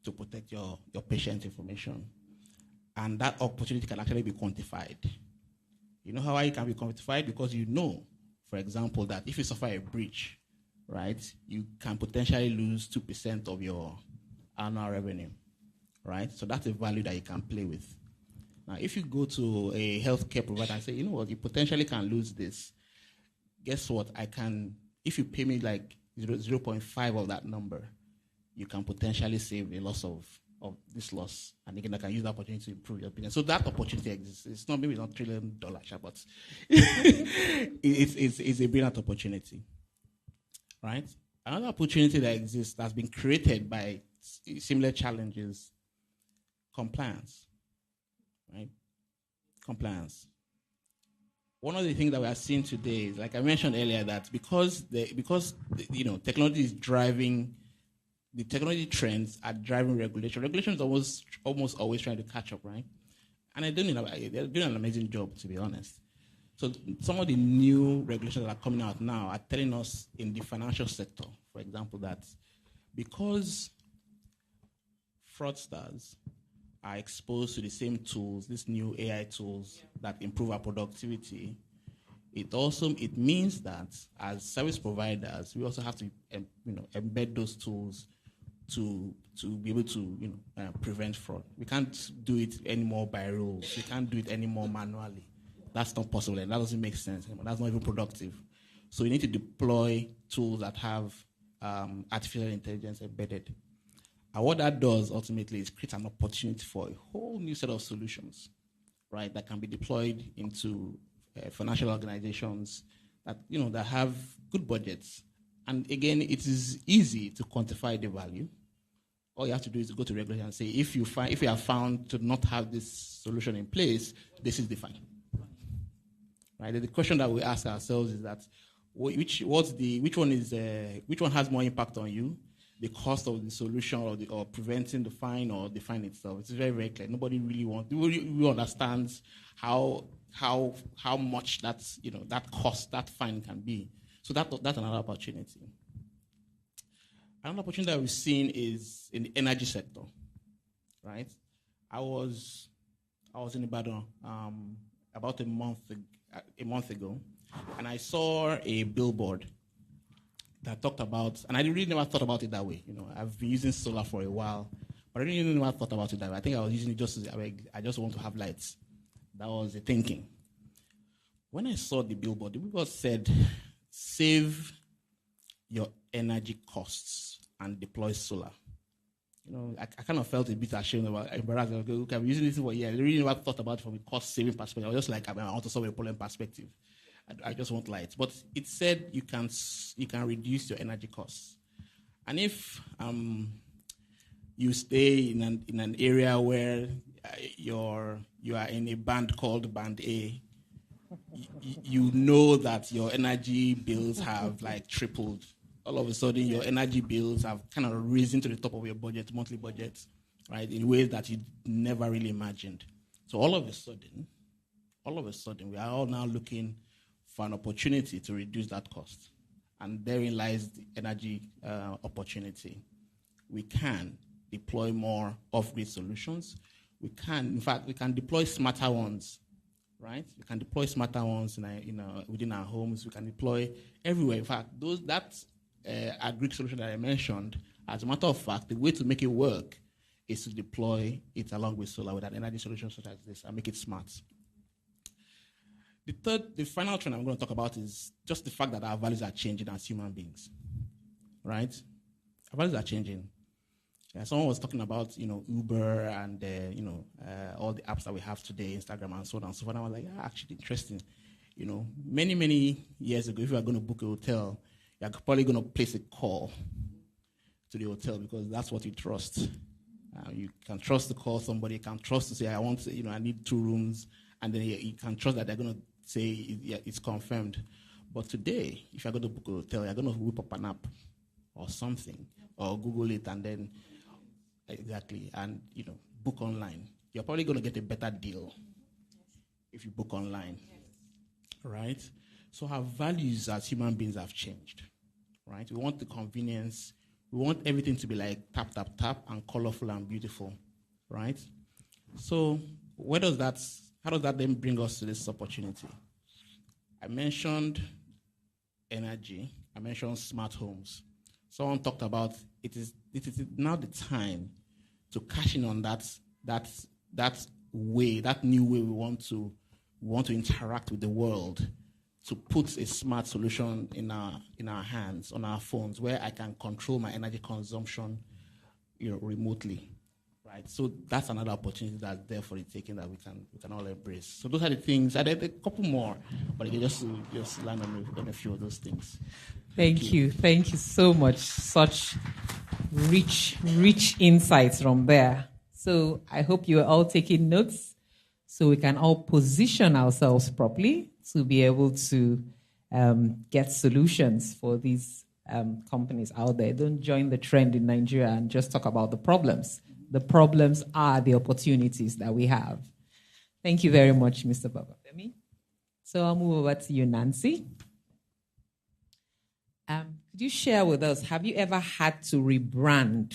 to protect your patient information. And that opportunity can actually be quantified. You know how it can be quantified? Because you know, for example, that if you suffer a breach, right, you can potentially lose 2% of your annual revenue, right? So that's a value that you can play with. Now, if you go to a healthcare provider and say, you know what, you potentially can lose this, guess what? If you pay me like 0.5 of that number, you can potentially save a loss of this loss. And again, I can use the opportunity to improve your business. So that opportunity exists. It's not maybe not $1 trillion, but it's a brilliant opportunity, right? Another opportunity that exists that's been created by similar challenges, compliance, right? Compliance. One of the things that we are seeing today is, like I mentioned earlier, that because technology is driving, the technology trends are driving regulation. Regulation is almost always trying to catch up, right? And they're doing an amazing job, to be honest. So some of the new regulations that are coming out now are telling us in the financial sector, for example, that because fraudsters are exposed to the same tools, these new AI tools that improve our productivity, it means that as service providers, we also have to embed those tools to be able to prevent fraud. We can't do it anymore by rules. We can't do it anymore manually. That's not possible, and that doesn't make sense. That's not even productive. So we need to deploy tools that have artificial intelligence embedded. And what that does ultimately is create an opportunity for a whole new set of solutions, right, that can be deployed into financial organizations that have good budgets. And again, it is easy to quantify the value. All you have to do is to go to regulation and say, if you are found to not have this solution in place, this is the fine. Right? The question that we ask ourselves is that which one has more impact on you? The cost of the solution or preventing the fine or the fine itself. It's very, very clear. Nobody really understands how much that cost, that fine can be. So that's another opportunity. Another opportunity that we've seen is in the energy sector, right? I was in Ibadan about a month ago, and I saw a billboard that talked about, and I really never thought about it that way. I've been using solar for a while, but I really never thought about it that way. I think I was using it I just want to have lights. That was the thinking. When I saw the billboard said, save your energy costs and deploy solar. I kind of felt a bit ashamed embarrassed. Okay, I'm using this for I really never thought about it from a cost-saving perspective. I was just like, I want to solve a problem perspective. I just want lights. But it said you can reduce your energy costs. And if you stay in an area where you are in a band called Band A, you know that your energy bills have like tripled. All of a sudden, your energy bills have kind of risen to the top of your budget, monthly budget, right, in ways that you never really imagined. So all of a sudden, we are all now looking for an opportunity to reduce that cost. And therein lies the energy opportunity. We can deploy more off-grid solutions. We can deploy smarter ones, right? We can deploy smarter ones within our homes. We can deploy everywhere. In fact, that agri solution that I mentioned, as a matter of fact, the way to make it work is to deploy it along with solar with an energy solution such as this and make it smart. The final trend I'm going to talk about is just the fact that our values are changing as human beings, right? Our values are changing. Someone was talking about, Uber and, all the apps that we have today, Instagram and so on and so forth. I was like, actually interesting. Many, many years ago, if you are going to book a hotel, you're probably going to place a call to the hotel because that's what you trust. You can trust to call somebody. You can trust to say, I need 2 rooms and then you can trust that they're going to say it's confirmed. But today, if you're going to book a hotel, you're going to whip up an app or something, or Google it, and then and book online. You're probably going to get a better deal if you book online, right? So our values as human beings have changed, right? We want the convenience. We want everything to be like tap, tap, tap, and colorful and beautiful, right? So how does that then bring us to this opportunity? I mentioned energy. I mentioned smart homes. Someone talked about it is now the time to cash in on that new way we want to interact with the world, to put a smart solution in our hands, on our phones, where I can control my energy consumption, remotely, right? So that's another opportunity that's there for the taking that we can all embrace. So those are the things. I did a couple more, but you can just land on a few of those things. Thank you so much. Such rich insights from there. So I hope you are all taking notes, so we can all position ourselves properly to be able to get solutions for these companies out there. Don't join the trend in Nigeria and just talk about the problems. The problems are the opportunities that we have. Thank you very much, Mr. Babafemi. So I'll move over to you, Nancy. Could you share with us, have you ever had to rebrand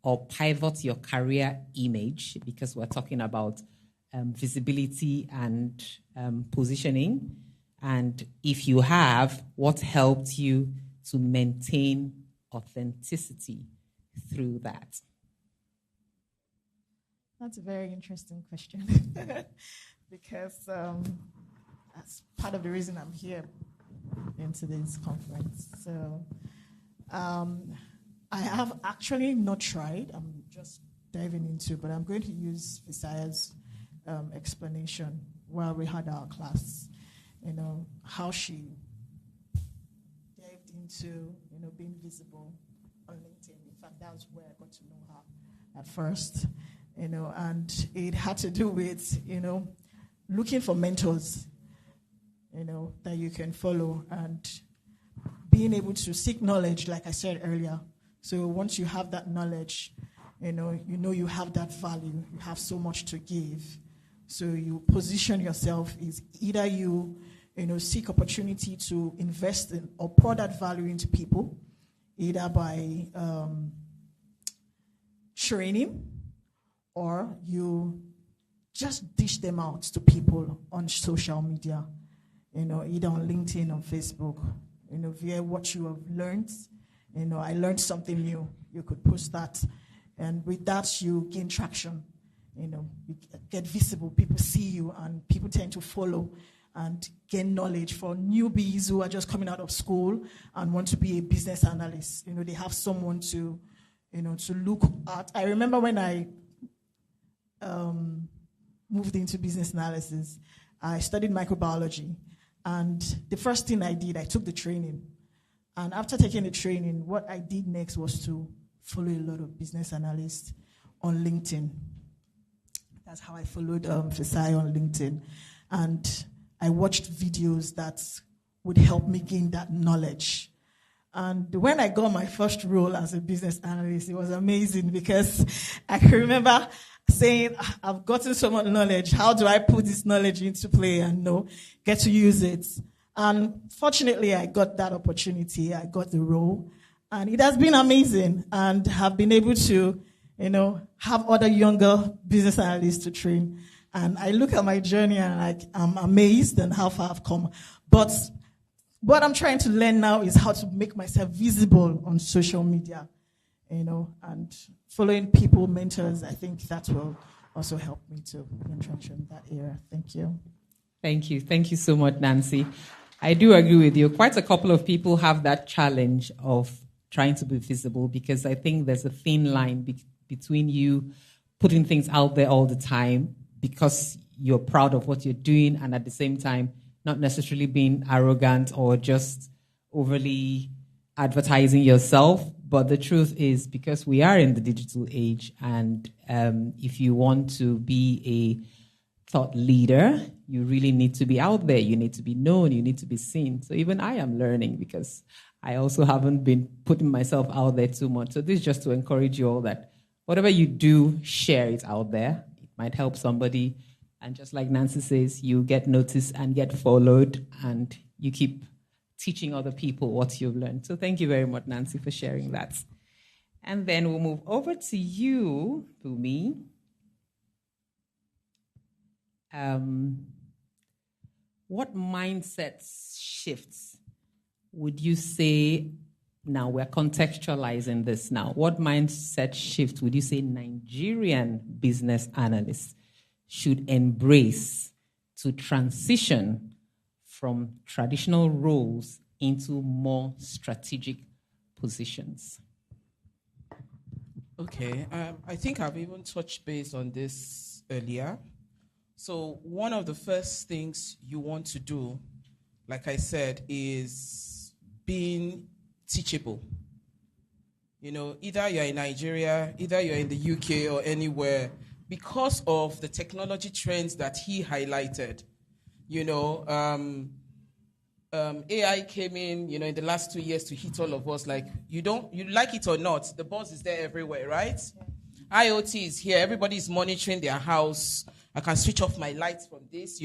or pivot your career image? Because we're talking about visibility and positioning. And if you have, what helped you to maintain authenticity through that? That's a very interesting question because that's part of the reason I'm here in today's conference. So I have actually not tried. I'm just diving into, but I'm going to use Fisaya's explanation while we had our class. How she dived into, being visible on LinkedIn. In fact, that was where I got to know her at first. And it had to do with, looking for mentors, that you can follow and being able to seek knowledge, like I said earlier. So once you have that knowledge, you have that value, you have so much to give. So you position yourself is either you seek opportunity to invest in or pour that value into people, either by training, or you just dish them out to people on social media, either on LinkedIn or Facebook, via what you have learned. I learned something new. You could post that, and with that you gain traction. You get visible. People see you, and people tend to follow and gain knowledge. For newbies who are just coming out of school and want to be a business analyst, they have someone to look at. I remember when I moved into business analysis, I studied microbiology, and the first thing I did, I took the training. And after taking the training, what I did next was to follow a lot of business analysts on LinkedIn. That's how I followed Fisaya on LinkedIn. And I watched videos that would help me gain that knowledge. And when I got my first role as a business analyst, it was amazing because I can remember saying, I've gotten so much knowledge. How do I put this knowledge into play and get to use it? And fortunately, I got that opportunity. I got the role. And it has been amazing, and have been able to, have other younger business analysts to train. And I look at my journey and I'm amazed at how far I've come. But what I'm trying to learn now is how to make myself visible on social media, and following people, mentors. I think that will also help me to entrench in that area. Thank you. Thank you. Thank you so much, Nancy. I do agree with you. Quite a couple of people have that challenge of trying to be visible, because I think there's a thin line between you putting things out there all the time because you're proud of what you're doing, and at the same time not necessarily being arrogant or just overly advertising yourself. But the truth is, because we are in the digital age, and if you want to be a thought leader, you really need to be out there. You need to be known. You need to be seen. So even I am learning because I also haven't been putting myself out there too much. So this is just to encourage you all that whatever you do, share it out there. It might help somebody. And just like Nancy says, you get noticed and get followed, and you keep teaching other people what you've learned. So thank you very much, Nancy, for sharing that. And then we'll move over to you, Bumi. What mindset shifts would you say, now we're contextualizing this now, what mindset shift would you say Nigerian business analysts should embrace to transition from traditional roles into more strategic positions? Okay, I think I've even touched base on this earlier. So one of the first things you want to do, like I said, is being teachable. Either you're in Nigeria, either you're in the UK or anywhere, because of the technology trends that he highlighted. AI came in the last 2 years to hit all of us. Like, you like it or not, the buzz is there everywhere, right? Yeah. IoT is here. Everybody is monitoring their house. I can switch off my lights from this,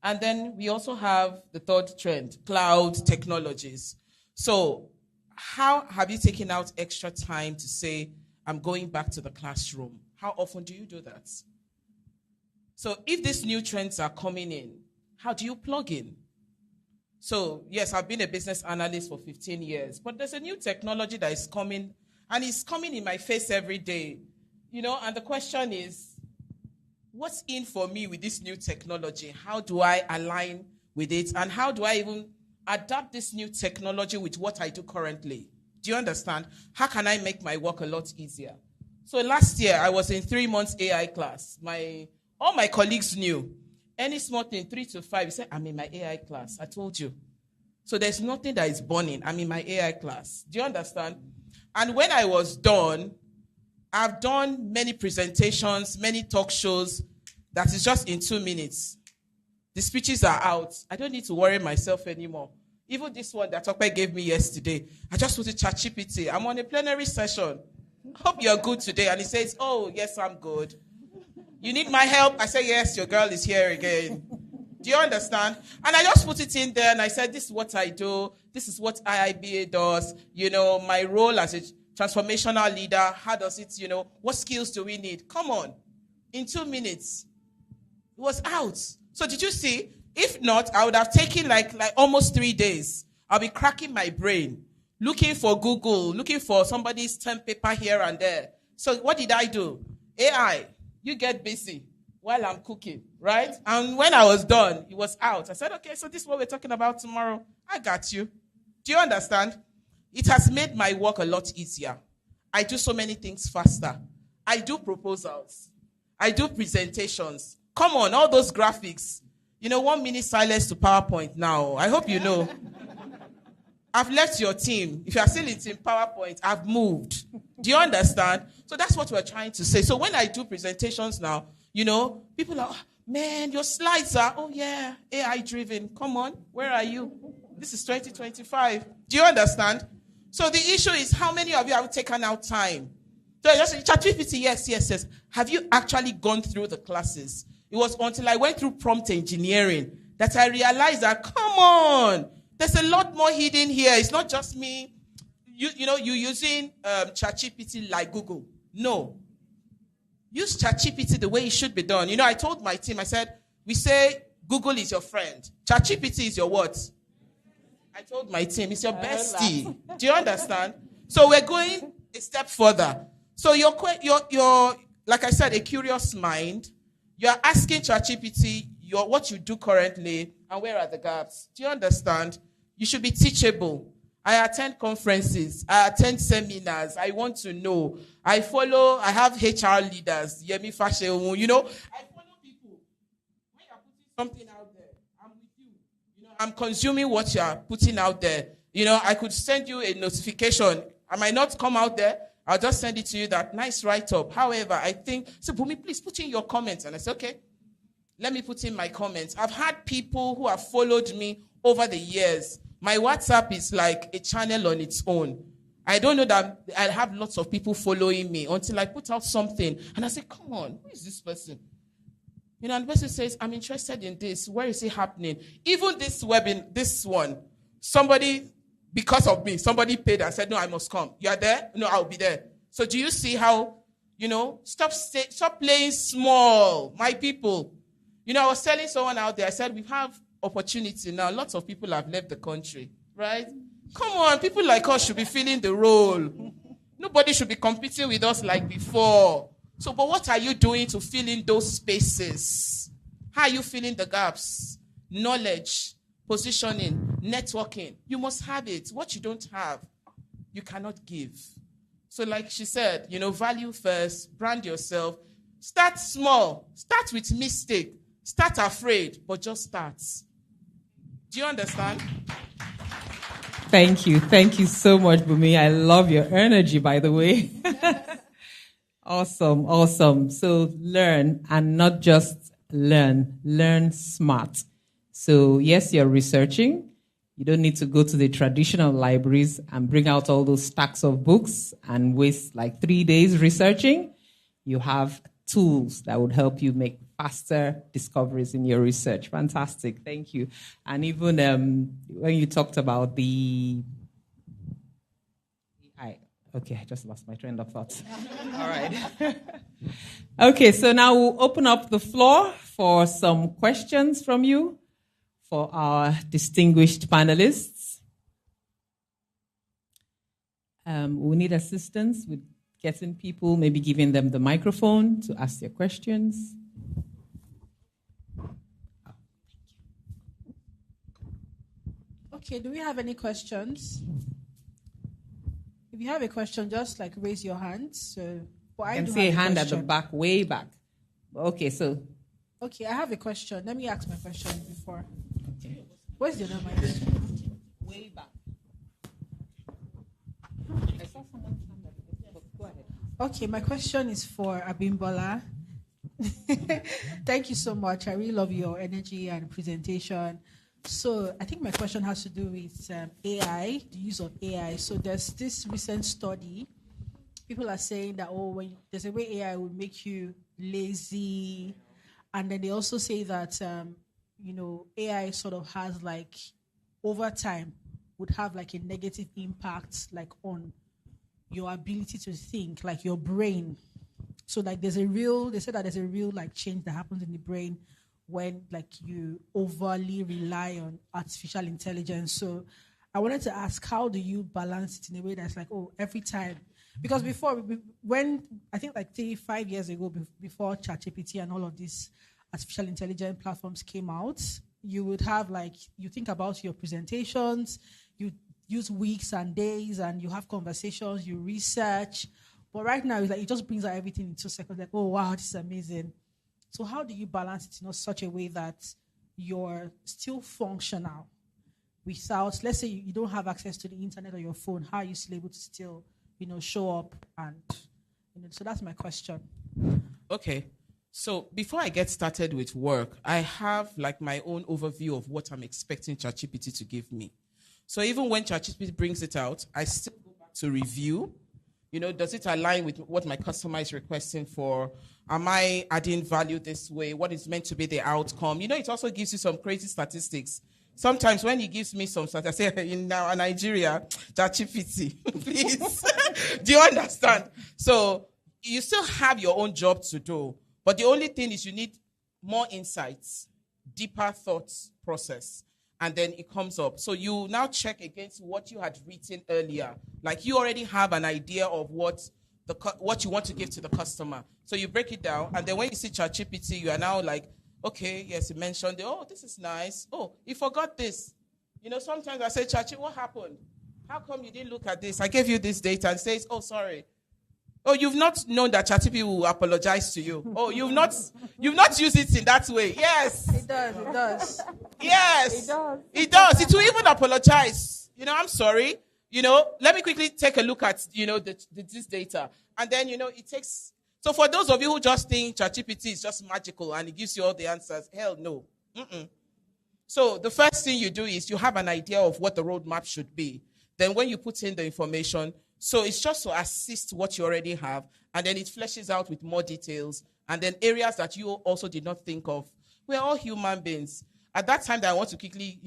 And then we also have the third trend, cloud technologies. So how have you taken out extra time to say, I'm going back to the classroom? How often do you do that? So if these new trends are coming in, how do you plug in? So yes, I've been a business analyst for 15 years, but there's a new technology that is coming, and it's coming in my face every day. And the question is, what's in for me with this new technology? How do I align with it? And how do I even adapt this new technology with what I do currently? Do you understand? How can I make my work a lot easier? So last year, I was in 3 months AI class. All my colleagues knew. Any small thing, 3 to 5, you say, I'm in my AI class. I told you. So there's nothing that is burning. I'm in my AI class. Do you understand? And when I was done, I've done many presentations, many talk shows that is just in 2 minutes. The speeches are out. I don't need to worry myself anymore. Even this one that Tokpe gave me yesterday, I just put it ChatGPT. I'm on a plenary session. Hope you're good today. And he says, oh, yes, I'm good. You need my help? I say, yes, your girl is here again. Do you understand? And I just put it in there and I said, this is what I do. This is what IIBA does. My role as a transformational leader, how does it, what skills do we need? Come on. In 2 minutes, it was out. So did you see? If not, I would have taken like almost 3 days. I'll be cracking my brain, looking for Google, looking for somebody's stamp paper here and there. So what did I do? AI, you get busy while I'm cooking, right? And when I was done, it was out. I said, okay, so this is what we're talking about tomorrow. I got you. Do you understand? It has made my work a lot easier. I do so many things faster. I do proposals. I do presentations. Come on, all those graphics. 1 minute silence to PowerPoint now. I hope you know. I've left your team. If you are still in Team PowerPoint, I've moved. Do you understand? So that's what we're trying to say. So when I do presentations now, people are, man, your slides are, oh yeah, AI driven. Come on, where are you? This is 2025. Do you understand? So the issue is, how many of you have taken out time? So just ChatGPT, yes. Have you actually gone through the classes? It was until I went through prompt engineering that I realized that, come on, there's a lot more hidden here. It's not just me, you using ChatGPT like Google. No. Use ChatGPT the way it should be done. I told my team, I said, we say Google is your friend. ChatGPT is your what? I told my team, it's your bestie. Do you understand? So we're going a step further. So you're like I said, a curious mind. You're asking ChatGPT what you do currently and where are the gaps. Do you understand? You should be teachable. I attend conferences. I attend seminars. I want to know. I have HR leaders. Yemi Fashe, I follow people. When you're putting something out there, I'm with you. I'm consuming what you're putting out there. I could send you a notification. I might not come out there. I'll just send it to you, that nice write-up. However, I think, so Bumi, please put in your comments. And I said, okay. Let me put in my comments. I've had people who have followed me over the years. My WhatsApp is like a channel on its own. I don't know that I have lots of people following me until I put out something. And I say, come on, who is this person? You know, and the person says, I'm interested in this. Where is it happening? Even this this one, somebody, because of me, somebody paid and said, no, I must come. You are there? No, I'll be there. So do you see how, stop playing small, my people. I was telling someone out there, I said, we have opportunity now. Lots of people have left the country, right? Come on, people like us should be filling the role. Nobody should be competing with us like before. So, but what are you doing to fill in those spaces? How are you filling the gaps? Knowledge, positioning, networking. You must have it. What you don't have, you cannot give. So like she said, value first, brand yourself. Start small. Start with mistake. Start afraid, but just start. Do you understand? Thank you. Thank you so much, Bumi. I love your energy, by the way. Awesome, awesome. So learn, and not just learn smart. So yes, you're researching. You don't need to go to the traditional libraries and bring out all those stacks of books and waste like 3 days researching. You have tools that would help you make faster discoveries in your research. Fantastic. Thank you. And even when you talked about I just lost my train of thought. All right. Okay, so now we'll open up the floor for some questions from you for our distinguished panelists. We need assistance with getting people, maybe giving them the microphone to ask their questions. Okay, do we have any questions? If you have a question, just raise your hand. So, I can see a hand at the back, way back. Okay, so. Okay, I have a question. Let me ask my question before. Okay. Where's the other mic? Way back. I saw someone stand at the back. Go ahead. Okay, my question is for Abimbola. Thank you so much. I really love your energy and presentation. So I think my question has to do with AI, the use of AI. So there's this recent study. People are saying that, when there's a way AI will make you lazy. And then they also say that, AI sort of has over time would have a negative impact on your ability to think, your brain. So they said that there's a real change that happens in the brain when you overly rely on artificial intelligence. So I wanted to ask, how do you balance it in a way that's every time? Because before, when I think 5 years ago, before ChatGPT and all of these artificial intelligence platforms came out, you would have you think about your presentations, you use weeks and days, and you have conversations, you research. But right now, it's it just brings out everything in 2 seconds. Oh, wow, this is amazing. So how do you balance it in such a way that you're still functional without, let's say you don't have access to the internet or your phone, how are you still able to still, show up? And, so that's my question. Okay. So before I get started with work, I have my own overview of what I'm expecting ChatGPT to give me. So even when ChatGPT brings it out, I still go back to review. Does it align with what my customer is requesting for? Am I adding value this way? What is meant to be the outcome? It also gives you some crazy statistics. Sometimes when he gives me some statistics, I say, in Nigeria, ChatGPT, please. Do you understand? So you still have your own job to do. But the only thing is you need more insights, deeper thoughts process. And then it comes up. So you now check against what you had written earlier. You already have an idea of what you want to give to the customer. So you break it down. And then when you see ChatGPT, you are now okay, yes, you mentioned, this is nice. Oh, you forgot this. Sometimes I say, ChatGPT, what happened? How come you didn't look at this? I gave you this data, and says, oh, sorry. Oh, you've not known that ChatGPT will apologize to you. Oh, you've not used it in that way. Yes. It does. Yes. It does. It will even apologize. I'm sorry. Let me quickly take a look at, this data. And then, it takes So for those of you who just think ChatGPT is just magical and it gives you all the answers, hell no. So the first thing you do is you have an idea of what the roadmap should be. Then when you put in the information, so it's just to assist what you already have, and then it fleshes out with more details, and then areas that you also did not think of. We're all human beings. At that time that I want to quickly,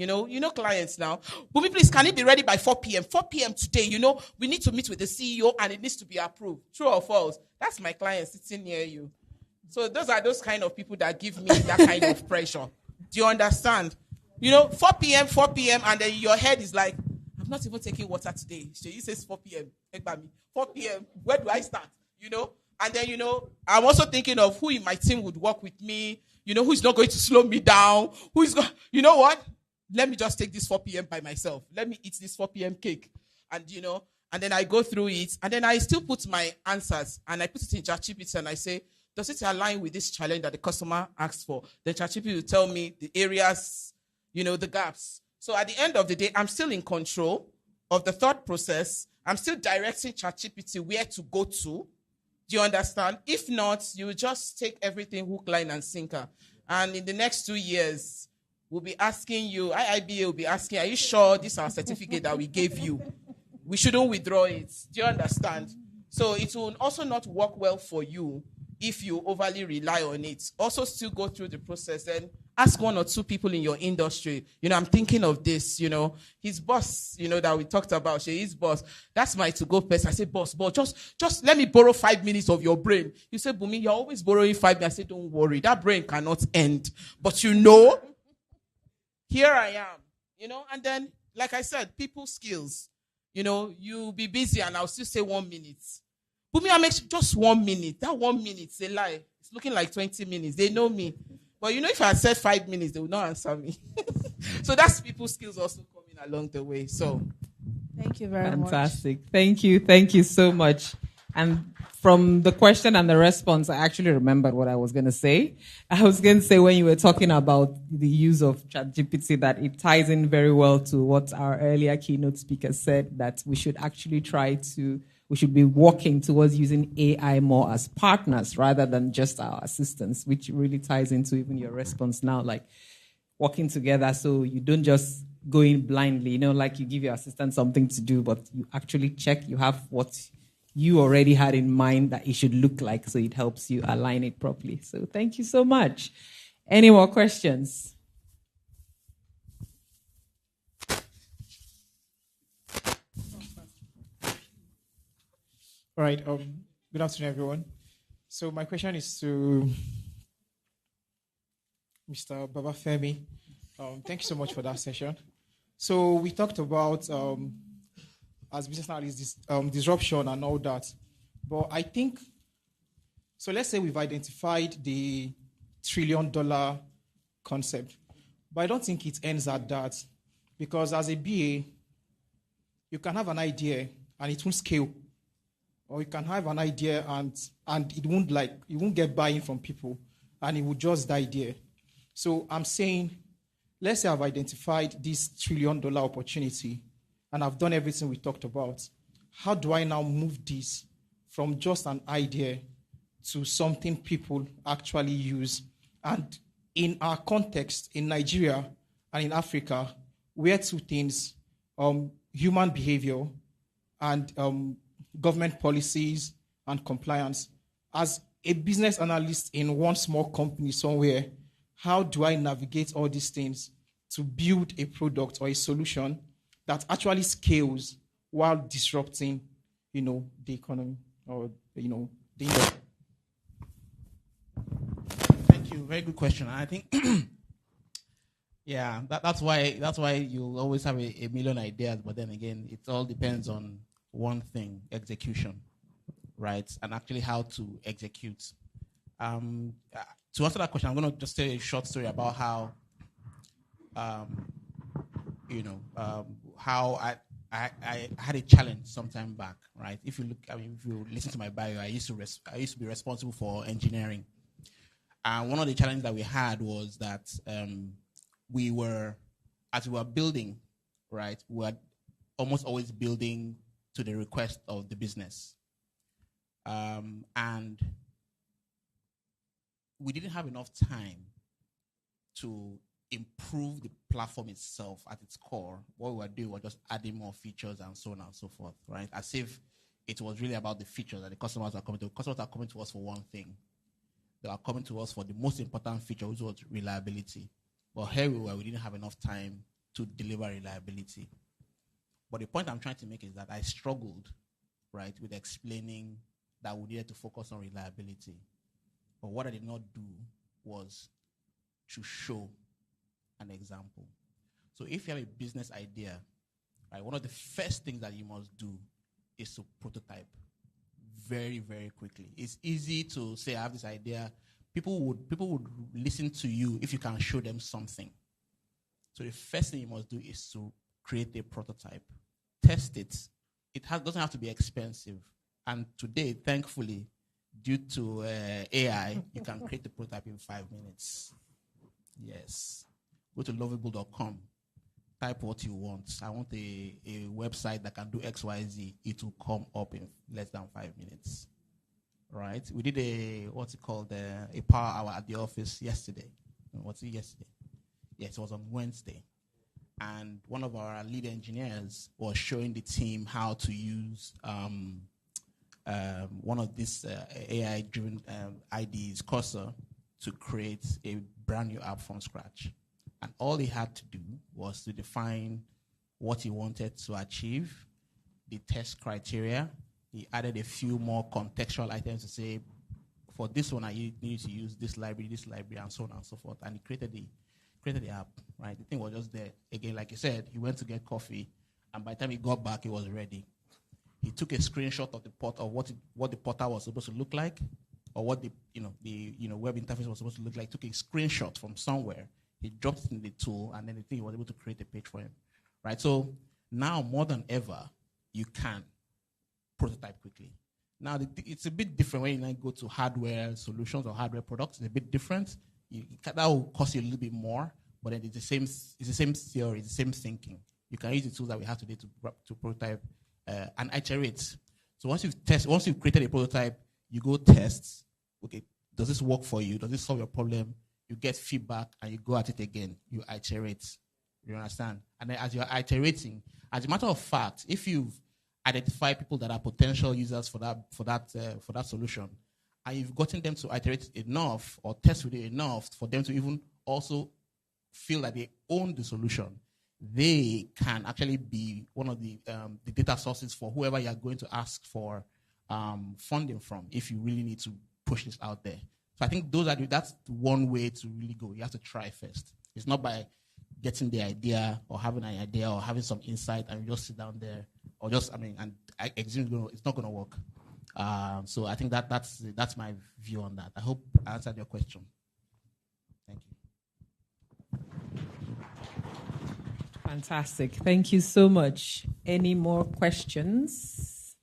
clients now, Bumi, please, can it be ready by 4 p.m.? 4 p.m. today, we need to meet with the CEO and it needs to be approved. True or false? That's my client sitting near you. So those are those kind of people that give me that kind of pressure. Do you understand? 4 p.m., and then your head is like, I'm not even taking water today. She says 4 p.m. 4 p.m., where do I start? And then, I'm also thinking of who in my team would work with me, who's not going to slow me down, you know what? Let me just take this 4 p.m. by myself. Let me eat this 4 p.m. cake. And, and then I go through it, and then I still put my answers, and I put it in ChatGPT, and I say, does it align with this challenge that the customer asked for? Then ChatGPT will tell me the areas, the gaps. So at the end of the day, I'm still in control of the thought process. I'm still directing ChatGPT where to go to. Do you understand? If not, you will just take everything hook, line, and sinker. And in the next 2 years, we'll be asking you, IIBA will be asking, are you sure this is our certificate that we gave you? We shouldn't withdraw it. Do you understand? So it will also not work well for you if you overly rely on it. Also still go through the process and ask 1 or 2 people in your industry. I'm thinking of this, his boss, that we talked about, his boss. That's my to-go person. I say, boss, just let me borrow 5 minutes of your brain. You say, Bumi, you're always borrowing 5 minutes. I say, don't worry. That brain cannot end. But here I am, and then, like I said, people skills, you'll be busy and I'll still say 1 minute. Bumi, I make just 1 minute. That 1 minute is a lie. It's looking like 20 minutes. They know me. But if I said 5 minutes, they would not answer me. So that's people skills also coming along the way. So thank you very much. Fantastic. Thank you so much. And from the question and the response, I actually remembered what I was going to say. I was going to say when you were talking about the use of ChatGPT that it ties in very well to what our earlier keynote speaker said, that we should actually we should be working towards using AI more as partners rather than just our assistants, which really ties into even your response now, like working together so you don't just go in blindly, like you give your assistant something to do, but you actually check you have what you already had in mind that it should look like, so it helps you align it properly. So thank you so much. Any more questions? All right. Good afternoon, everyone. So my question is to Mr. Babafemi. Thank you so much for that session. So we talked about, as business analysts, disruption and all that. But I think, so let's say we've identified the $1 trillion concept. But I don't think it ends at that. Because as a BA, you can have an idea and it won't scale. Or you can have an idea and it won't get buy-in from people and it will just die there. So I'm saying, let's say I've identified this $1 trillion opportunity and I've done everything we talked about. How do I now move this from just an idea to something people actually use? And in our context, in Nigeria and in Africa, we are 2 things, human behavior and government policies and compliance. As a business analyst in one small company somewhere, how do I navigate all these things to build a product or a solution that actually scales while disrupting, the economy or, the industry? Thank you. Very good question. I think, yeah, that's why you'll always have a million ideas, but then again, it all depends on one thing: execution, right? And actually how to execute. To answer that question, I'm going to just tell you a short story about how, how I had a challenge some time back, right? If you listen to my bio, I used to be responsible for engineering. And one of the challenges that we had was that as we were building, right, we were almost always building to the request of the business. And we didn't have enough time to improve the platform itself at its core. What we were doing was just adding more features and so on and so forth, right? As if it was really about the features that the customers are coming to. Customers are coming to us for one thing. They are coming to us for the most important feature, which was reliability. But here we didn't have enough time to deliver reliability. But the point I'm trying to make is that I struggled, right, with explaining that we needed to focus on reliability. But what I did not do was to show an example. So if you have a business idea, right, one of the first things that you must do is to prototype very, very quickly. It's easy to say, I have this idea. People would listen to you if you can show them something. So the first thing you must do is to create a prototype. Test it. It doesn't have to be expensive. And today, thankfully, due to AI, you can create the prototype in 5 minutes. Yes. Go to lovable.com. Type what you want. I want a website that can do X, Y, Z. It will come up in less than 5 minutes. Right? We did a power hour at the office yesterday. What's it yesterday? Yes, it was on Wednesday. And one of our lead engineers was showing the team how to use one of these AI-driven IDs, Cursor, to create a brand new app from scratch. And all he had to do was to define what he wanted to achieve, the test criteria. He added a few more contextual items to say, for this one, I need to use this library, and so on and so forth. And he created the app, right? The thing was just there. Again, like you said, he went to get coffee, and by the time he got back, it was ready. He took a screenshot of the what the portal was supposed to look like, or what the web interface was supposed to look like. Took a screenshot from somewhere. He dropped it in the tool, and then the thing was able to create a page for him, right? So now more than ever, you can prototype quickly. Now it's a bit different when you go to hardware solutions or hardware products. It's a bit different. That will cost you a little bit more, but then it's the same theory, it's the same thinking. You can use the tools that we have today to prototype and iterate. So once you've created a prototype, you go test. Okay, does this work for you? Does this solve your problem? You get feedback and you go at it again. You iterate. You understand? And then as you're iterating, as a matter of fact, if you've identified people that are potential users for that solution, and you've gotten them to iterate enough or test with it enough for them to even also feel that they own the solution, they can actually be one of the data sources for whoever you are going to ask for funding from if you really need to push this out there. So I think that's one way to really go. You have to try first. It's not by getting the idea or having an idea or having some insight and you just sit down there or and I assume it's not going to work. So I think that's my view on that. I hope I answered your question. Thank you. Fantastic. Thank you so much. Any more questions?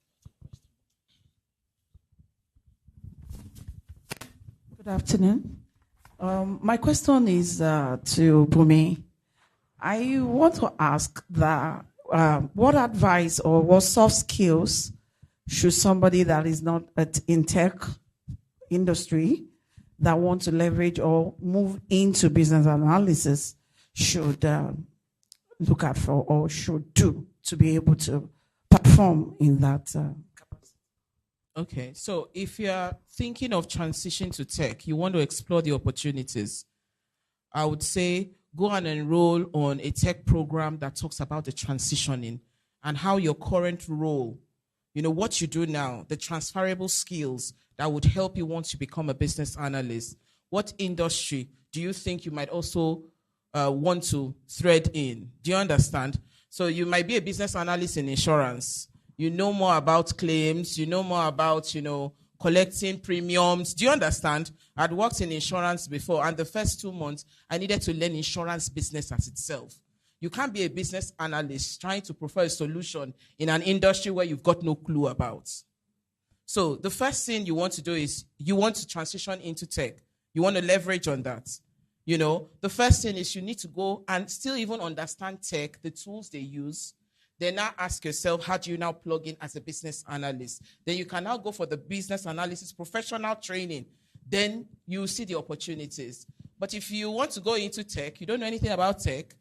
Good afternoon. My question is to Bumi. I want to ask that what advice or what soft skills should somebody that is not in tech industry that want to leverage or move into business analysis should look at for or should do to be able to perform in that capacity? Okay, so if you're thinking of transition to tech, you want to explore the opportunities, I would say go and enroll on a tech program that talks about the transitioning and how your current role, what you do now, the transferable skills that would help you once you become a business analyst. What industry do you think you might also want to thread in? Do you understand? So you might be a business analyst in insurance. You know more about claims. You know more about, collecting premiums. Do you understand? I'd worked in insurance before, and the first 2 months, I needed to learn insurance business as itself. You can't be a business analyst trying to provide a solution in an industry where you've got no clue about. So the first thing you want to do is you want to transition into tech. You want to leverage on that. The first thing is you need to go and still even understand tech, the tools they use. Then now ask yourself, how do you now plug in as a business analyst? Then you can now go for the business analysis professional training then you see the opportunities. But if you want to go into tech, you don't know anything about tech,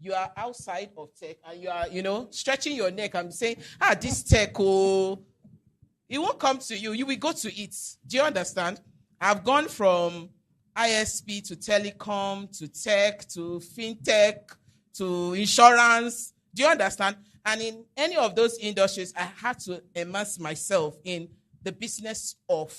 you are outside of tech, and you are, stretching your neck and saying, this tech, it won't come to you. You will go to it. Do you understand? I've gone from ISP to telecom to tech to fintech to insurance. Do you understand? And in any of those industries, I had to immerse myself in the business of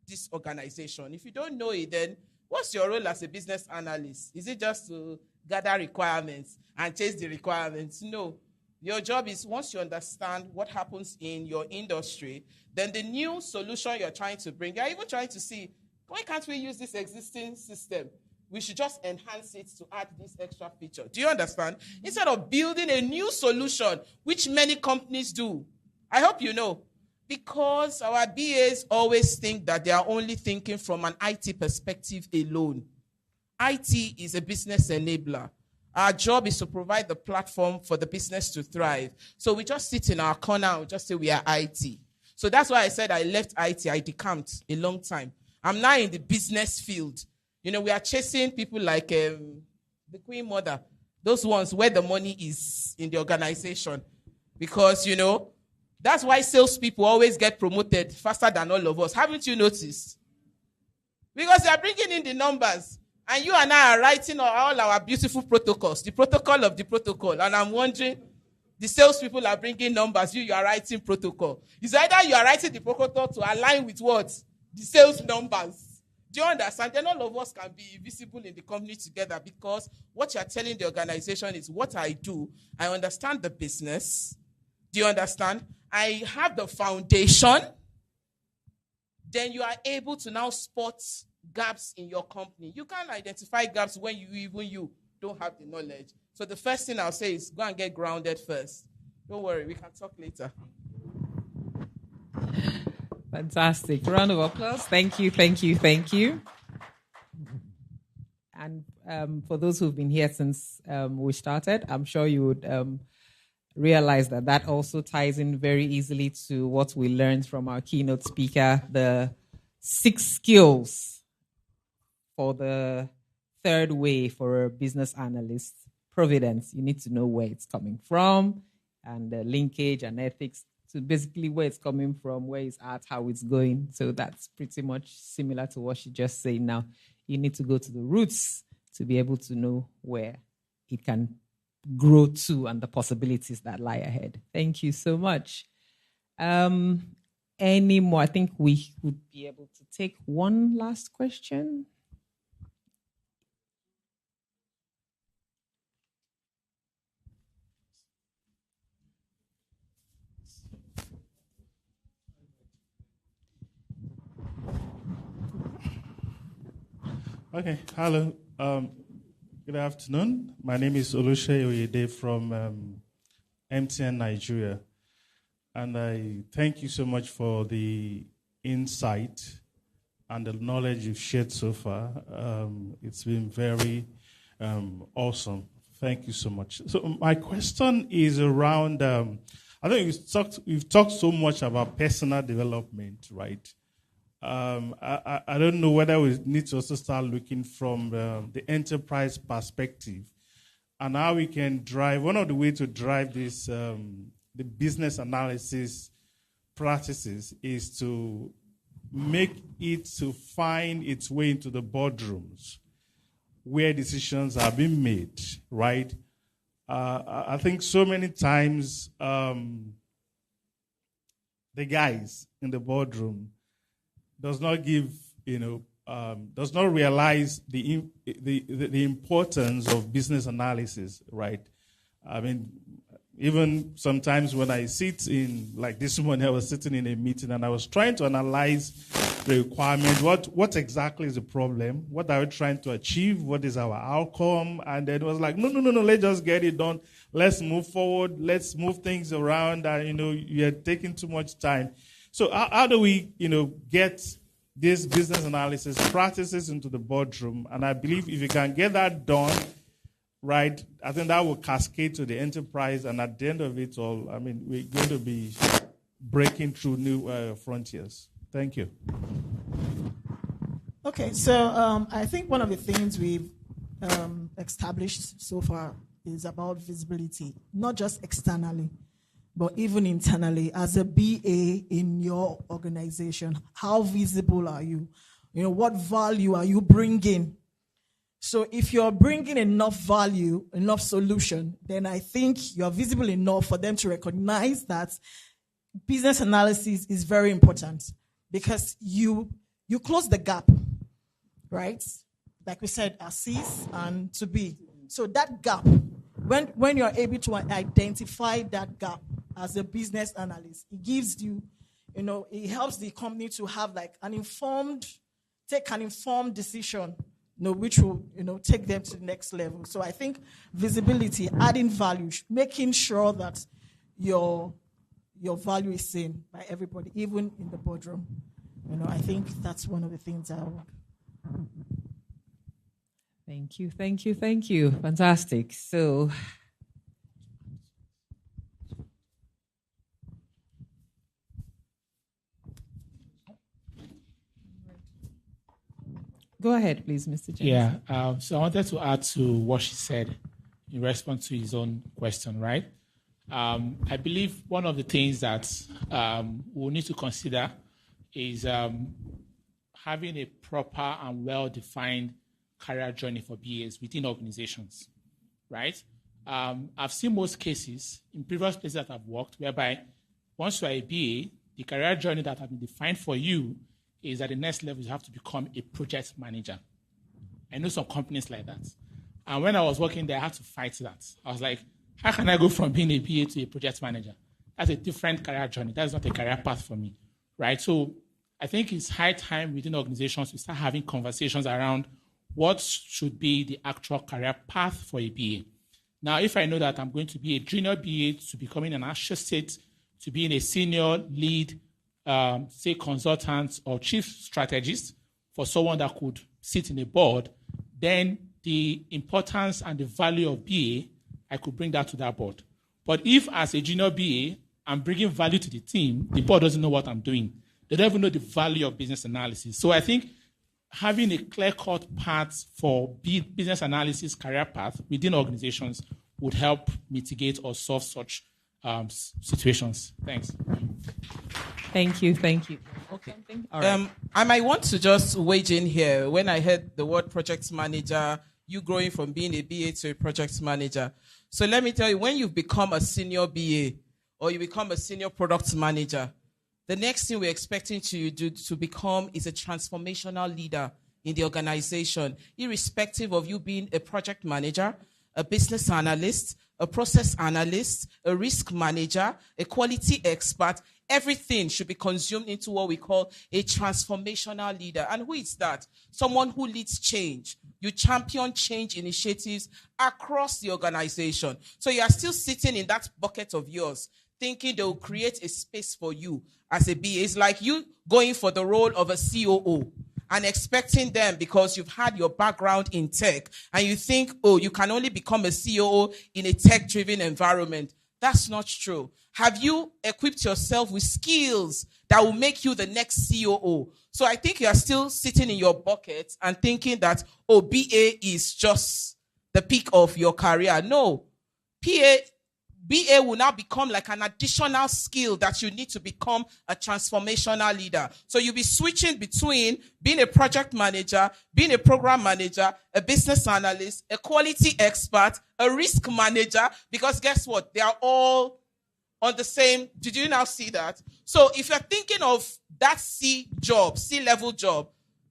this organization. If you don't know it, then what's your role as a business analyst? Is it just to gather requirements and chase the requirements? No. Your job is, once you understand what happens in your industry, then the new solution you're trying to bring, you're even trying to see, why can't we use this existing system? We should just enhance it to add this extra feature. Do you understand? Instead of building a new solution, which many companies do. I hope you know. Because our BAs always think that they are only thinking from an IT perspective alone. IT is a business enabler. Our job is to provide the platform for the business to thrive. So we just sit in our corner and we just say we are IT. So that's why I said I left IT. I decamped a long time. I'm now in the business field. We are chasing people like the Queen Mother. Those ones where the money is in the organization. Because, that's why salespeople always get promoted faster than all of us. Haven't you noticed? Because they are bringing in the numbers. And you and I are writing all our beautiful protocols. The protocol of the protocol. And I'm wondering, the salespeople are bringing numbers. You are writing protocol. It's either you are writing the protocol to align with what? The sales numbers. Do you understand? Then all of us can be visible in the company together, because what you're telling the organization is what I do. I understand the business. Do you understand? I have the foundation. Then you are able to now spot gaps in your company. You can't identify gaps when you don't have the knowledge. So the first thing I'll say is go and get grounded first. Don't worry, we can talk later. Fantastic. Round of applause. Thank you, thank you, thank you. And for those who've been here since we started, I'm sure you would realize that also ties in very easily to what we learned from our keynote speaker, the 6 skills for the third way for a business analyst. Providence, you need to know where it's coming from, and the linkage and ethics to basically where it's coming from, where it's at, how it's going. So that's pretty much similar to what she just said now. You need to go to the roots to be able to know where it can grow to and the possibilities that lie ahead. Thank you so much. Any more? I think we would be able to take one last question. Okay, hello. Good afternoon. My name is Olushe Oyede from MTN Nigeria. And I thank you so much for the insight and the knowledge you've shared so far. It's been very awesome. Thank you so much. So my question is around, I think we've talked so much about personal development, right? I don't know whether we need to also start looking from the enterprise perspective and how we can drive. One of the ways to drive this, the business analysis practices, is to make it to find its way into the boardrooms where decisions are being made, right? I think so many times the guys in the boardroom does not give, does not realize the importance of business analysis, right? I mean, even sometimes when I sit in, like this morning, I was sitting in a meeting and I was trying to analyze the requirement. What exactly is the problem? What are we trying to achieve? What is our outcome? And then it was like, no, let's just get it done. Let's move forward. Let's move things around. And, you're taking too much time. So how do we, get these business analysis practices into the boardroom? And I believe if you can get that done, right, I think that will cascade to the enterprise. And at the end of it all, I mean, we're going to be breaking through new frontiers. Thank you. Okay, so I think one of the things we've established so far is about visibility, not just externally, but even internally. As a BA in your organization, how visible are you? You know, what value are you bringing? So if you're bringing enough value, enough solution, then I think you're visible enough for them to recognize that business analysis is very important, because you close the gap, right? Like we said, assist and to be. So that gap, when you're able to identify that gap as a business analyst, it gives you, it helps the company to have like take an informed decision, which will, take them to the next level. So I think visibility, adding value, making sure that your value is seen by everybody, even in the boardroom. I think that's one of the things I would. Thank you. Fantastic. So, go ahead, please, Mr. James. Yeah. So I wanted to add to what she said in response to his own question, right? I believe one of the things that we'll need to consider is having a proper and well-defined career journey for BAs within organizations, right? I've seen most cases in previous places that I've worked whereby once you are a BA, the career journey that has been defined for you is at the next level, you have to become a project manager. I know some companies like that. And when I was working there, I had to fight that. I was like, how can I go from being a BA to a project manager? That's a different career journey. That's not a career path for me, right? So I think it's high time within organizations to start having conversations around what should be the actual career path for a BA. Now, if I know that I'm going to be a junior BA to becoming an associate, to being a senior lead, say consultant or chief strategist for someone that could sit in a board, then the importance and the value of BA, I could bring that to that board. But if as a junior BA, I'm bringing value to the team, the board doesn't know what I'm doing. They don't even know the value of business analysis. So I think having a clear-cut path for business analysis career path within organizations would help mitigate or solve such situations. Thanks. Thank you. Okay. All right. I might want to just wage in here. When I heard the word project manager, you growing from being a BA to a project manager. So let me tell you, when you've become a senior BA or you become a senior product manager, the next thing we're expecting you to become is a transformational leader in the organization, irrespective of you being a project manager, a business analyst, a process analyst, a risk manager, a quality expert. Everything should be consumed into what we call a transformational leader. And who is that? Someone who leads change. You champion change initiatives across the organization. So you are still sitting in that bucket of yours, thinking they will create a space for you as a BA. It's like you going for the role of a COO and expecting them, because you've had your background in tech, and you think, oh, you can only become a COO in a tech-driven environment. That's not true. Have you equipped yourself with skills that will make you the next COO? So I think you are still sitting in your bucket and thinking that, oh, BA is just the peak of your career. No. BA will now become like an additional skill that you need to become a transformational leader. So you'll be switching between being a project manager, being a program manager, a business analyst, a quality expert, a risk manager, because guess what? They are all on the same. Did you now see that? So if you're thinking of that C-level job,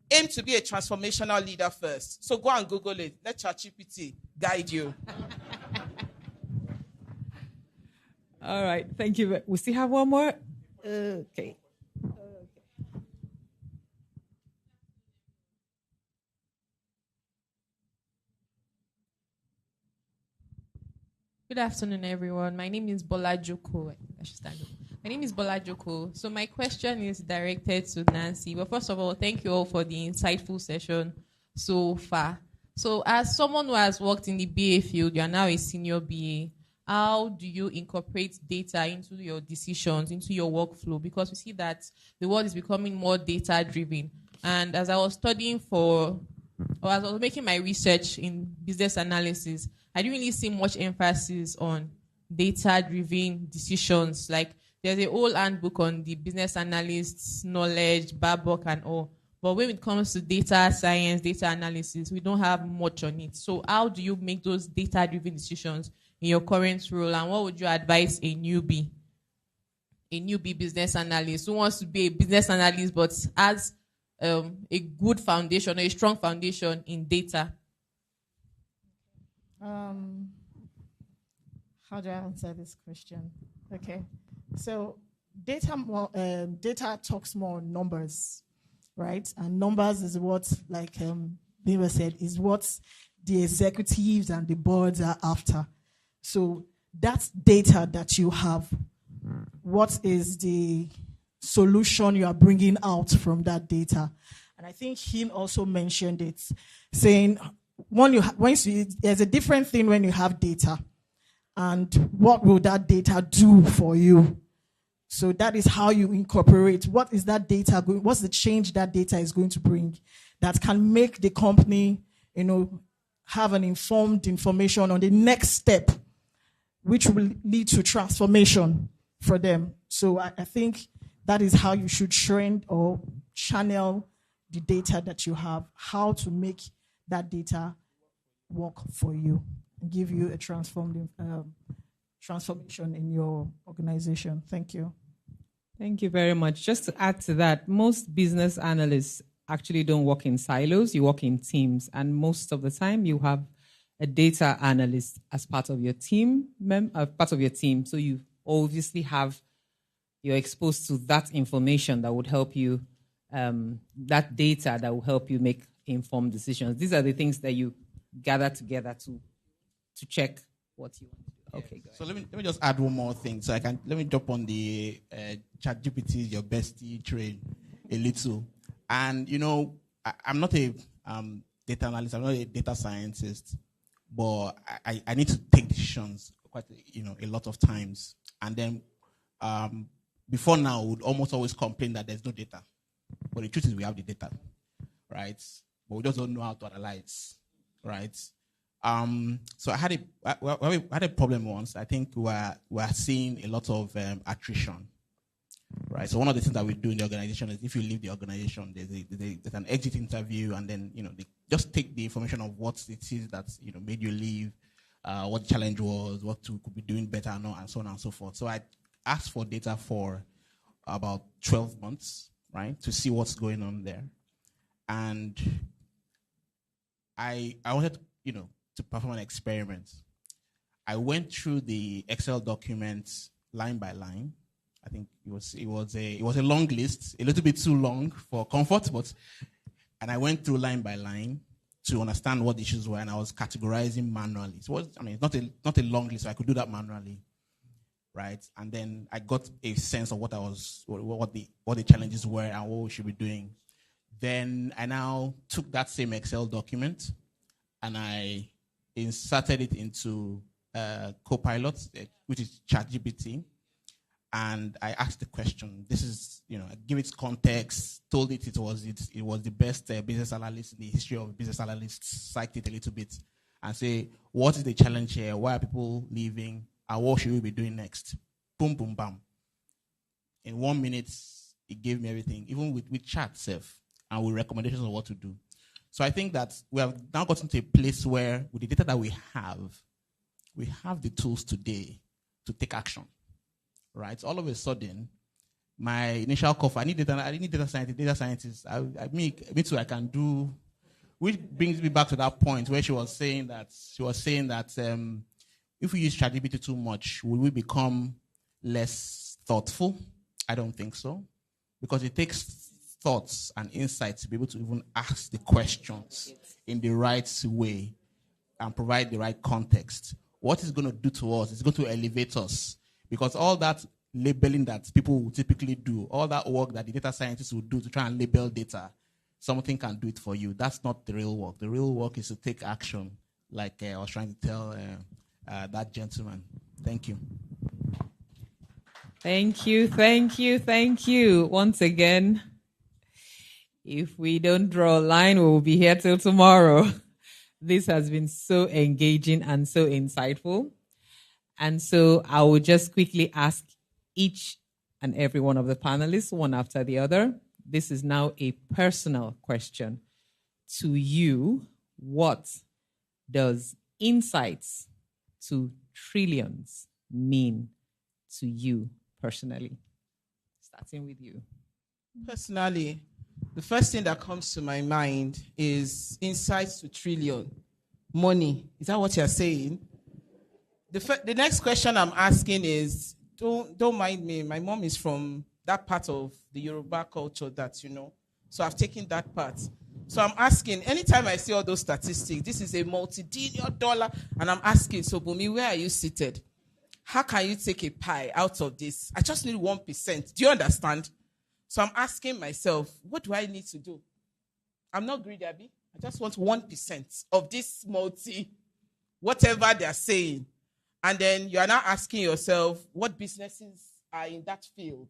aim to be a transformational leader first. So go and Google it. Let ChatGPT guide you. All right, thank you. We still have one more? Okay. Good afternoon, everyone. My name is Bola Joko. I should stand up. My name is Bola Joko. So my question is directed to Nancy. But first of all, thank you all for the insightful session so far. So as someone who has worked in the BA field, you are now a senior BA. How do you incorporate data into your decisions, into your workflow? Because we see that the world is becoming more data-driven. And as I was studying or as I was making my research in business analysis, I didn't really see much emphasis on data-driven decisions. Like, there's a whole handbook on the business analyst's knowledge, Babok and all. But when it comes to data science, data analysis, we don't have much on it. So how do you make those data-driven decisions in your current role? And what would you advise a newbie business analyst who wants to be a business analyst but has a good foundation, a strong foundation in data? How do I answer this question? Okay, so data talks more on numbers, right? And numbers is what, like Bimba said, is what the executives and the boards are after. So that's data that you have. What is the solution you are bringing out from that data? And I think he also mentioned it, saying there's a different thing when you have data, and what will that data do for you? So that is how you incorporate. What is that data going? What's the change that data is going to bring that can make the company, have an informed information on the next step, which will lead to transformation for them. So I think that is how you should trend or channel the data that you have, how to make that data work for you and give you a transformation in your organization. Thank you. Thank you very much. Just to add to that, most business analysts actually don't work in silos. You work in teams. And most of the time, you have a data analyst as part of your team. So you obviously you're exposed to that information that would help you, that data that will help you make informed decisions. These are the things that you gather together to check what you want to do. Okay, go ahead. So let me just add one more thing. So let me jump on the ChatGPT, your bestie train a little. And I'm not a data analyst. I'm not a data scientist, but I need to take decisions quite a lot of times. And then before now, I would almost always complain that there's no data. But the truth is we have the data, right? But we just don't know how to analyze, right? So I had a problem once. I think we're seeing a lot of attrition, right? So one of the things that we do in the organization is if you leave the organization, there's an exit interview, and then they just take the information of what it is that made you leave, what the challenge was, what you could be doing better, and so on and so forth. So I asked for data for about 12 months, right, to see what's going on there, and I wanted to perform an experiment. I went through the Excel documents line by line. I think it was a long list, a little bit too long for comfort, and I went through line by line to understand what the issues were, and I was categorizing manually. It's not a long list, so I could do that manually, right? And then I got a sense of what the challenges were and what we should be doing. Then I now took that same Excel document and I inserted it into Copilot, which is ChatGPT, and I asked the question. This is, I give it context, told it was the best business analyst in the history of business analysts, psyched it a little bit, and say, what is the challenge here? Why are people leaving? And what should we be doing next? Boom, boom, bam. In 1 minute, it gave me everything, even with chat itself, and with recommendations on what to do. So I think that we have now gotten to a place where, with the data that we have the tools today to take action, right? All of a sudden, my initial call for, I need data scientists. Me too, I can do, which brings me back to that point where she was saying that if we use ChatGPT too much, will we become less thoughtful? I don't think so, because it takes thoughts and insights to be able to even ask the questions in the right way and provide the right context. What it's going to do to us is going to elevate us, because all that labeling that people will typically do, all that work that the data scientists will do to try and label data, something can do it for you. That's not the real work. The real work is to take action, like I was trying to tell that gentleman. Thank you. Thank you. Once again, If we don't draw a line, we will be here till tomorrow. This has been so engaging and so insightful. And so I will just quickly ask each and every one of the panelists, one after the other. This is now a personal question to you. What does insights to trillions mean to you personally? Starting with you. Personally, the first thing that comes to my mind is insights to trillion. Money. Is that what you're saying? The next question I'm asking is, don't mind me. My mom is from that part of the Yoruba culture that, so I've taken that part. So I'm asking, anytime I see all those statistics, this is a multi-billion dollar, and I'm asking, so Bumi, where are you seated? How can you take a pie out of this? I just need 1%. Do you understand? So I'm asking myself, what do I need to do? I'm not greedy, Abby. I just want 1% of this whatever they're saying. And then you are now asking yourself, what businesses are in that field?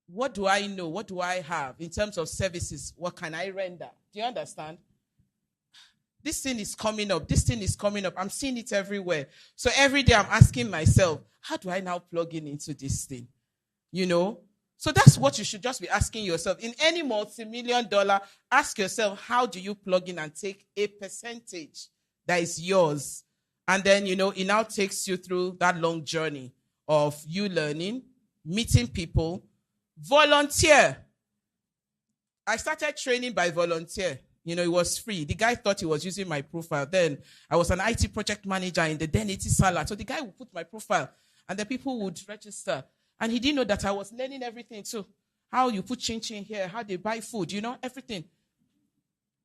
What do I know? What do I have in terms of services? What can I render? Do you understand? This thing is coming up. This thing is coming up. I'm seeing it everywhere. So every day I'm asking myself, how do I now plug into this thing? So that's what you should just be asking yourself. In any multi-million dollar, ask yourself, how do you plug in and take a percentage that is yours? And then, it now takes you through that long journey of you learning, meeting people, volunteer. I started training by volunteer. It was free. The guy thought he was using my profile. Then I was an IT project manager in the then 80 Salad. So the guy would put my profile and the people would register. And he didn't know that I was learning everything too. How you put chin-chin here, how they buy food, everything.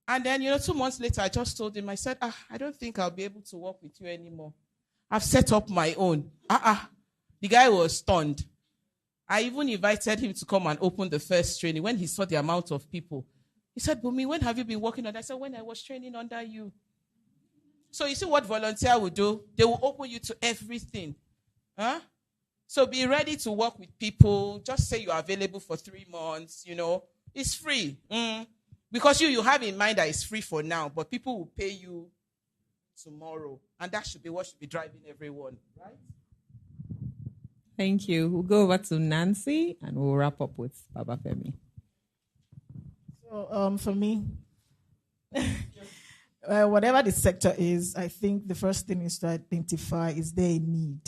And then, 2 months later, I just told him, I said, I don't think I'll be able to work with you anymore. I've set up my own. The guy was stunned. I even invited him to come and open the first training. When he saw the amount of people, he said, Bumi, when have you been working on that? I said, when I was training under you. So you see what volunteer will do? They will open you to everything. So be ready to work with people. Just say you are available for 3 months, It's free. Because you have in mind that it's free for now, but people will pay you tomorrow. And that should be what should be driving everyone, right? Thank you. We'll go over to Nancy and we'll wrap up with Baba Femi. So for me, whatever the sector is, I think the first thing is to identify, is there a need?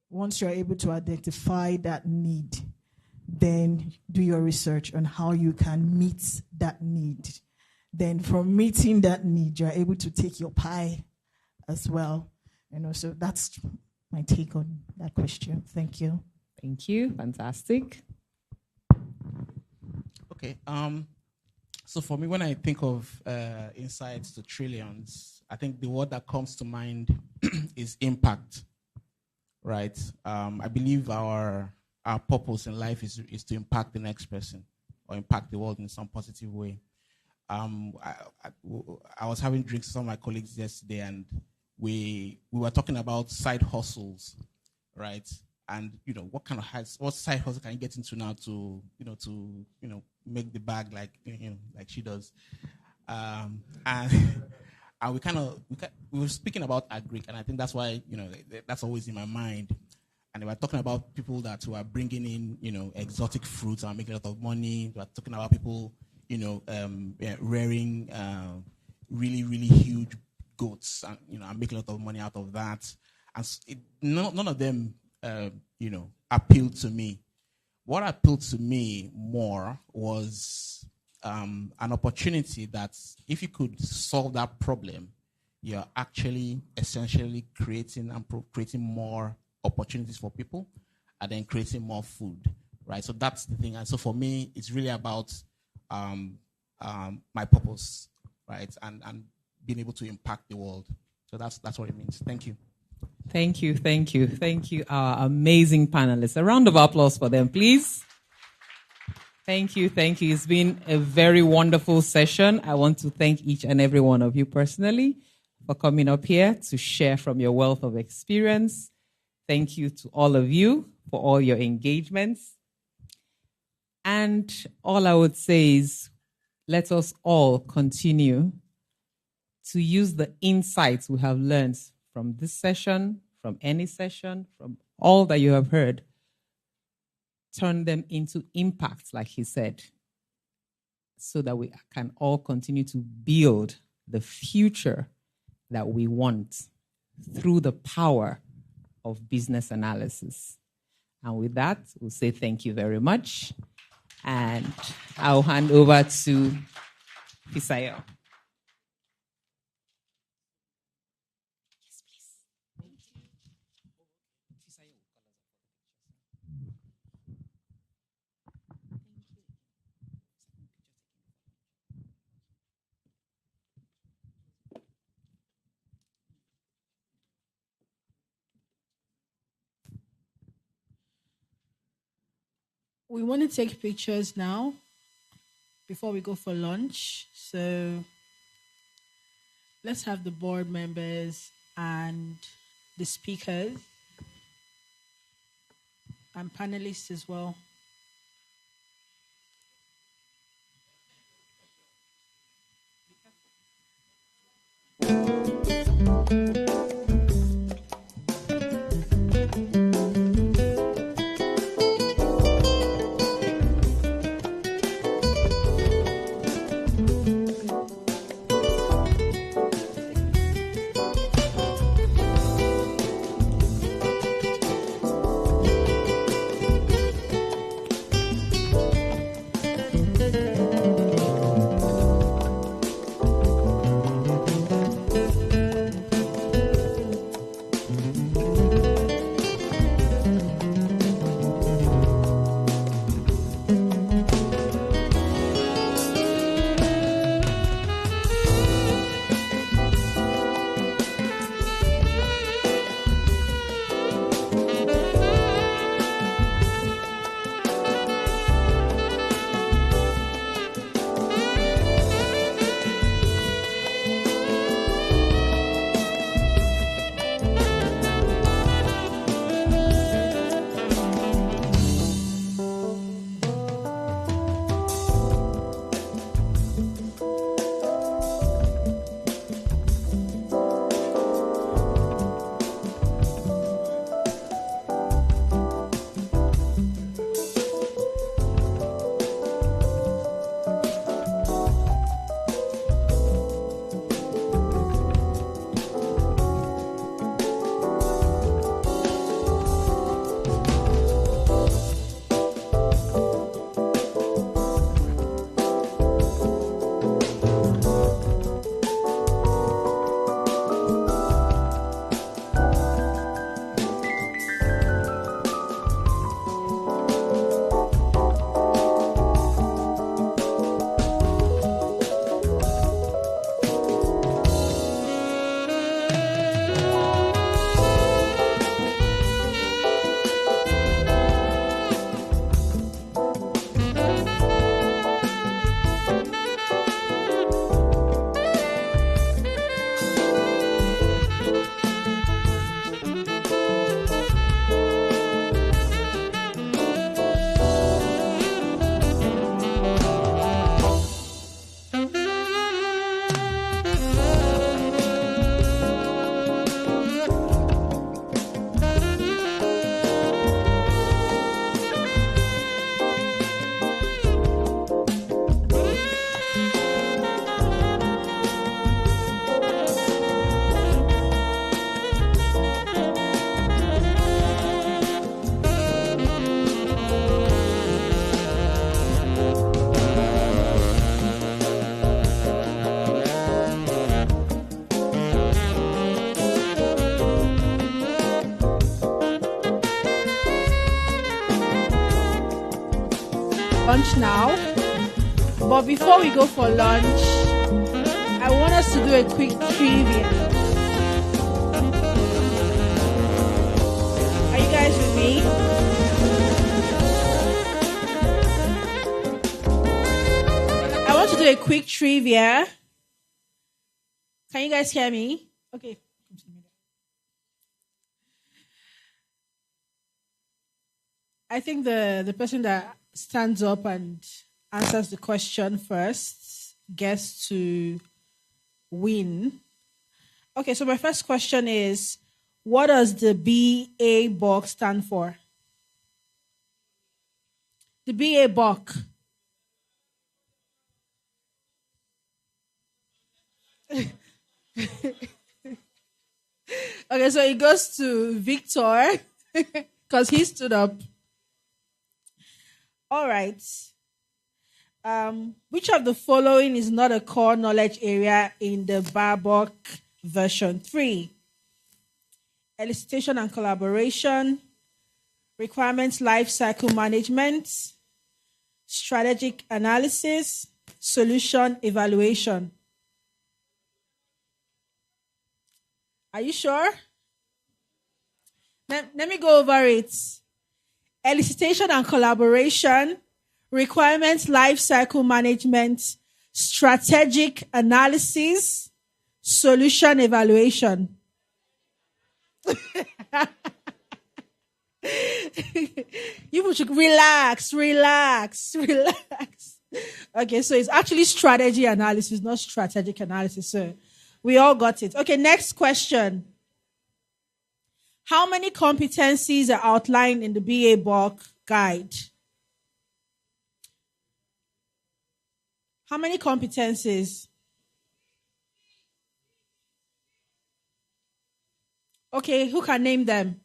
Once you're able to identify that need, then do your research on how you can meet that need. Then from meeting that need, you're able to take your pie as well. So that's my take on that question. Thank you. Thank you. Fantastic. Okay. So for me, when I think of insights to trillions, I think the word that comes to mind is impact. Right. I believe our purpose in life is to impact the next person or impact the world in some positive way. I was having drinks with some of my colleagues yesterday, and we were talking about side hustles, right? And what side hustle can you get into now to make the bag like she does, and we were speaking about agric, and I think that's why that's always in my mind. And we were talking about people that were bringing in exotic fruits and making a lot of money. We were talking about people rearing really really huge goats and and making a lot of money out of that. And none of them appealed to me. What appealed to me more was an opportunity that if you could solve that problem, you're actually essentially creating more opportunities for people and then creating more food, right? So that's the thing. And so for me, it's really about my purpose, right? And being able to impact the world. So that's what it means. Thank you. Thank you, thank you, thank you, our amazing panelists. A round of applause for them, please. Thank you, thank you. It's been a very wonderful session. I want to thank each and every one of you personally for coming up here to share from your wealth of experience. Thank you to all of you for all your engagements. And all I would say is let us all continue to use the insights we have learned from this session, from any session, from all that you have heard, turn them into impacts, like he said, so that we can all continue to build the future that we want through the power of business analysis. And with that, we'll say thank you very much. And I'll hand over to Fisayo. We want to take pictures now before we go for lunch. So let's have the board members and the speakers and panelists as well. Lunch now. But before we go for lunch, I want us to do a quick trivia. Are you guys with me? I want to do a quick trivia. Can you guys hear me? Okay. I think the person that stands up and answers the question first gets to win. Okay, so my first question is, what does the BA box stand for? The BA box. Okay, so it goes to Victor because he stood up. All right. Which of the following is not a core knowledge area in the BABOK version 3? Elicitation and collaboration, requirements lifecycle management, strategic analysis, solution evaluation. Are you sure? Let me go over it. Elicitation and collaboration, requirements lifecycle management, strategic analysis, solution evaluation. You should relax. Okay, so it's actually strategy analysis, not strategic analysis. So we all got it. Okay, next question. How many competencies are outlined in the BA-BOK guide? How many competencies? Okay, who can name them?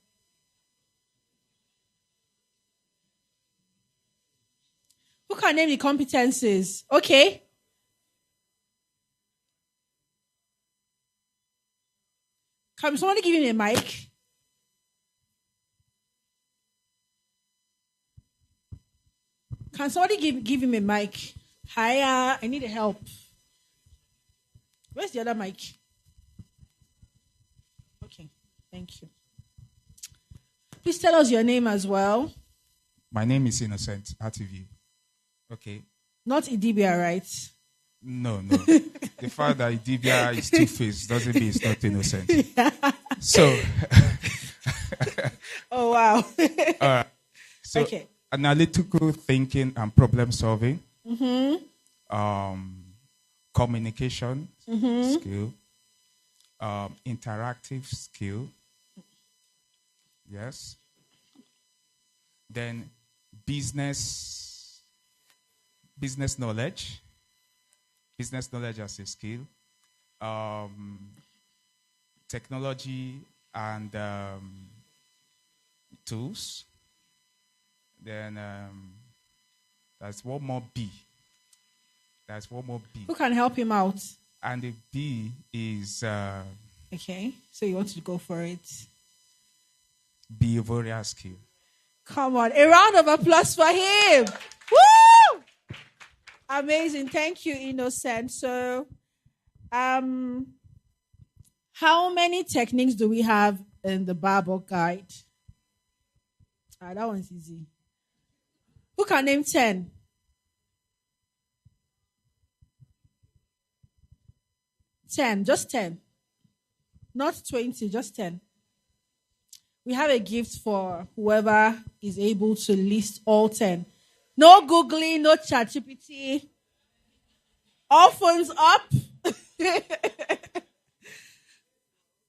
Who can name the competencies? Okay. Can somebody give me a mic? Can somebody give him a mic? Hiya, I need help. Where's the other mic? Okay, thank you. Please tell us your name as well. My name is Innocent, RTV. Okay. Not Idibia, right? No. The fact that Idibia is two-faced doesn't mean it's not innocent. So. Oh, wow. All right. So, okay. Analytical thinking and problem solving. Communication skill. Interactive skill. Yes. Then business knowledge. Business knowledge as a skill. Technology and tools. Then there's one more B. Who can help him out? And the B is... okay, so you want to go for it. Behavioral skill. Come on, a round of applause for him. Woo! Amazing. Thank you, Innocent. So, how many techniques do we have in the Bible guide? That one's easy. Who can name 10? Just 10. Not 20, just 10. We have a gift for whoever is able to list all 10. No Googling, no ChatGPT. All phones up.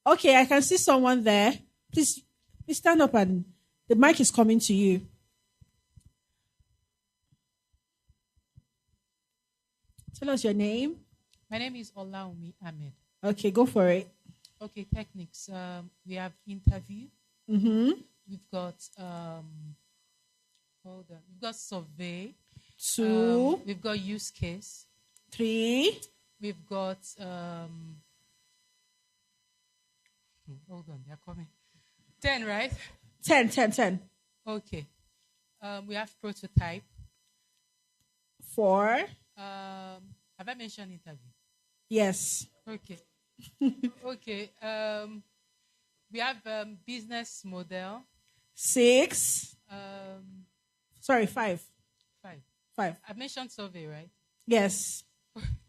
Okay, I can see someone there. Please stand up and the mic is coming to you. Tell us your name. My name is Olaumi Ahmed. Okay, go for it. Okay, techniques. We have interview. We've got We've got survey. 2. We've got use case. 3. We've got hold on, they're coming. 10, right? 10. Okay. We have prototype. 4. Have I mentioned interview? Yes. Okay. Okay. We have business model. 6. Sorry, 5. 5. I mentioned survey, right? Yes.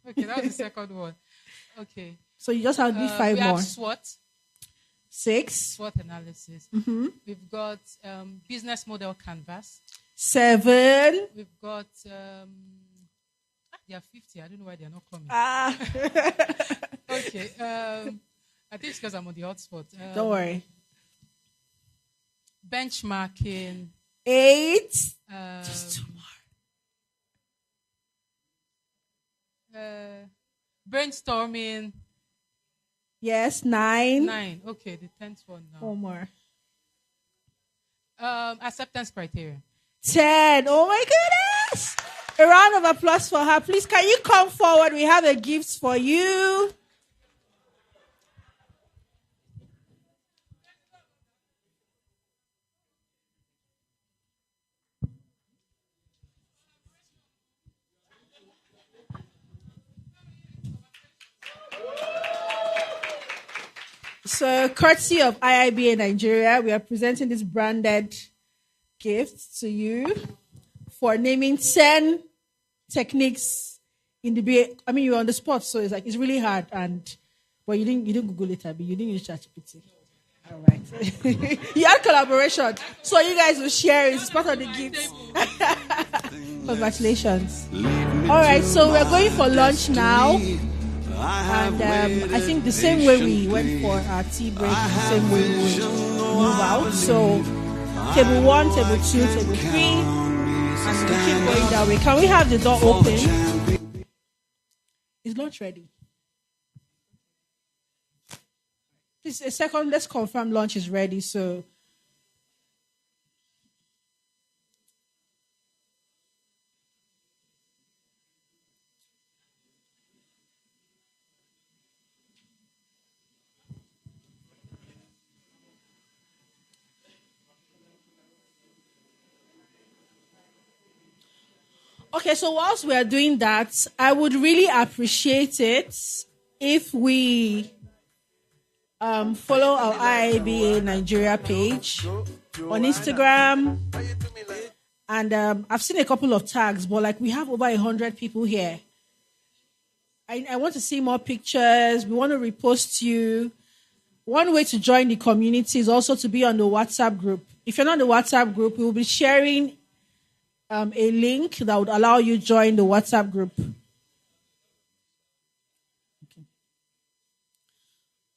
Okay, that was the second one. Okay. So you just have to do 5 we more. Have SWOT. 6. SWOT analysis. We've got business model canvas. 7. We've got they are 50. I don't know why they are not coming. Okay. I think it's because I'm on the hotspot. Don't worry. Benchmarking. 8. Just 2 more. Brainstorming. Yes, 9. 9. Okay, the 10th one now. 4 more. Acceptance criteria. 10. Oh my goodness. A round of applause for her. Please, can you come forward? We have a gift for you. So, courtesy of IIBA Nigeria, we are presenting this branded gift to you for naming 10 techniques in the BA. I mean, you're on the spot, so it's really hard. But you didn't Google it, Abby. You didn't use ChatGPT. All right. You had collaboration, so you guys will share it. It's part of the gift. Congratulations. All right, so we're going for lunch now. And I think the same way we went for our tea break, the same way we will move out. So table 1, table 2, table 3, and we keep going that way. Can we have the door open? Is lunch ready? Please, a second, let's confirm lunch is ready. So okay, so whilst we are doing that, I would really appreciate it if we follow our IIBA Nigeria page on Instagram. And I've seen a couple of tags, but we have over 100 people here. I want to see more pictures. We want to repost you. One way to join the community is also to be on the WhatsApp group. If you're not on the WhatsApp group, we will be sharing a link that would allow you to join the WhatsApp group. Okay.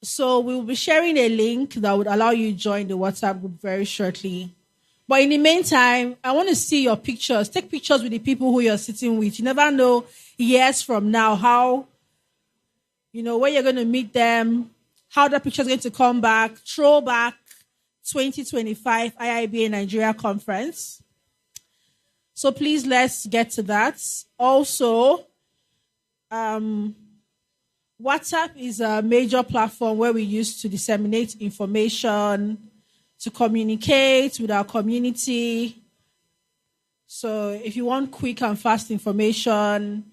So we will be sharing a link that would allow you to join the WhatsApp group very shortly. But in the meantime, I want to see your pictures. Take pictures with the people who you're sitting with. You never know years from now how, where you're going to meet them, how that picture is going to come back. Throwback 2025 IIBA Nigeria Conference. So please, let's get to that. Also, WhatsApp is a major platform where we use to disseminate information, to communicate with our community. So if you want quick and fast information,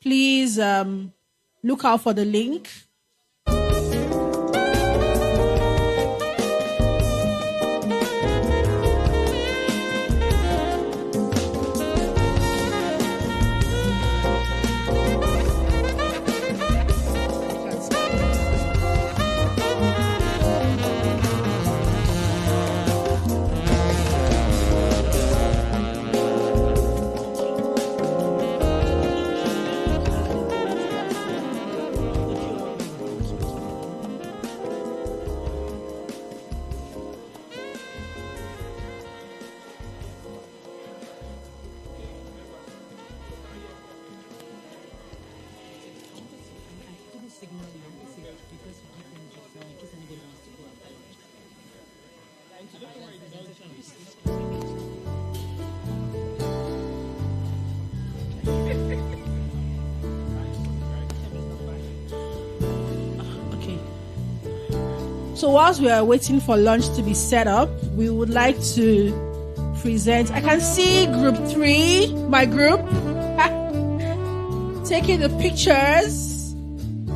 please look out for the link. So whilst we are waiting for lunch to be set up, we would like to present. I can see group 3, my group, taking the pictures.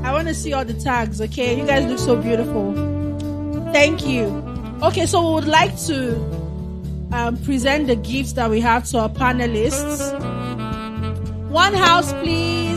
I want to see all the tags, okay? You guys look so beautiful. Thank you. Okay, so we would like to present the gifts that we have to our panelists. One house, please.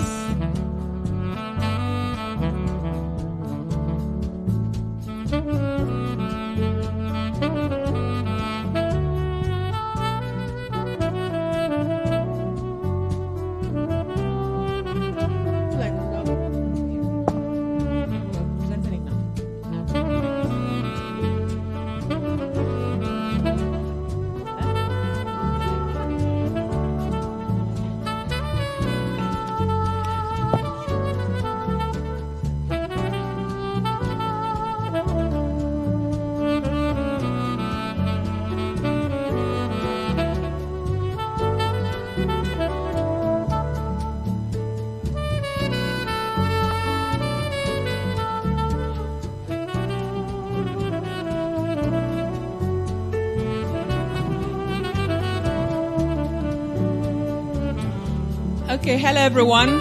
Okay, hello everyone.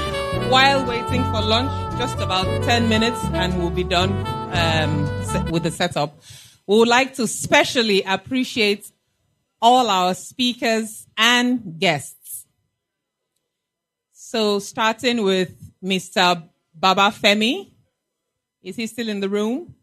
While waiting for lunch, just about 10 minutes and we'll be done with the setup. We would like to specially appreciate all our speakers and guests. So starting with Mr. Baba Femi. Is he still in the room?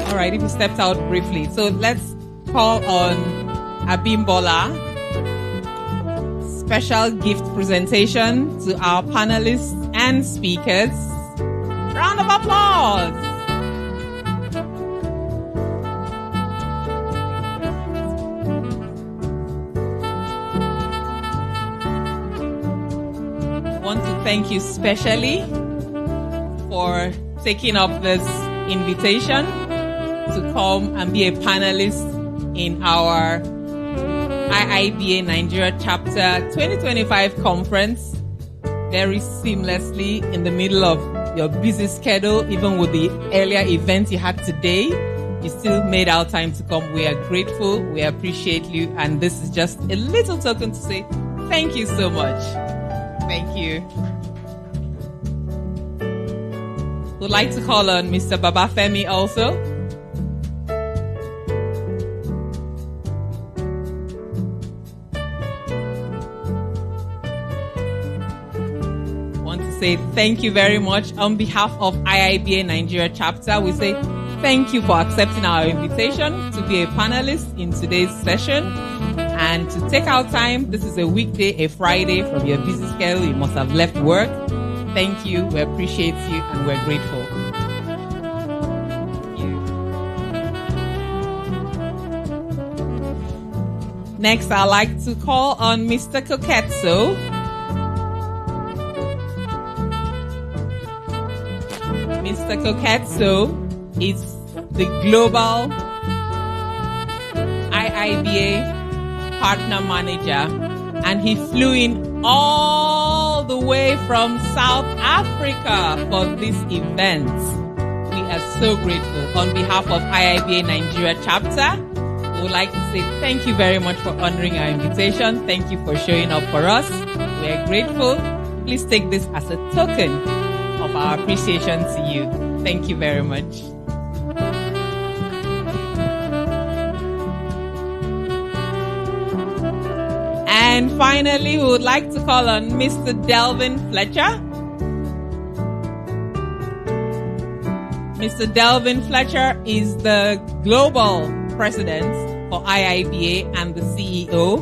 All right, if he stepped out briefly. So let's call on Abimbola. Special gift presentation to our panelists and speakers. Round of applause. I want to thank you specially for taking up this invitation to come and be a panelist in our IIBA Nigeria Chapter 2025 conference very seamlessly in the middle of your busy schedule, even with the earlier event you had today. You still made our time to come. We are grateful. We appreciate you. And this is just a little token to say thank you so much. Thank you. Would like to call on Mr. Baba Femi also. Want to say thank you very much on behalf of IIBA Nigeria Chapter. We say thank you for accepting our invitation to be a panelist in today's session and to take our time. This is a weekday, a Friday from your busy schedule. You must have left work. Thank you. We appreciate you and we're grateful. Thank you. Next, I'd like to call on Mr. Koketso. Mr. Koketso is the global IIBA partner manager, and he flew in all the way from South Africa for this event. We are so grateful. On behalf of IIBA Nigeria Chapter, we would like to say thank you very much for honoring our invitation. Thank you for showing up for us. We are grateful. Please take this as a token of our appreciation to you. Thank you very much. And finally, we would like to call on Mr. Delvin Fletcher. Mr. Delvin Fletcher is the global president for IIBA and the CEO,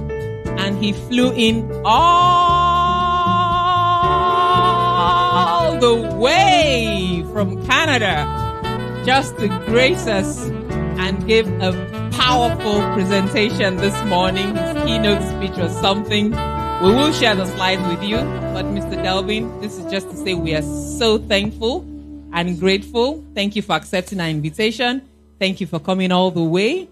and he flew in all the way from Canada just to grace us and give a powerful presentation this morning. His keynote speech was something. We will share the slides with you, but Mr. Delvin, this is just to say we are so thankful and grateful. Thank you for accepting our invitation. Thank you for coming all the way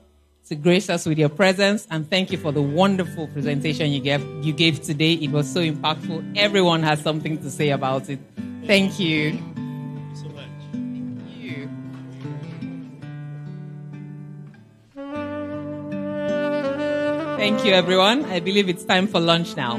to grace us with your presence, and thank you for the wonderful presentation you gave today. It was so impactful. Everyone has something to say about it. Thank you. So much. Thank you. Thank you, everyone. I believe it's time for lunch now.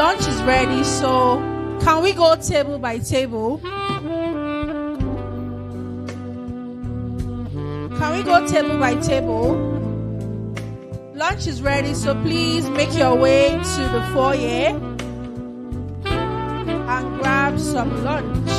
lunch is ready, so can we go table by table? Can we go table by table? Lunch is ready, so please make your way to the foyer and grab some lunch.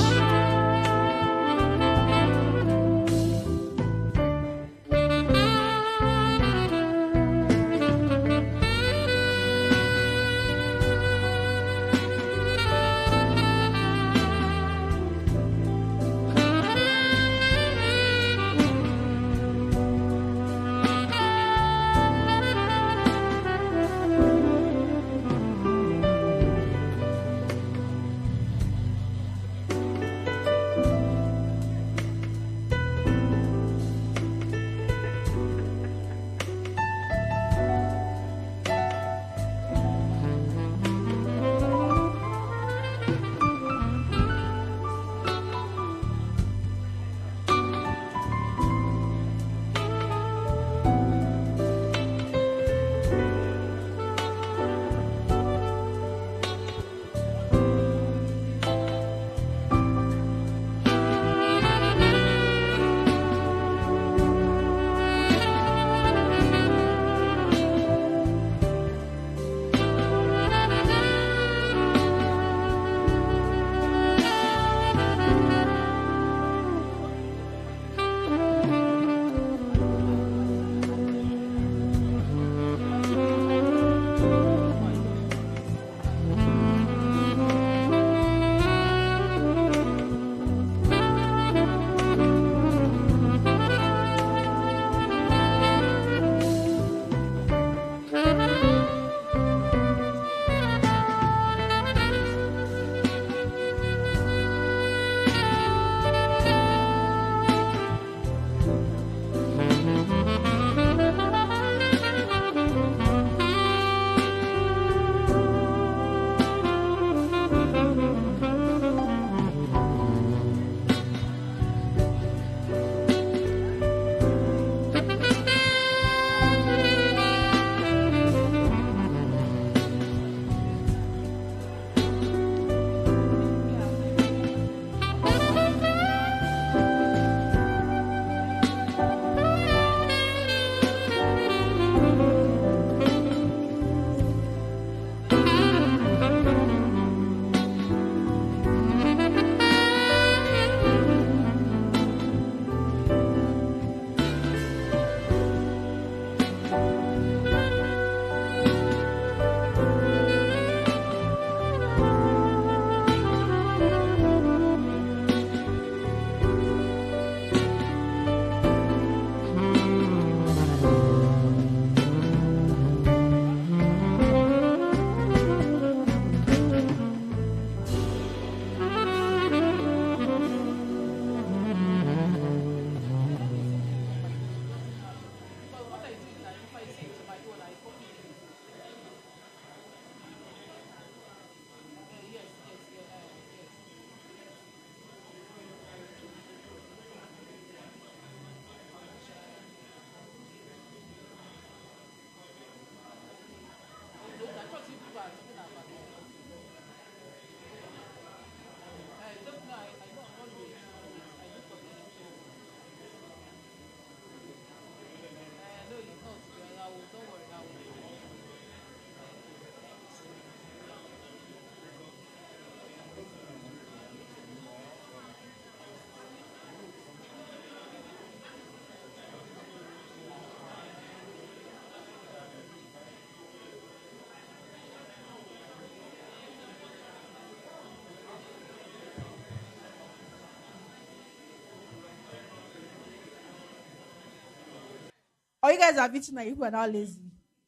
Or you guys are beating like you are now lazy.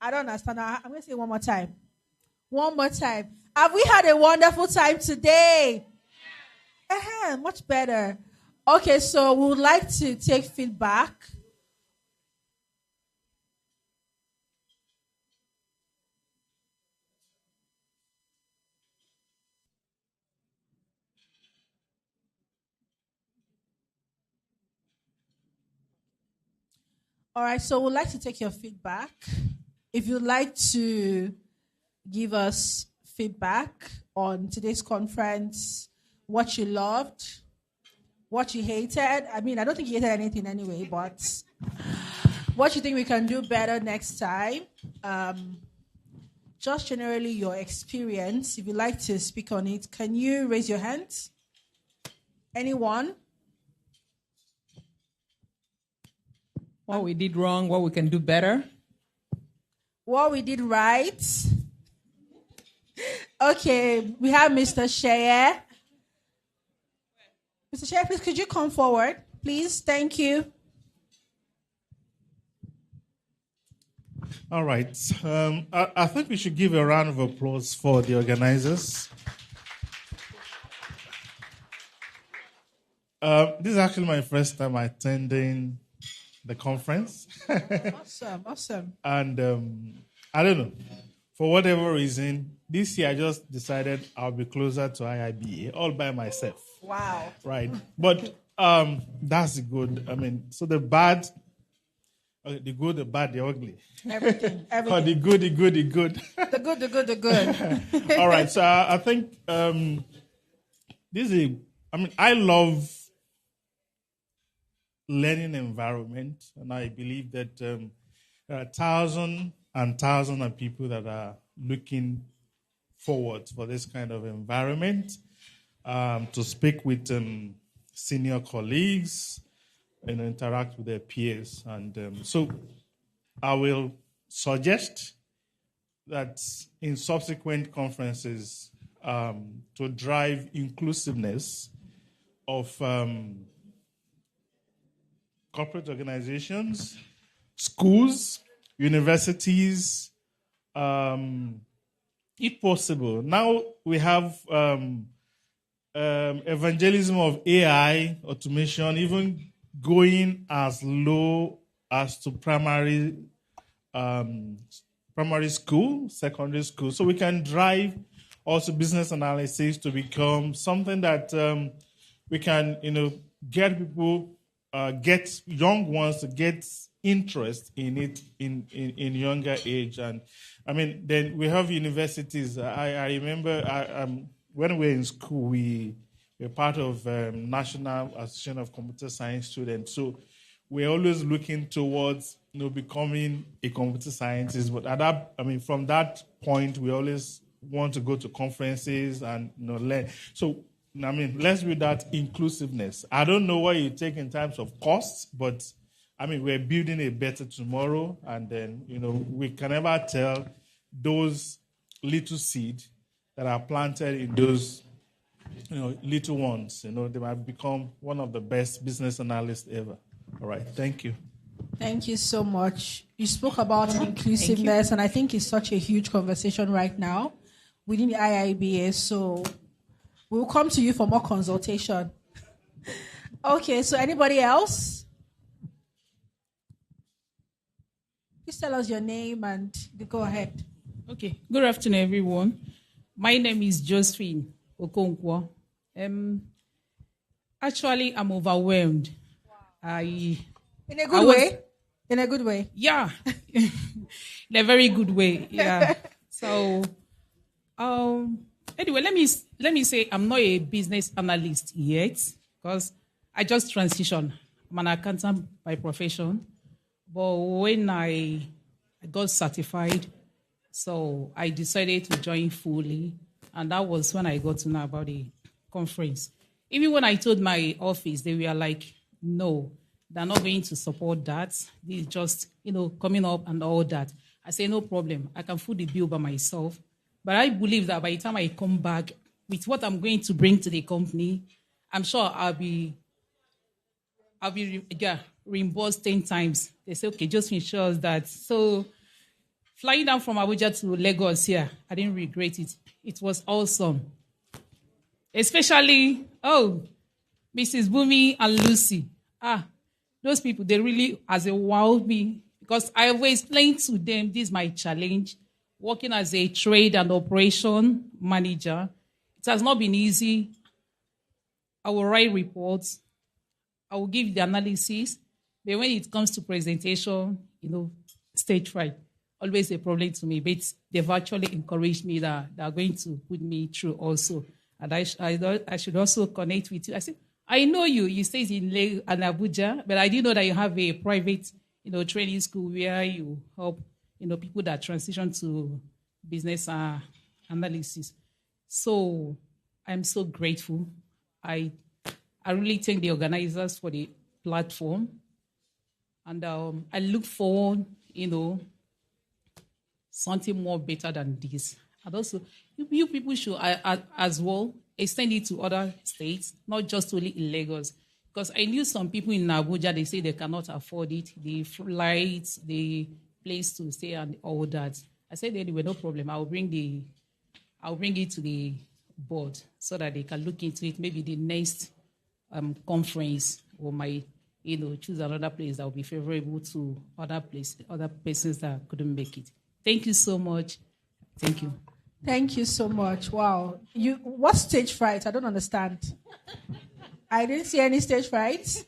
I don't understand. I'm going to say it one more time. One more time. Have we had a wonderful time today? Much better. Okay, so we would like to take feedback. All right, so we'd like to take your feedback. If you'd like to give us feedback on today's conference, what you loved, what you hated. I mean, I don't think you hated anything anyway, but what you think we can do better next time. Just generally your experience. If you'd like to speak on it, can you raise your hands? Anyone? What we did wrong, what we can do better. What we did right. Okay, we have Mr. Sheye. Mr. Sheye, please, could you come forward? Please, thank you. All right. I think we should give a round of applause for the organizers. This is actually my first time attending the conference. Awesome. And I don't know, for whatever reason, this year I just decided I'll be closer to IIBA all by myself. Wow. Right. But that's good. I mean, so the bad, the good, the bad, the ugly. Everything. Or the good, the good, the good. The good. All right. So I think I love learning environment, and I believe that there are thousands and thousands of people that are looking forward for this kind of environment, to speak with senior colleagues and interact with their peers. And so I will suggest that in subsequent conferences, to drive inclusiveness of corporate organizations, schools, universities, if possible. Now we have evangelism of AI, automation, even going as low as to primary school, secondary school. So we can drive also business analysis to become something that we can, get people, get young ones to get interest in it in younger age. And I mean, then we have universities. I remember when we were in school, we were part of National Association of Computer Science Students. So we're always looking towards becoming a computer scientist. But from that point, we always want to go to conferences and learn. So let's do that inclusiveness. I don't know what you take in terms of costs, but we're building a better tomorrow, and then we can never tell those little seeds that are planted in those little ones. They might become one of the best business analysts ever. All right, thank you. Thank you so much. You spoke about inclusiveness, and I think it's such a huge conversation right now within the IIBA. So we'll come to you for more consultation. Okay, so anybody else? Please tell us your name and go ahead. Okay, good afternoon, everyone. My name is Josephine Okonkwo. Actually, I'm overwhelmed. In a good way? In a good way? Yeah. In a very good way, yeah. So, anyway, let me say I'm not a business analyst yet, because I just transitioned. I'm an accountant by profession. But when I got certified, so I decided to join fully, and that was when I got to know about the conference. Even when I told my office, they were like, no, they're not going to support that. This is just, coming up and all that. I say, no problem. I can foot the bill by myself. But I believe that by the time I come back with what I'm going to bring to the company, I'm sure I'll be reimbursed 10 times. They say, okay, just ensure that. So flying down from Abuja to Lagos here, I didn't regret it. It was awesome. Especially, Mrs. Bumi and Lucy. Those people, they really, as a wowed me, because I always explained to them, this is my challenge, working as a trade and operation manager. It has not been easy. I will write reports. I will give the analysis. But when it comes to presentation, stage fright. always a problem to me, but they've actually encouraged me that they are going to put me through also. And I thought I should also connect with you. I said, I know you. You stay in Lagos and Abuja, but I didn't know that you have a private, training school where you help, people that transition to business analysis. So I'm so grateful. I really thank the organizers for the platform. And I look forward, something more better than this. And also, you people should as well extend it to other states, not just only in Lagos. Because I knew some people in Abuja, they say they cannot afford it, the flights, the place to stay, and all that. I said, anyway, no problem. I'll bring it to the board so that they can look into it. Maybe the next conference or choose another place that will be favorable to other persons that couldn't make it. Thank you so much. Thank you. Thank you so much. Wow. What stage fright? I don't understand. I didn't see any stage frights.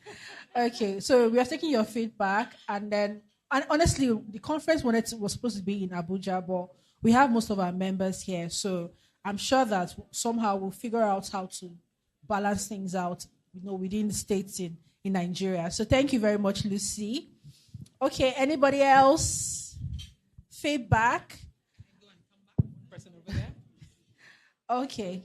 Okay, so we are taking your feedback, and honestly, the conference was supposed to be in Abuja, but we have most of our members here, so I'm sure that somehow we'll figure out how to balance things out, within the states in Nigeria. So thank you very much, Lucy. Okay, anybody else? Feedback? Okay.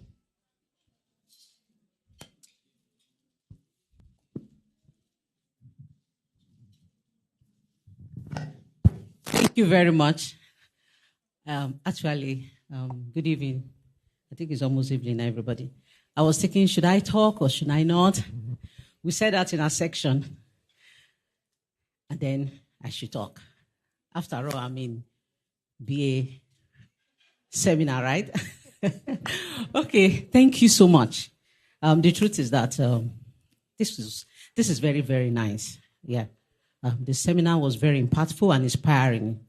Thank you very much. Good evening. I think it's almost evening, everybody. I was thinking, should I talk or should I not? We said that in our section. And then I should talk. After all, I'm in BA seminar, right? Okay, thank you so much. The truth is that this is very, very nice. Yeah. The seminar was very impactful and inspiring.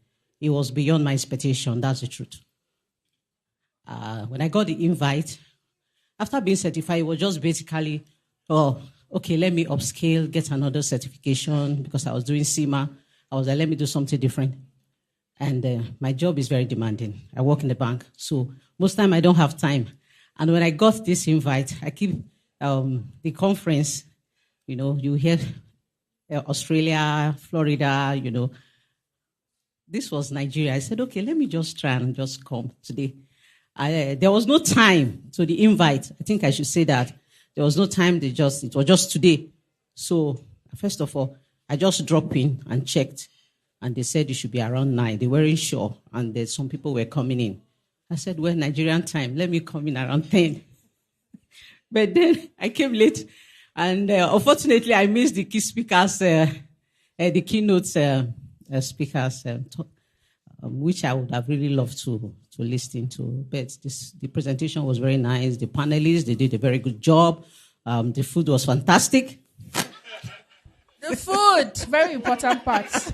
It was beyond my expectation. That's the truth. When I got the invite, after being certified, it was just basically, okay, let me upscale, get another certification because I was doing CIMA. I was like, let me do something different. And my job is very demanding. I work in the bank, so most time I don't have time. And when I got this invite, I keep the conference, you hear Australia, Florida, This was Nigeria. I said, okay, let me just try and just come today. There was no time to the invite. I think I should say that. There was no time. It was just today. So first of all, I just dropped in and checked. And they said it should be around 9. They weren't sure. And some people were coming in. I said, well, Nigerian time, let me come in around 10. But then I came late. And unfortunately, I missed the key speakers, the keynote speakers, which I would have really loved to listen to. But the presentation was very nice. The panelists, they did a very good job. The food was fantastic. The food, very important part.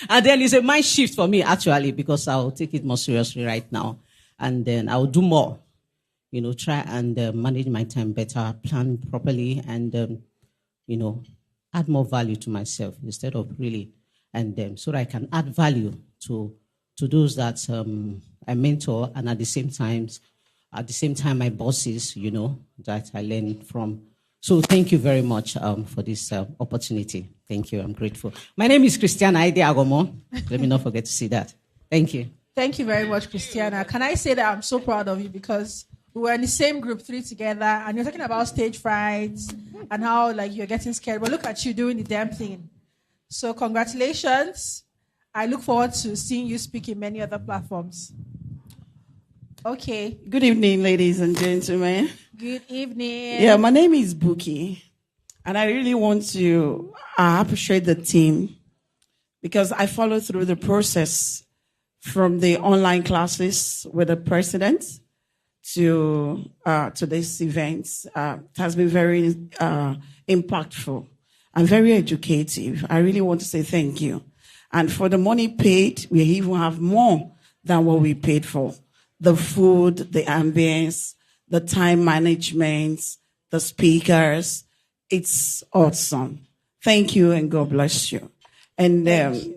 And then it's a mind shift for me, actually, because I'll take it more seriously right now. And then I'll do more, try and manage my time better, plan properly, and, add more value to myself instead of really, and so that I can add value to those that I mentor, and at the same time, my bosses, that I learn from. So thank you very much for this opportunity. Thank you. I'm grateful. My name is Christiana Ide Agomo. Let me not forget to see that. Thank you. Thank you very much, Christiana. Can I say that I'm so proud of you because we were in the same group 3 together, and you're talking about stage frights and how you're getting scared. But look at you doing the damn thing. So congratulations. I look forward to seeing you speak in many other platforms. Okay. Good evening, ladies and gentlemen. Good evening. Yeah, my name is Buki, and I really want to appreciate the team because I followed through the process from the online classes with the president to this event. It has been very impactful and very educative. I really want to say thank you. And for the money paid, we even have more than what we paid for. The food, the ambience, the time management, the speakers. It's awesome. Thank you and God bless you. And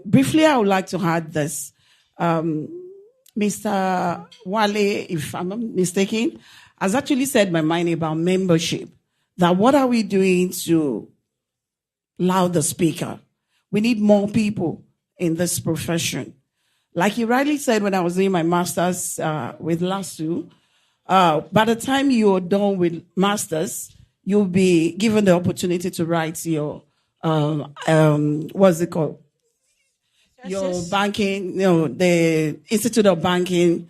briefly, I would like to add this. Mr. Wale, if I'm not mistaken, has actually said my mind about membership. That what are we doing to allow the speaker? We need more people in this profession. Like you rightly said when I was doing my master's with LASU, by the time you're done with master's, you'll be given the opportunity to write your, what's it called? Your banking, the Institute of Banking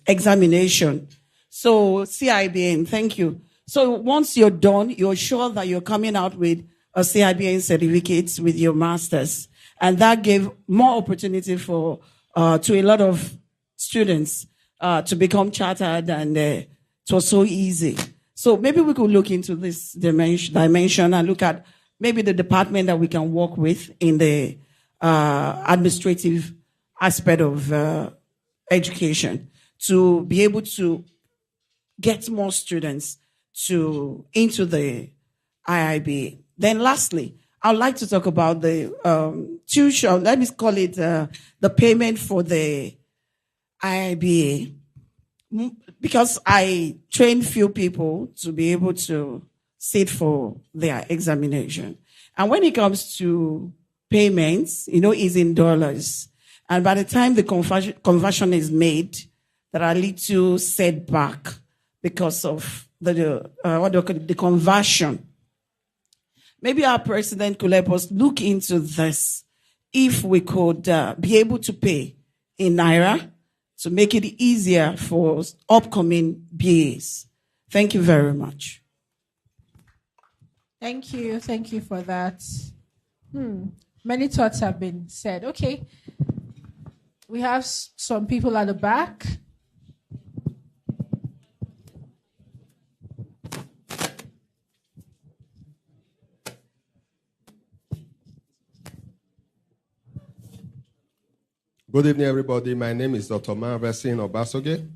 examination. So CIBN, thank you. So once you're done, you're sure that you're coming out with a CIBN certificate with your master's. And that gave more opportunity for to a lot of students to become chartered, and it was so easy. So maybe we could look into this dimension and look at maybe the department that we can work with in the administrative aspect of education to be able to get more students into the IIBA. Then lastly, I'd like to talk about the tuition, let me call it the payment for the IIBA, because I train few people to be able to sit for their examination. And when it comes to payments, is in dollars. And by the time the conversion is made, there are little setback because of the conversion. Maybe our president could help us look into this. If we could be able to pay in Naira to make it easier for upcoming BAs. Thank you very much. Thank you. Thank you for that. Many thoughts have been said. Okay. We have some people at the back. Good evening, everybody. My name is Dr. Radisson Obasoge.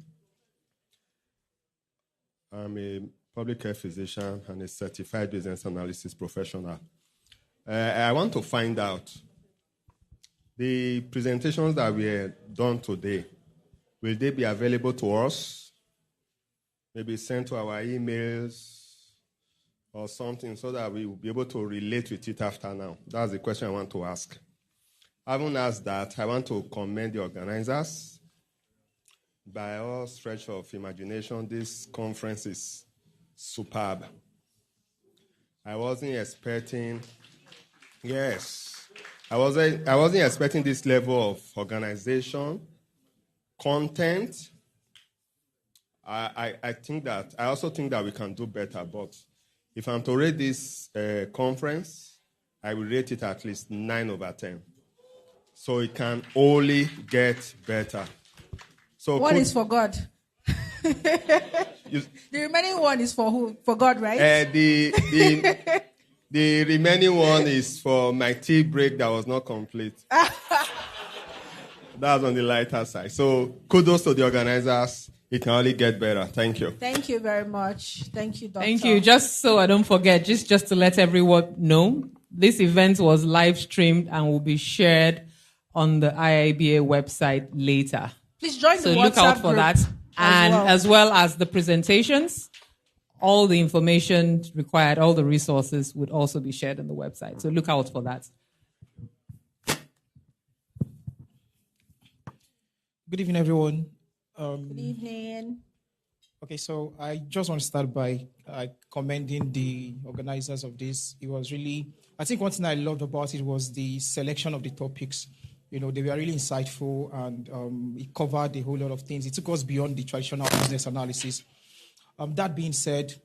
I'm a public health physician and a certified business analysis professional. I want to find out the presentations that were done today, will they be available to us? Maybe sent to our emails or something so that we will be able to relate with it after now. That's the question I want to ask. Having asked that, I want to commend the organizers. By all stretch of imagination, this conference is superb. I wasn't expecting this level of organization, content. I also think that we can do better, but if I'm to rate this conference, I will rate it at least 9 over 10. So it can only get better. So one is for God. The remaining one is for who? For God, right? The remaining one is for my tea break that was not complete. That's on the lighter side. So kudos to the organizers. It can only get better. Thank you. Thank you very much. Thank you, Doctor. Thank you. Just so I don't forget, just to let everyone know, this event was live streamed and will be shared on the IIBA website later. Please join the WhatsApp group. So look out for that. And as well as the presentations, all the information required, all the resources would also be shared on the website. So look out for that. Good evening, everyone. Good evening. Okay, so I just want to start by commending the organizers of this. It was really, I think one thing I loved about it was the selection of the topics. They were really insightful, and it covered a whole lot of things. It took us beyond the traditional business analysis. That being said,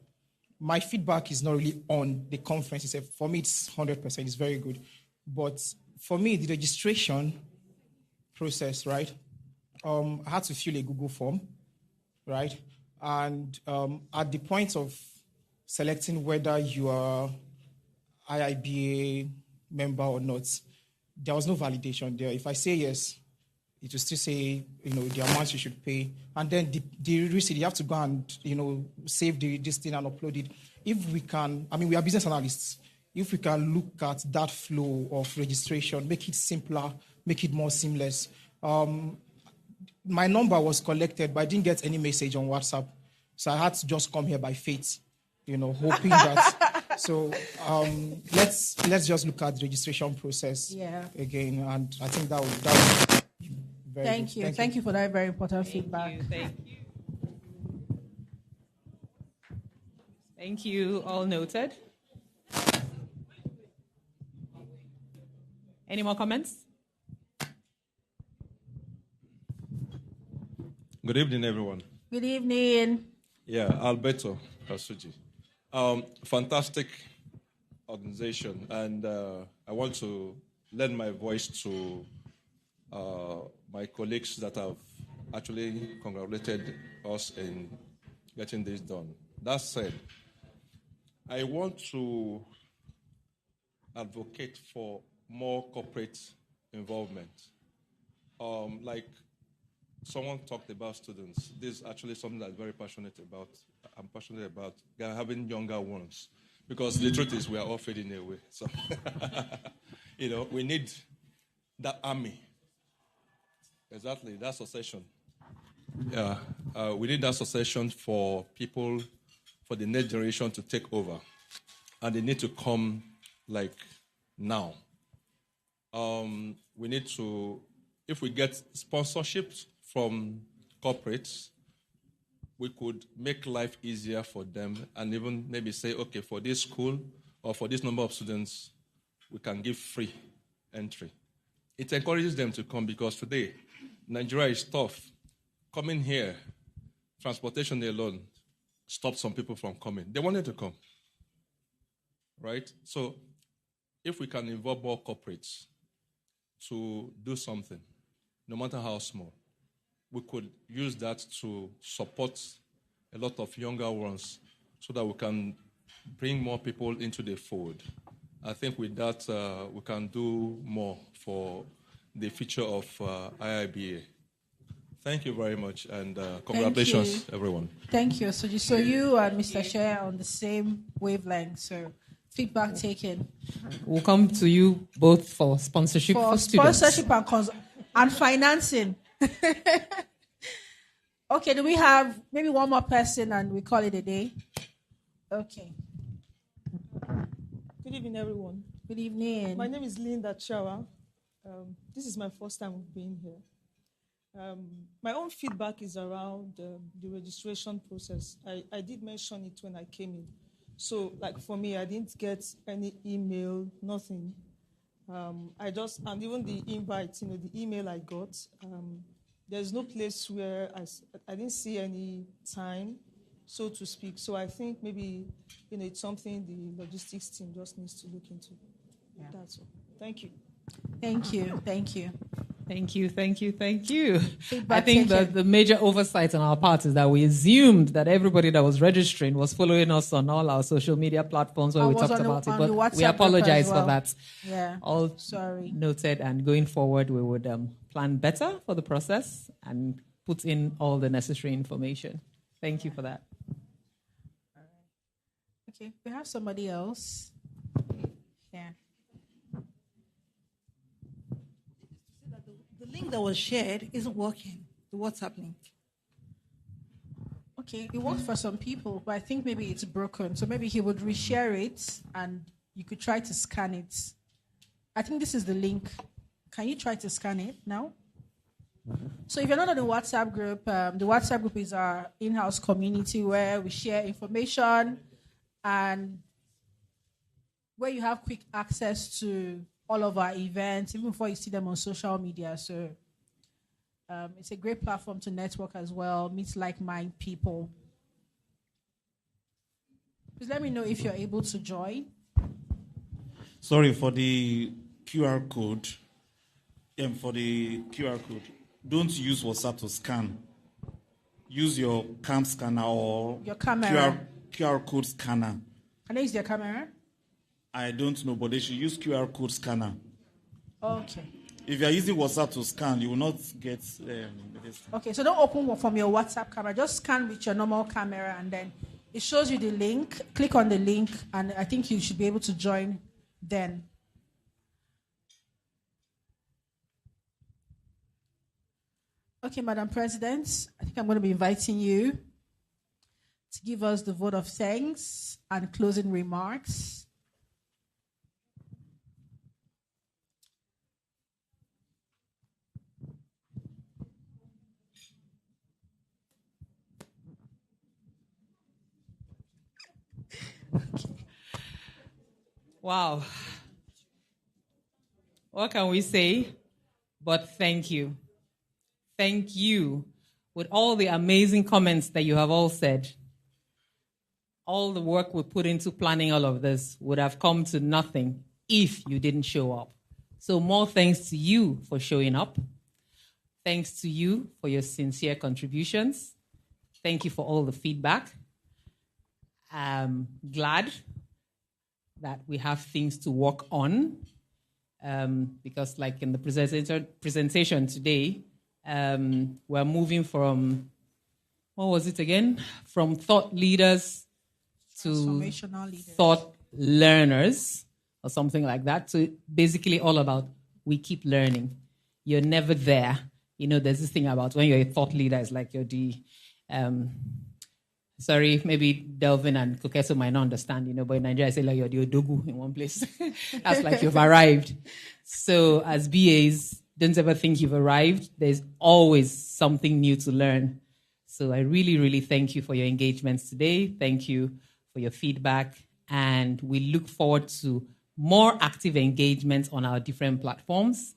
my feedback is not really on the conference itself. For me, it's 100%. It's very good. But for me, the registration process, right? I had to fill a Google form, right? And at the point of selecting whether you are IIBA member or not, there was no validation there. If I say yes, it will still say, the amount you should pay. And then the receipt, you have to go and, save this thing and upload it. If we can, we are business analysts. If we can look at that flow of registration, make it simpler, make it more seamless. My number was collected, but I didn't get any message on WhatsApp. So I had to just come here by faith, hoping that. So let's just look at the registration process again. And I think that would be very Thank good. you. Thank you for that very important feedback. Thank you. Thank you. All noted. Any more comments? Good evening, everyone. Good evening. Yeah, Alberto Kasuji. Fantastic organization, and I want to lend my voice to my colleagues that have actually congratulated us in getting this done. That said, I want to advocate for more corporate involvement. Like someone talked about students. This is actually something that I'm very passionate about. I'm passionate about having younger ones, because the truth is we are all fading away. So, we need that army. Exactly, that succession. Yeah, we need that succession for people, for the next generation to take over, and they need to come like now. We need to, if we get sponsorships from corporates, we could make life easier for them, and even maybe say, okay, for this school or for this number of students, we can give free entry. It encourages them to come, because today, Nigeria is tough. Coming here, transportation alone stopped some people from coming. They wanted to come, right? So if we can involve more corporates to do something, no matter how small, we could use that to support a lot of younger ones so that we can bring more people into the fold. I think with that, we can do more for the future of IIBA. Thank you very much, and congratulations, everyone. Thank you. So you and Mr. Shea are on the same wavelength, so feedback taken. We'll come to you both for sponsorship for students. Sponsorship and financing. Okay, do we have maybe one more person and we call it a day? Okay. Good evening, everyone. Good evening. My name is Linda Chawa. This is my first time being here. My own feedback is around the registration process. I did mention it when I came in. So, like for me, I didn't get any email, nothing. And even the invite, the email I got, there's no place where I didn't see any time, so to speak. So I think maybe, it's something the logistics team just needs to look into. Yeah. That's all. Thank you. Thank you. Thank you. Thank you, thank you, thank you. Feedback I think that the major oversight on our part is that we assumed that everybody that was registering was following us on all our social media platforms where we talked about it. But we apologize for that. Yeah. All sorry. Noted, and going forward, we would plan better for the process and put in all the necessary information. Thank you for that. All right. Okay, we have somebody else. Yeah. The link that was shared isn't working, the WhatsApp link. Okay, it worked for some people, but I think maybe it's broken. So maybe he would reshare it and you could try to scan it. I think this is the link. Can you try to scan it now? So if you're not on the WhatsApp group, the WhatsApp group is our in-house community where we share information and where you have quick access to all of our events, even before you see them on social media. So it's a great platform to network as well, meet like-minded people. Please let me know if you're able to join. Sorry, for the QR code, don't use WhatsApp to scan. Use your cam scanner or your camera. QR code scanner. Can I use your camera? I don't know, but they should use QR code scanner. Okay. If you are using WhatsApp to scan, you will not get this. Okay, so don't open from your WhatsApp camera. Just scan with your normal camera, and then it shows you the link. Click on the link, and I think you should be able to join then. Okay, Madam President, I think I'm going to be inviting you to give us the vote of thanks and closing remarks. Wow. What can we say? But thank you. Thank you. With all the amazing comments that you have all said, all the work we put into planning all of this would have come to nothing if you didn't show up. So more thanks to you for showing up. Thanks to you for your sincere contributions. Thank you for all the feedback. I'm glad that we have things to work on because like in the presentation today, we're moving from, what was it again? From thought leaders to thought learners or something like that. So basically all about we keep learning. You're never there. You know, there's this thing about when you're a thought leader, it's like you're the, sorry, maybe Delvin and Kokeso might not understand, you know, but in Nigeria I say like you're the Odogu in one place. That's like you've arrived. So as BAs, don't ever think you've arrived. There's always something new to learn. So I really, really thank you for your engagements today. Thank you for your feedback. And we look forward to more active engagements on our different platforms.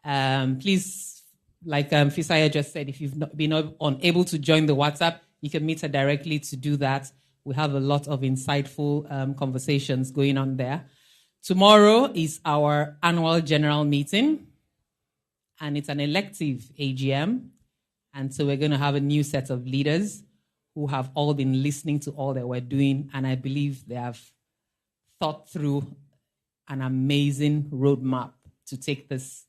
Please, like Fisaya just said, if you've not been unable to join the WhatsApp, you can meet her directly to do that. We have a lot of insightful conversations going on there. Tomorrow is our annual general meeting, and it's an elective AGM. And so we're going to have a new set of leaders who have all been listening to all that we're doing, and I believe they have thought through an amazing roadmap to take this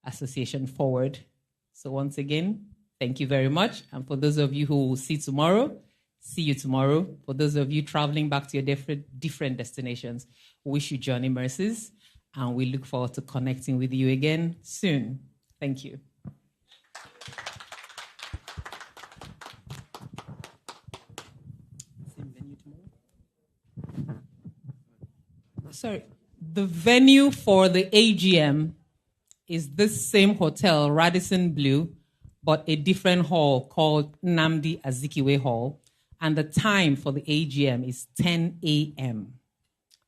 association forward. So once again, thank you very much. And for those of you who will see you tomorrow. For those of you traveling back to your different destinations, we wish you journey mercies, and we look forward to connecting with you again soon. Thank you. Sorry, the venue for the AGM is this same hotel, Radisson Blue, but a different hall called Nnamdi Azikiwe Hall. And the time for the AGM is 10 a.m.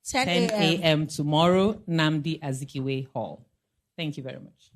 10 a.m. tomorrow, Nnamdi Azikiwe Hall. Thank you very much.